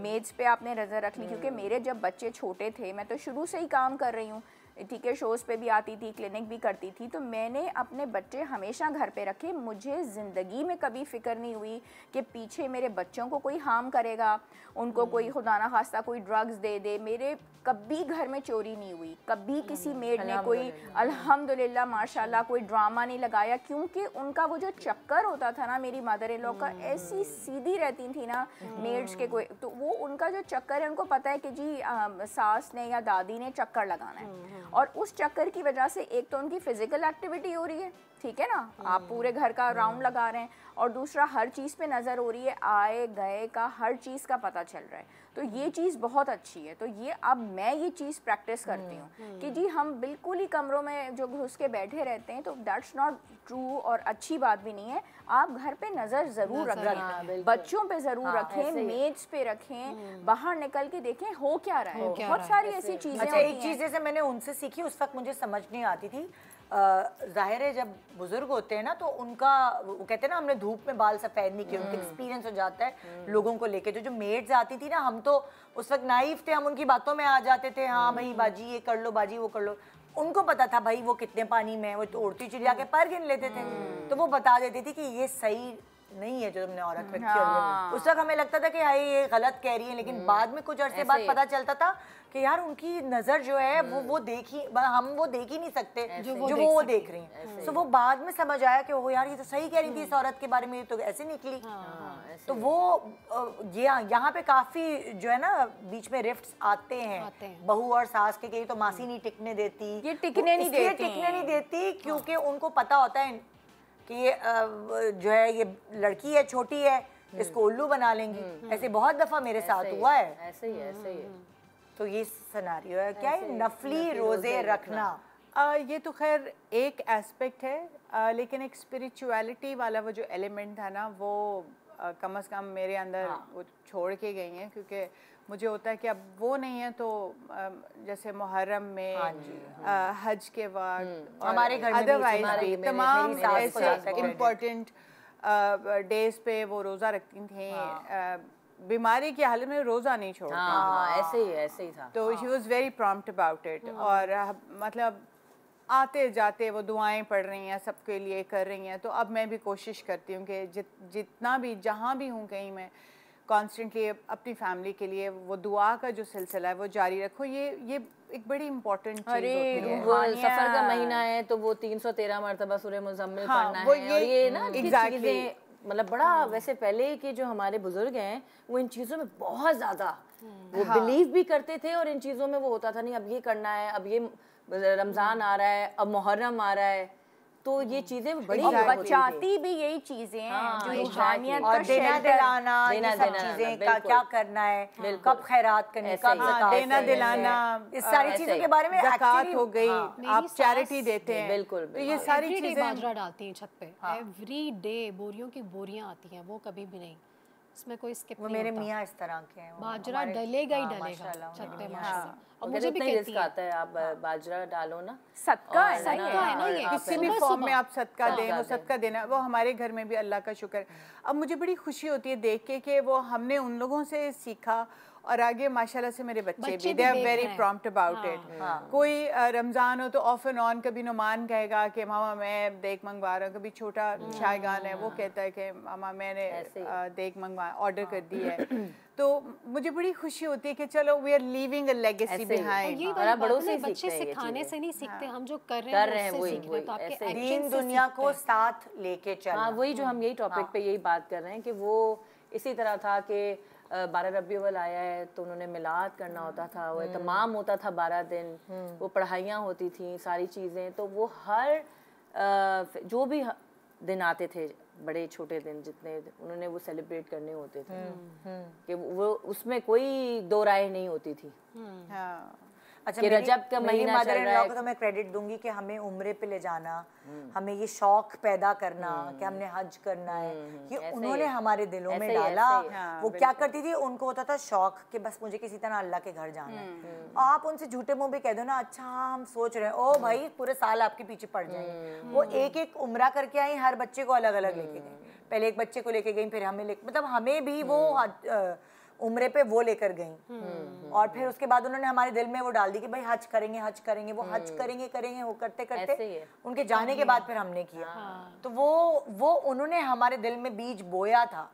[SPEAKER 5] मेज़ पे आपने नज़र रख ली, क्योंकि मेरे जब बच्चे छोटे थे, मैं तो शुरू से ही काम कर रही हूँ, ठीक है, शोज़ पे भी आती थी, क्लिनिक भी करती थी। तो मैंने अपने बच्चे हमेशा घर पे रखे। मुझे ज़िंदगी में कभी फ़िक्र नहीं हुई कि पीछे मेरे बच्चों को कोई हार्म करेगा, उनको कोई खुदा ना खास्ता कोई ड्रग्स दे दे। मेरे कभी घर में चोरी नहीं हुई, कभी किसी मेड ने कोई अल्हम्दुलिल्लाह माशाल्लाह कोई ड्रामा नहीं लगाया, क्योंकि उनका वो जो चक्कर होता था ना, मेरी मदर इन लॉ का ऐसी सीधी रहती थी ना मेड्स के कोई, तो वो उनका जो चक्कर है, उनको पता है कि जी सास ने या दादी ने चक्कर लगाना है, और उस चक्कर की वजह से एक तो उनकी फिजिकल एक्टिविटी हो रही है, ठीक है ना, आप पूरे घर का राउंड लगा रहे हैं, और दूसरा हर चीज़ पे नज़र हो रही है, आए गए का हर चीज़ का पता चल रहा है। तो ये चीज़ बहुत अच्छी है। तो ये अब मैं ये चीज़ प्रैक्टिस करती हूँ कि जी हम बिल्कुल ही कमरों में जो घुस के बैठे रहते हैं, तो दैट्स नॉट ट्रू और अच्छी बात भी नहीं है। आप घर पे नज़र ज़रूर रखें, बच्चों पे ज़रूर रखें, मेड्स पे रखें, बाहर निकल के देखें हो क्या रहा है। बहुत सारी ऐसी चीज़ें।
[SPEAKER 1] अच्छा, एक चीज़ जैसे मैंने उनसे सीखी, उस वक्त मुझे समझ नहीं आती थी। जाहिर है जब बुजुर्ग होते हैं ना, तो उनका वो कहते हैं ना, हमने धूप में बाल सफ़ेद नहीं किए, उनका एक्सपीरियंस हो जाता है लोगों को लेके। जो मेड्स आती थी ना, हम तो उस वक्त नाइफ थे, हम उनकी बातों में आ जाते थे, हाँ भाई बाजी ये कर लो, बाजी वो कर लो। उनको पता था भाई वो कितने पानी में है, वो तो उड़ती चिड़िया के पैर गिन लेते थे, तो वो बता देती थी कि ये सही नहीं है जो तुमने औरत रखी है। उस वक्त हमें लगता था कि हाय ये गलत कह रही है, लेकिन बाद में कुछ अरसे बाद पता चलता था कि यार उनकी नज़र जो है वो देख ही, हम वो देख ही नहीं सकते जो वो देख रही हैं। तो वो बाद में समझ आया कि वो यार ये तो सही कह रही थी इस औरत के बारे में, ये तो ऐसे निकली। तो वो ये यहाँ पे काफ़ी जो है ना बीच में रिफ्ट्स आते हैं बहू और सास के। तो मासी नहीं टिकने देती,
[SPEAKER 5] ये टिकने नहीं
[SPEAKER 1] देती क्योंकि उनको पता होता है कि ये जो है ये लड़की है, छोटी है, इसको उल्लू बना लेंगी। ऐसे बहुत दफ़ा मेरे साथ हुआ है।
[SPEAKER 3] ऐसे ही है।
[SPEAKER 1] तो ये सिनेरियो है। क्या है नफली रोज़े रखना?
[SPEAKER 2] ये तो खैर एक एस्पेक्ट है, लेकिन एक स्पिरिचुअलिटी वाला वो जो एलिमेंट था ना, वो कम से कम मेरे अंदर वो छोड़ के गई हैं, क्योंकि मुझे होता है कि अब वो नहीं है तो जैसे मुहर्रम में, हज के वक्त,
[SPEAKER 1] हमारे घर में
[SPEAKER 2] अदरवाइज भी तमाम ऐसे इम्पोर्टेंट डेज पे वो रोज़ा रखती थी। बीमारी की हालत में रोज़ा नहीं छोड़ती।
[SPEAKER 3] ऐसे ही था।
[SPEAKER 2] तो she was very prompt about it. और मतलब आते जाते वो दुआएं पढ़ रही हैं, सबके लिए कर रही हैं। तो अब मैं भी कोशिश करती हूँ कि जितना भी जहाँ भी हूँ कहीं मैं कॉन्स्टेंटली अपनी फैमिली के लिए वो दुआ का जो सिलसिला है वो जारी रखो। ये एक बड़ी इम्पोर्टेंट चीज़ होती है।
[SPEAKER 3] वो सफ़र का महीना है तो वो 313 मरतबा सूरह मुज़म्मिल पढ़ना है। और ये ना चीज़ें मतलब बड़ा वैसे पहले के जो हमारे बुजुर्ग हैं वो इन चीज़ों में बहुत ज़्यादा वो बिलीव भी करते थे, और इन चीज़ों में वो होता था नहीं अब ये करना है, अब ये रमज़ान आ रहा है, अब मुहर्रम आ रहा है, तो ये चीजें बड़ी
[SPEAKER 5] बचाती भी यही चीजें हैं जो रूहानियत
[SPEAKER 1] और देना दिलाना, ये सब चीजें का क्या करना है, कब खैरात करनी, कब
[SPEAKER 2] देना दिलाना,
[SPEAKER 1] इस सारी चीजों के बारे में
[SPEAKER 2] ज़कात हो गई, आप चैरिटी देते हैं।
[SPEAKER 3] बिल्कुल,
[SPEAKER 2] तो ये सारी चीजें
[SPEAKER 4] बाजरा डालती हैं छत पे एवरी डे, बोरियों की बोरियां आती हैं, वो कभी भी नहीं, इसमें कोई स्किप नहीं होता।
[SPEAKER 1] मेरे मियाँ इस तरह के हैं,
[SPEAKER 4] बाजरा डलेगा ही डलेगा छत पे माशाल्लाह।
[SPEAKER 3] और मुझे भी कहती है आता है आप बाजरा डालो ना,
[SPEAKER 5] सदका है ना, ये
[SPEAKER 2] किसी भी फॉर्म में आप सदका दें, वो सदका देना वो हमारे घर में भी अल्लाह का शुक्र। अब मुझे बड़ी खुशी होती है देख के कि वो हमने उन लोगों से सीखा, और आगे माशाल्लाह से मेरे बच्चे भी they are very prompt about it. कोई रमज़ान हो तो ऑफ एंड ऑन कभी नुमान कहेगा कि मामा मैं देख मंगवा रहा हूँ, कभी छोटा शायगान है वो कहता है कि मामा मैंने देख मंगवा ऑर्डर कर दी है। तो मुझे बड़ी खुशी होती है कि चलो we are leaving a legacy behind.
[SPEAKER 4] ये बड़ों से बच्चे सिखाने से नहीं सीखते, हम जो कर रहे हैं उससे सीखते हैं। तो आपके एक्शन
[SPEAKER 1] दुनिया को साथ लेके चलना।
[SPEAKER 3] हाँ, वही जो हम यही टॉपिक पे यही बात कर रहे हैं कि वो इसी तरह था कि 12 रबी अव्वल आया है तो उन्होंने मिलाद करना होता था, वो तमाम होता था 12 दिन, वो पढ़ाइयाँ होती थी, सारी चीज़ें। तो वो हर जो भी दिन आते थे, बड़े छोटे दिन जितने उन्होंने वो सेलिब्रेट करने होते थे कि वो उसमें कोई दो राय नहीं होती थी।
[SPEAKER 1] अच्छा,
[SPEAKER 3] कि रजब का महीना चल रहा है
[SPEAKER 1] तो मैं क्रेडिट दूंगी कि हमें उम्रे पे ले जाना, हमें ये शौक पैदा करना कि हमने हज करना है, ये उन्होंने हमारे दिलों में डाला। वो क्या करती थी, उनको होता था शौक कि बस मुझे किसी तरह अल्लाह के घर जाना है। आप उनसे झूठे मुंह भी कह दो ना, अच्छा हम सोच रहे हैं, ओ भाई पूरे साल आपके पीछे पड़ जाएंगे। वो एक एक उम्रा करके आई, हर बच्चे को अलग अलग लेके गई। पहले एक बच्चे को लेके गई, फिर हमें मतलब हमें भी उम्रे पे वो लेकर गई और फिर उसके बाद उन्होंने हमारे दिल में वो डाल दी कि भाई हज करेंगे वो हज करेंगे वो करते करते उनके जाने के बाद फिर हमने किया। तो वो उन्होंने हमारे दिल में बीज बोया था।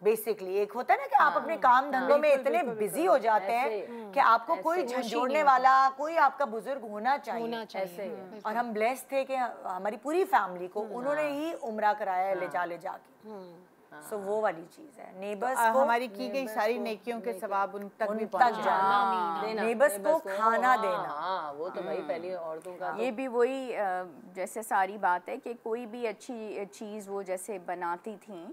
[SPEAKER 1] बेसिकली एक होता है ना कि आप अपने काम धंधों में इतने बिजी हो जाते हैं कि आपको कोई झंझोड़ने वाला, कोई आपका बुजुर्ग होना चाहिए। और हम ब्लेस्ड थे कि हमारी पूरी फैमिली को उन्होंने ही उम्रा कराया ले जाके। सो वो वाली चीज है, नेबर्स को
[SPEAKER 2] हमारी की गई सारी नेकियों के सवाब उन तक भी
[SPEAKER 1] जाना, नेबर्स को खाना देना।
[SPEAKER 3] हाँ, वो तो भाई पहली औरतों का
[SPEAKER 5] ये भी वही जैसे सारी बात है कि कोई भी अच्छी चीज़ वो जैसे बनाती थी,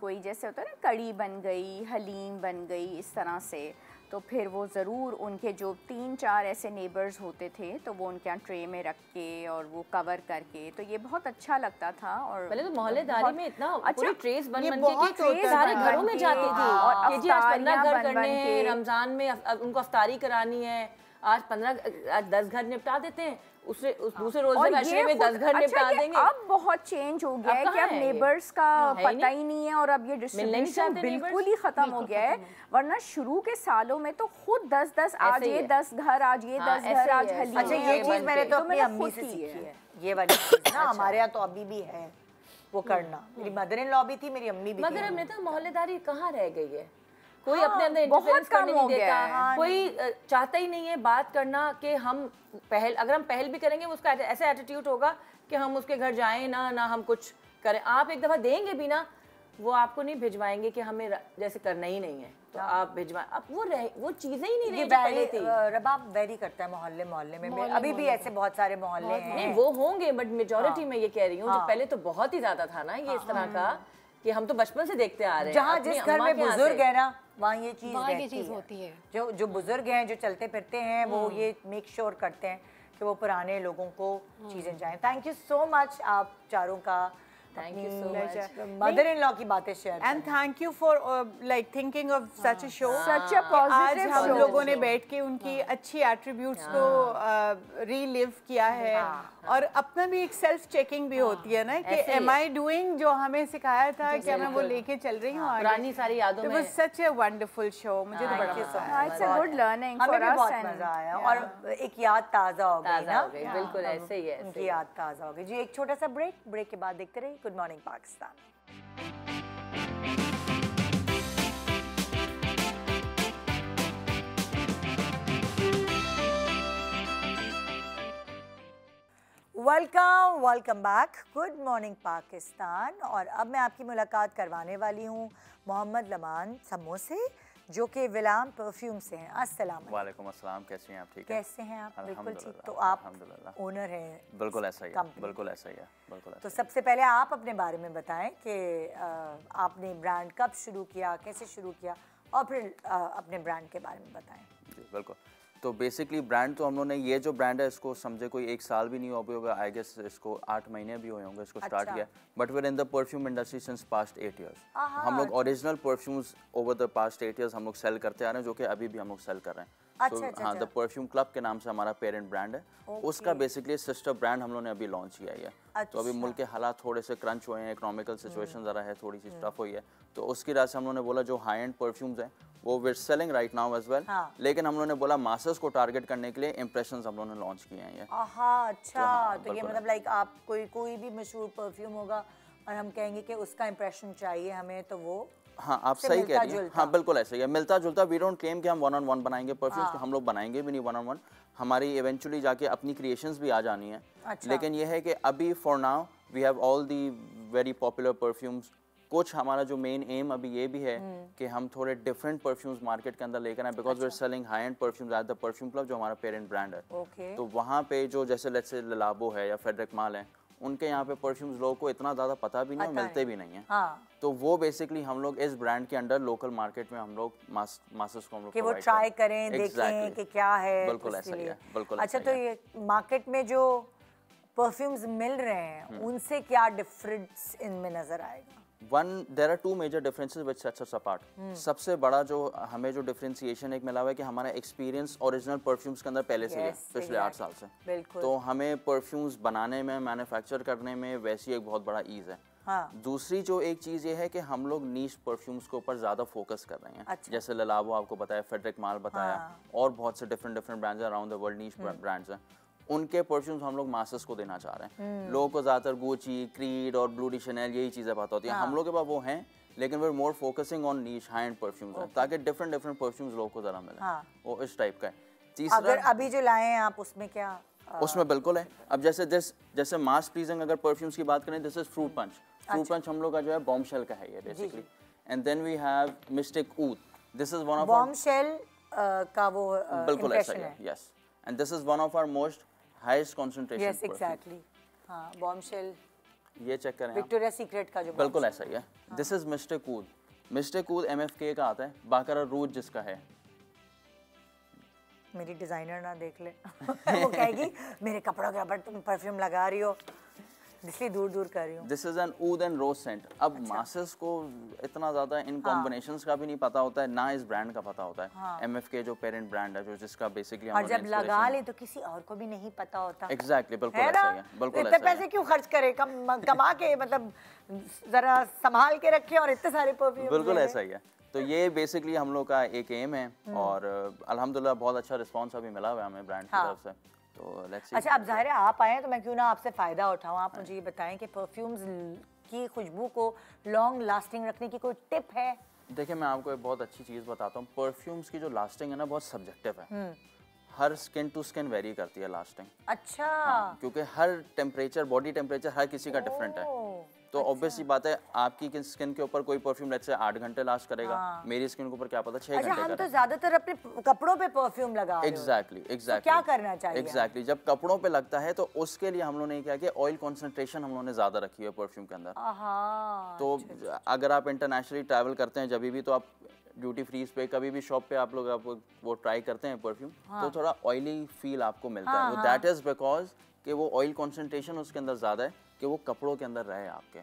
[SPEAKER 5] कोई जैसे होता है ना कड़ी बन गई, हलीम बन गई, इस तरह से, तो फिर वो ज़रूर उनके जो 3-4 ऐसे नेबर्स होते थे तो वो उनके यहाँ ट्रे में रख के और वो कवर करके, तो ये बहुत अच्छा लगता था। और
[SPEAKER 3] पहले तो मोहल्लेदारी में इतना पूरी ट्रेस बन के सारे घरों में जाती थी और जी आज 15 घर करने हैं, रमजान में उनको अफ्तारी करानी है, आज 10 घर निपटा देते हैं, उस दूसरे रोजे अशरे में 10 घर निपटा देंगे।
[SPEAKER 5] अब बहुत चेंज हो गया है कि अब नेबर्स का पता ही नहीं है और अब ये डिस्ट्रीब्यूशन बिल्कुल ही खत्म हो गया है। वरना शुरू के सालों में तो खुद 10-10 आज ये 10 घर, आज ये 10 घर, आज हलीम।
[SPEAKER 1] अच्छा, ये चीज मैंने तो अपनी अम्मी से सीखी है, ये वाली चीज ना हमारे यहाँ तो अभी भी है वो करना। मेरी मदर इन लॉ भी थी, मेरी अम्मी भी।
[SPEAKER 3] मगर अब नेता मोहल्लेदारी कहाँ रह गई है, कोई अपने अंदर इंटरफेरेंस करने नहीं देता, कोई चाहता ही नहीं है बात करना कि हम अगर हम पहल भी करेंगे उसका ऐसा एटीट्यूड होगा कि हम उसके घर जाएं ना हम कुछ करें। आप एक दफ़ा देंगे भी ना, वो आपको नहीं भिजवाएंगे कि हमें जैसे करना ही नहीं है तो आप भिजवाएं। अब वो चीज़ें ही नहीं रही पहले थी।
[SPEAKER 1] रबाब वेरी करता है मोहल्ले में अभी भी ऐसे बहुत सारे मोहल्ले हैं।
[SPEAKER 3] नहीं वो होंगे बट मेजॉरिटी में ये कह रही हूँ जो पहले तो बहुत ही ज़्यादा था ना ये इस तरह का कि हम तो बचपन से देखते आ रहे हैं।
[SPEAKER 1] जहाँ जिस घर में बुजुर्ग है ना वहाँ ये चीज
[SPEAKER 4] होती है।
[SPEAKER 1] जो बुजुर्ग हैं, जो चलते फिरते हैं, वो ये मेक श्योर करते हैं कि वो पुराने लोगों को चीजें जाएं। थैंक यू सो मच आप चारों का,
[SPEAKER 3] thank you so much
[SPEAKER 1] mother in law की बातें share
[SPEAKER 2] and thank you for like thinking of such a show,
[SPEAKER 5] such a positive.
[SPEAKER 2] आज हम लोगों ने बैठ के उनकी अच्छी एट्रीब्यूट्स को रीलिव किया है और अपना भी एक सेल्फ चेकिंग भी होती है ना कि एम आई डूइंग जो हमें सिखाया था क्या मैं वो लेके चल रही हूँ
[SPEAKER 3] पुरानी सारी यादों में।
[SPEAKER 2] सच ए वंडरफुल शो, मुझे तो बड़ा मजा आया।
[SPEAKER 5] इट्स अ गुड लर्निंग
[SPEAKER 1] हमें
[SPEAKER 5] फॉर
[SPEAKER 1] भी
[SPEAKER 5] अस
[SPEAKER 1] बहुत मजा आया और एक याद ताज़ा हो गई ना।
[SPEAKER 3] बिल्कुल ऐसे ही है,
[SPEAKER 1] उनकी याद ताज़ा हो गई जी। एक छोटा सा ब्रेक के बाद देखते रहिए good morning Pakistan. Welcome back, good morning Pakistan. और अब मैं आपकी मुलाकात करवाने वाली हूँ मोहम्मद लमान समो से, जो कि विलाम परफ्यूम से हैं। अस्सलाम
[SPEAKER 9] वालेकुम अस्सलाम, कैसे हैं आप? ठीक है,
[SPEAKER 1] कैसे हैं आप? बिल्कुल ठीक। तो आप ओनर हैं?
[SPEAKER 9] बिल्कुल ऐसा ही है, बिल्कुल ऐसा ही है, बिल्कुल।
[SPEAKER 1] तो सबसे पहले आप अपने बारे में बताएं कि आपने ब्रांड कब शुरू किया, कैसे शुरू किया, और फिर अपने ब्रांड के बारे में बताएं।
[SPEAKER 9] जी बिल्कुल। तो बेसिकली ब्रांड तो हम लोगों ने, ये जो ब्रांड है इसको समझे कोई 1 साल भी नहीं हो भी होगा, आई गेस इसको 8 महीने भी हुए होंगे इसको स्टार्ट किया। But we are in the perfume industry since past 8 years. हम लोग original perfumes over the past 8 years हम लोग सेल करते आ रहे हैं, जो कि अभी भी हम लोग सेल कर रहे हैं। हाँ, द परफ्यूम क्लब के नाम से हमारा पेरेंट ब्रांड है, उसका बेसिकली सिस्टर ब्रांड हम लोगों ने अभी लॉन्च किया है। तो अभी मुल्क के हालात थोड़े से क्रंच हुए हैं, इकोनॉमिकल सिचुएशन ज़रा है, थोड़ी सी टफ हुई है, तो उसकी वजह से हम लोगों ने बोला जो हाई एंड परफ्यूम्स हैं वो we are selling right now as well, लेकिन हम लोगों ने बोला मासर्स को टारगेट करने के लिए इंप्रेशंस हम लोगों ने लॉन्च किए हैं ये।
[SPEAKER 1] अच्छा, तो ये मतलब लाइक आप कोई भी मशहूर परफ्यूम होगा और हम कहेंगे कि उसका इंप्रेशन चाहिए हमें, तो वो
[SPEAKER 9] हाँ आप सही कह रही हैं। हाँ बिल्कुल ऐसा ही है, मिलता जुलता। वी डोंट क्लेम कि हम 1-on-1 बनाएंगे परफ्यूम्स, हम लोग बनाएंगे भी नहीं 1-on-1, हमारी इवेंचुअली जाके अपनी क्रिएशंस भी आ जानी है। लेकिन ये है कि अभी for now we have all the very popular perfumes. कुछ हमारा जो मेन एम अभी ये भी है कि हम थोड़े डिफरेंट परफ्यूम्स मार्केट के अंदर लेकर आए, because we are selling high end perfumes at the perfume club, जो हमारा पेरेंट ब्रांड है। तो वहाँ पे जो जैसे लेट्स से ललाबो है या फेडरिक माल है, उनके यहाँ पे परफ्यूम्स लोगों को इतना ज़्यादा पता भी नहीं, मिलते भी नहीं है। तो वो बेसिकली हम लोग इस ब्रांड के अंडर लोकल मार्केट में हम लोग मास्टर्स को हम लोग
[SPEAKER 1] कि वो ट्राई करें, देखें कि क्या है।
[SPEAKER 9] बिल्कुल ऐसा ही है, बिल्कुल।
[SPEAKER 1] अच्छा, तो ये मार्केट में जो परफ्यूम्स मिल रहे हैं उनसे क्या डिफरेंस इनमें नजर आएगा?
[SPEAKER 9] There are 2 major differences which sets us apart. सबसे बड़ा जो हमें जो डिफरेंशिएशन एक मिला हुआ है कि हमारा एक्सपीरियंस ओरिजिनल परफ्यूम्स के अंदर पहले से है, पिछले 8 साल से। तो हमें परफ्यूम्स बनाने में, मैन्युफैक्चर करने में वैसी एक बहुत बड़ा ईज है। दूसरी जो एक चीज़ ये है कि हम लोग नीश परफ्यूम्स के ऊपर ज़्यादा फोकस कर रहे हैं। अच्छा। जैसे ललाबो आपको बताया, फेडरिक माल बताया, और बहुत से different brands around the world niche brands हैं, उनके परफ्यूम्स हम लोग मासेस को देना चाह रहे हैं। लोगों को ज़्यादातर गुची, क्रीड और ब्लू डी शनेल यही चीज़ें पता होती हैं। हम लोग के पास वो हैं, लेकिन we are more focusing on niche high end perfumes हैं, ताकि डिफरेंट परफ्यूम्स लोगों को ज़रा मिले। वो इस टाइप का है। तीसरा,
[SPEAKER 1] अगर अभी जो लाए हैं आप, उसमें क्या?
[SPEAKER 9] उसमें बिल्कुल है। अब जैसे मास प्लीजिंग अगर परफ्यूम्स की बात करें, this is fruit punch. Fruit punch हम लोग का जो है बॉम्बशेल का है ये basically. And then we have Mystic Oud. This is one of
[SPEAKER 1] Bombshell का वो
[SPEAKER 9] बिल्कुल ऐसा है। Yes, and this is one of our most highest concentration.
[SPEAKER 1] Yes exactly. हां, बॉम्बशेल
[SPEAKER 9] ये चेक करें,
[SPEAKER 1] विक्टोरिया सीक्रेट का जो
[SPEAKER 9] बिल्कुल ऐसा ही है। This is Mystic Oud. Mystic Oud MFK का आता है, बाकरा रूज जिसका है।
[SPEAKER 1] मेरी डिजाइनर ना देख ले वो कहेगी मेरे कपड़ों के ऊपर तुम परफ्यूम लगा रही हो, इसलिए दूर दूर कर रही हूँ।
[SPEAKER 9] This is an oud and rose scent. अब मासेस को इतना ज़्यादा इन कॉम्बिनेशंस का भी नहीं पता होता है, ना इस ब्रांड का पता होता है। MFK जो पेरेंट ब्रांड है, जो जिसका बेसिकली
[SPEAKER 1] और जब लगा ले तो किसी और को भी नहीं पता होता।
[SPEAKER 9] एग्जैक्टली, बिल्कुल ऐसा ही है। बिल्कुल
[SPEAKER 1] इतने पैसे क्यों खर्च करे, कमा के मतलब जरा संभाल के रखे और इतने सारे परफ्यूम।
[SPEAKER 9] बिल्कुल ऐसा ही है। तो ये बेसिकली हम लोग का एक एम है, और अल्हम्दुलिल्लाह बहुत अच्छा रिस्पांस अभी मिला हुआ है हमें ब्रांड की तरफ से। तो लेट्स सी।
[SPEAKER 1] अच्छा, अब जाहिर है आप आए हैं तो मैं क्यों ना आपसे फ़ायदा उठाऊं। आप मुझे ये बताएं कि परफ्यूम्स की खुशबू को लॉन्ग लास्टिंग रखने की कोई टिप है?
[SPEAKER 9] देखिए, मैं आपको एक बहुत अच्छी चीज़ बताता हूँ। परफ्यूम्स की जो लास्टिंग है ना, बहुत सब्जेक्टिव है। हर स्किन टू स्किन वेरी करती है लास्टिंग।
[SPEAKER 1] अच्छा।
[SPEAKER 9] क्योंकि हर टेम्परेचर, बॉडी टेम्परेचर हर किसी का डिफरेंट है। तो ऑब्वियस सी बात है, आपकी स्किन के ऊपर कोई परफ्यूम लेट्स से 8 घंटे लास्ट करेगा, मेरी स्किन के ऊपर क्या पता 6 घंटे
[SPEAKER 1] करेगा। हम तो ज्यादातर अपने कपड़ों पे परफ्यूम लगा रहे हैं।
[SPEAKER 9] एग्जैक्टली।
[SPEAKER 1] क्या करना चाहिए?
[SPEAKER 9] एग्जैक्टली, जब कपड़ों पे लगता है तो उसके लिए हम लोगों ने क्या किया, ऑयल कंसंट्रेशन हम लोगों ने ज्यादा रखी है परफ्यूम के अंदर। तो अगर आप इंटरनेशनली ट्रैवल करते हैं जब भी, तो आप ड्यूटी फ्री पे कभी भी शॉप पे आप लोग वो ट्राई करते हैं परफ्यूम, तो थोड़ा ऑयली फील आपको मिलता है। वो दैट इज बिकॉज कि वो ऑयल कंसंट्रेशन उसके अंदर ज्यादा है कि वो कपड़ों के अंदर रहे आपके।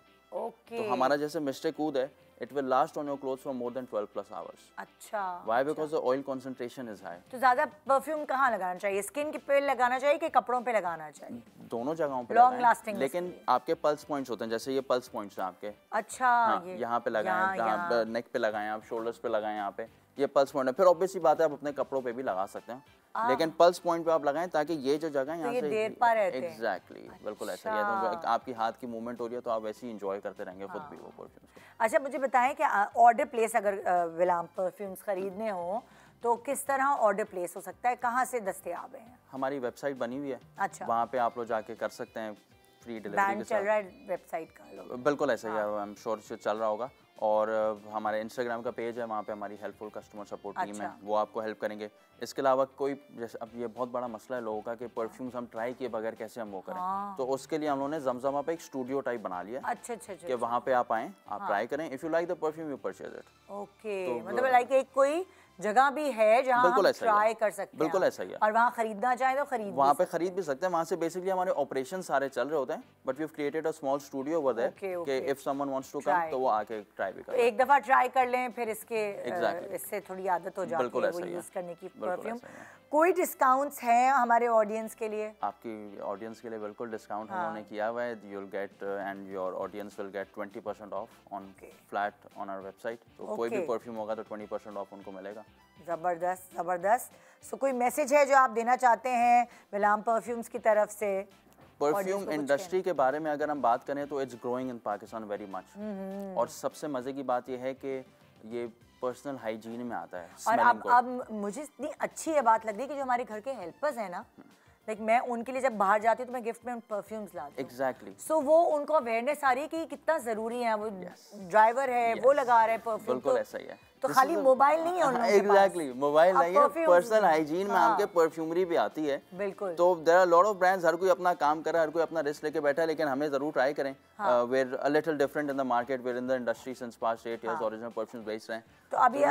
[SPEAKER 9] तो हमारा जैसे मिस्टिक ऊद है, it will last on your clothes for more than 12+ hours.
[SPEAKER 1] अच्छा।
[SPEAKER 9] Why? Because the oil concentration is high.
[SPEAKER 1] तो ज्यादा परफ्यूम कहाँ लगाना चाहिए? स्किन के पे लगाना चाहिए कि कपड़ों पे लगाना चाहिए?
[SPEAKER 9] दोनों जगहों पे
[SPEAKER 1] लॉन्ग लास्टिंग।
[SPEAKER 9] लेकिन आपके पल्स पॉइंट्स होते हैं, जैसे ये पल्स पॉइंट्स हैं आपके।
[SPEAKER 1] अच्छा।
[SPEAKER 9] हाँ, यहाँ पे लगाएं, नेक पे लगाएं, आप शोल्डर्स पे लगाएं, यहाँ पे ये पल्स पॉइंट है। फिर ऑब्वियस सी बात है, आप अपने कपड़ों पे भी लगा सकते हैं, लेकिन पल्स पॉइंट पे आप लगाएं ताकि ये जो जगह है यहाँ से
[SPEAKER 1] देर पर रहते हैं।
[SPEAKER 9] एग्जैक्टली, बिल्कुल ऐसा ही है। तो आपकी हाथ की मूवमेंट हो रही है तो आप वैसे ही एंजॉय करते रहेंगे खुद भी वो परफ्यूम्स को।
[SPEAKER 1] अच्छा, मुझे बताएं कि ऑर्डर प्लेस अगर विलाम परफ्यूम्स खरीदने हो तो किस तरह ऑर्डर प्लेस हो सकता है, कहाँ से दस्तयाब है? हमारी
[SPEAKER 9] वेबसाइट बनी हुई है।
[SPEAKER 1] अच्छा।
[SPEAKER 9] वहाँ पे आप लोग जाके कर सकते हैं फ्री डिलीवरी के साथ।
[SPEAKER 1] चल रहा है वेबसाइट का?
[SPEAKER 9] बिल्कुल ऐसा ही है, आई एम श्योर से चल रहा होगा। और हमारे इंस्टाग्राम का पेज है, वहाँ पे हमारी हेल्पफुल कस्टमर सपोर्ट टीम है, वो आपको हेल्प करेंगे। इसके अलावा कोई, जैसे अब ये बहुत बड़ा मसला है लोगों का कि परफ्यूम्स हम ट्राई किए बगैर कैसे हम वो करें, तो उसके लिए हम लोगों ने जमजमा पे एक स्टूडियो टाइप बना लिया।
[SPEAKER 1] अच्छा अच्छा
[SPEAKER 9] कि वहाँ पे आप आएँ, आप ट्राई करें, if you like the perfume you purchase it.
[SPEAKER 1] Okay, मतलब लाइक एक कोई जगह भी है जहाँ हम ट्राई कर सकते हैं।
[SPEAKER 9] बिल्कुल ऐसा ही है।
[SPEAKER 1] और वहाँ खरीदना चाहे तो खरीद
[SPEAKER 9] वहाँ पे खरीद भी सकते हैं। वहाँ से बेसिकली हमारे ऑपरेशन सारे चल रहे होते हैं, but we have created a small studio over there कि if someone wants to come तो वो आके ट्राई भी करें।
[SPEAKER 1] एक दफा ट्राई कर लें, फिर इससे थोड़ी आदत हो जाती है वो यूज करने की परफ्यूम। कोई डिस्काउंट्स हैं हमारे ऑडियंस के लिए?
[SPEAKER 9] आपकी ऑडियंस के लिए बिल्कुल डिस्काउंट उन्होंने किया हुआ है। You will get and your audience will get 20% off on flat on our website. तो कोई भी परफ्यूम होगा तो 20% ऑफ उनको मिलेगा।
[SPEAKER 1] ज़बरदस्त ज़बरदस्त। सो कोई मैसेज है जो आप देना चाहते हैं विलाम परफ्यूम्स की तरफ से?
[SPEAKER 9] परफ्यूम इंडस्ट्री के बारे में अगर हम बात करें तो it's growing in Pakistan very much. और सबसे मज़े की बात यह है कि ये पर्सनल हाइजीन में आता है।
[SPEAKER 1] और अब मुझे इतनी अच्छी ये बात लग रही है कि जो हमारे घर के हेल्पर्स हैं ना, लाइक मैं उनके लिए जब बाहर जाती हूँ तो मैं गिफ्ट में परफ्यूम्स लाती हूँ।
[SPEAKER 9] एग्जैक्टली।
[SPEAKER 1] सो वो उनको अवेयरनेस आ रही है कि कितना ज़रूरी है। वो ड्राइवर है, वो लगा रहे हैं परफ्यूम।
[SPEAKER 9] बिल्कुल ऐसा ही है।
[SPEAKER 1] तो खाली मोबाइल नहीं है उनके पास।
[SPEAKER 9] एग्जैक्टली, मोबाइल नहीं है, पर्सनल हाइजीन में हमके परफ्यूमरी भी आती है।
[SPEAKER 1] बिल्कुल।
[SPEAKER 9] तो there are lot of brands, हर कोई अपना काम कर रहा है, हर कोई अपना रिस्क लेके बैठा है, लेकिन हमें जरूर ट्राई करें। We are a little different in the market, we are in the industry since past 8 years, original perfumes बेच रहे हैं।
[SPEAKER 1] तो अभी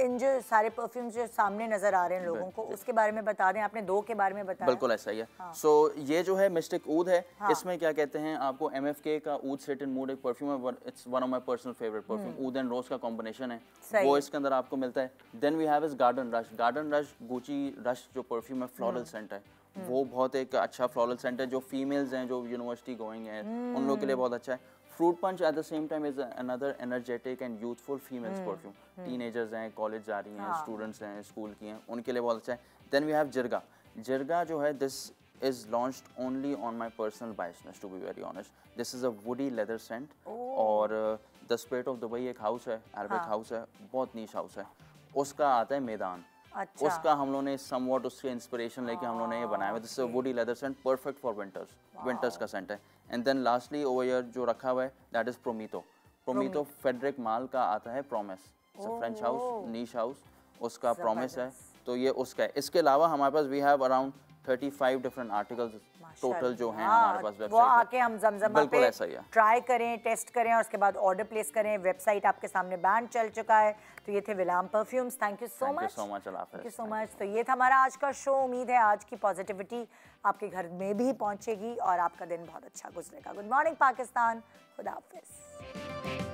[SPEAKER 1] इन जो सारे परफ्यूम्स जो सामने नजर आ रहे हैं लोगों को, उसके बारे में बता दें। आपने 2 के बारे में बताया।
[SPEAKER 9] बिल्कुल ऐसा ही है। सो ये जो है मिस्टिक ऊद है, इसमें क्या कहते हैं आपको MFK का ऊद सेट इन मूड एक परफ्यूम है। It's one of my personal favourite perfume. Oud and rose का कॉम्बिनेशन है, वो इसके अंदर आपको मिलता है। Then we have is Garden Rush. Garden Rush Gucci Rush जो परफ्यूम है, फ्लोरल सेंट है, वो बहुत एक अच्छा फ्लोरल सेंट है, जो फीमेल्स हैं जो यूनिवर्सिटी गोइंग हैं उन लोगों के लिए बहुत अच्छा है। Fruit punch at the same time is another energetic and youthful females perfume, teenagers हैं, कॉलेज जा रही हैं, स्टूडेंट्स हैं, स्कूल की हैं, उनके लिए बहुत अच्छा है। Then we have Jirga. Jirga जो है this is launched only on my personal biasness, to be very honest. This is a woody leather scent और The Spirit of Dubai एक हाउस है, अरबिक हाउस है, बहुत नीश हाउस है, उसका आता है मैदान। अच्छा। उसका हम लोगों ने समवॉट उससे इंस्पिरेशन लेके हम लोगों ने ये बनाया हुआ। This is a woody leather scent, perfect for winters का सेंट है। And then lastly over here जो रखा हुआ है दैट इज प्रोमीतो। प्रोमीतो फेडरिक माल का आता है promise, French house, niche house, उसका प्रॉमिस है, तो ये उसका है। इसके अलावा हमारे पास we have around 35 different articles total जो हैं हमारे पास वेबसाइट।
[SPEAKER 1] वो आके हम जमजमा पे ट्राई करें, टेस्ट करें और उसके बाद ऑर्डर प्लेस करें। वेबसाइट आपके सामने बैन चल चुका है। तो ये थे विलाम perfumes. Thank you so much. Thank you so much. तो ये था हमारा आज का शो। उम्मीद है आज की पॉजिटिविटी आपके घर में भी पहुंचेगी और आपका दिन बहुत अच्छा गुजरेगा। Good morning Pakistan. खुदा हाफिज़।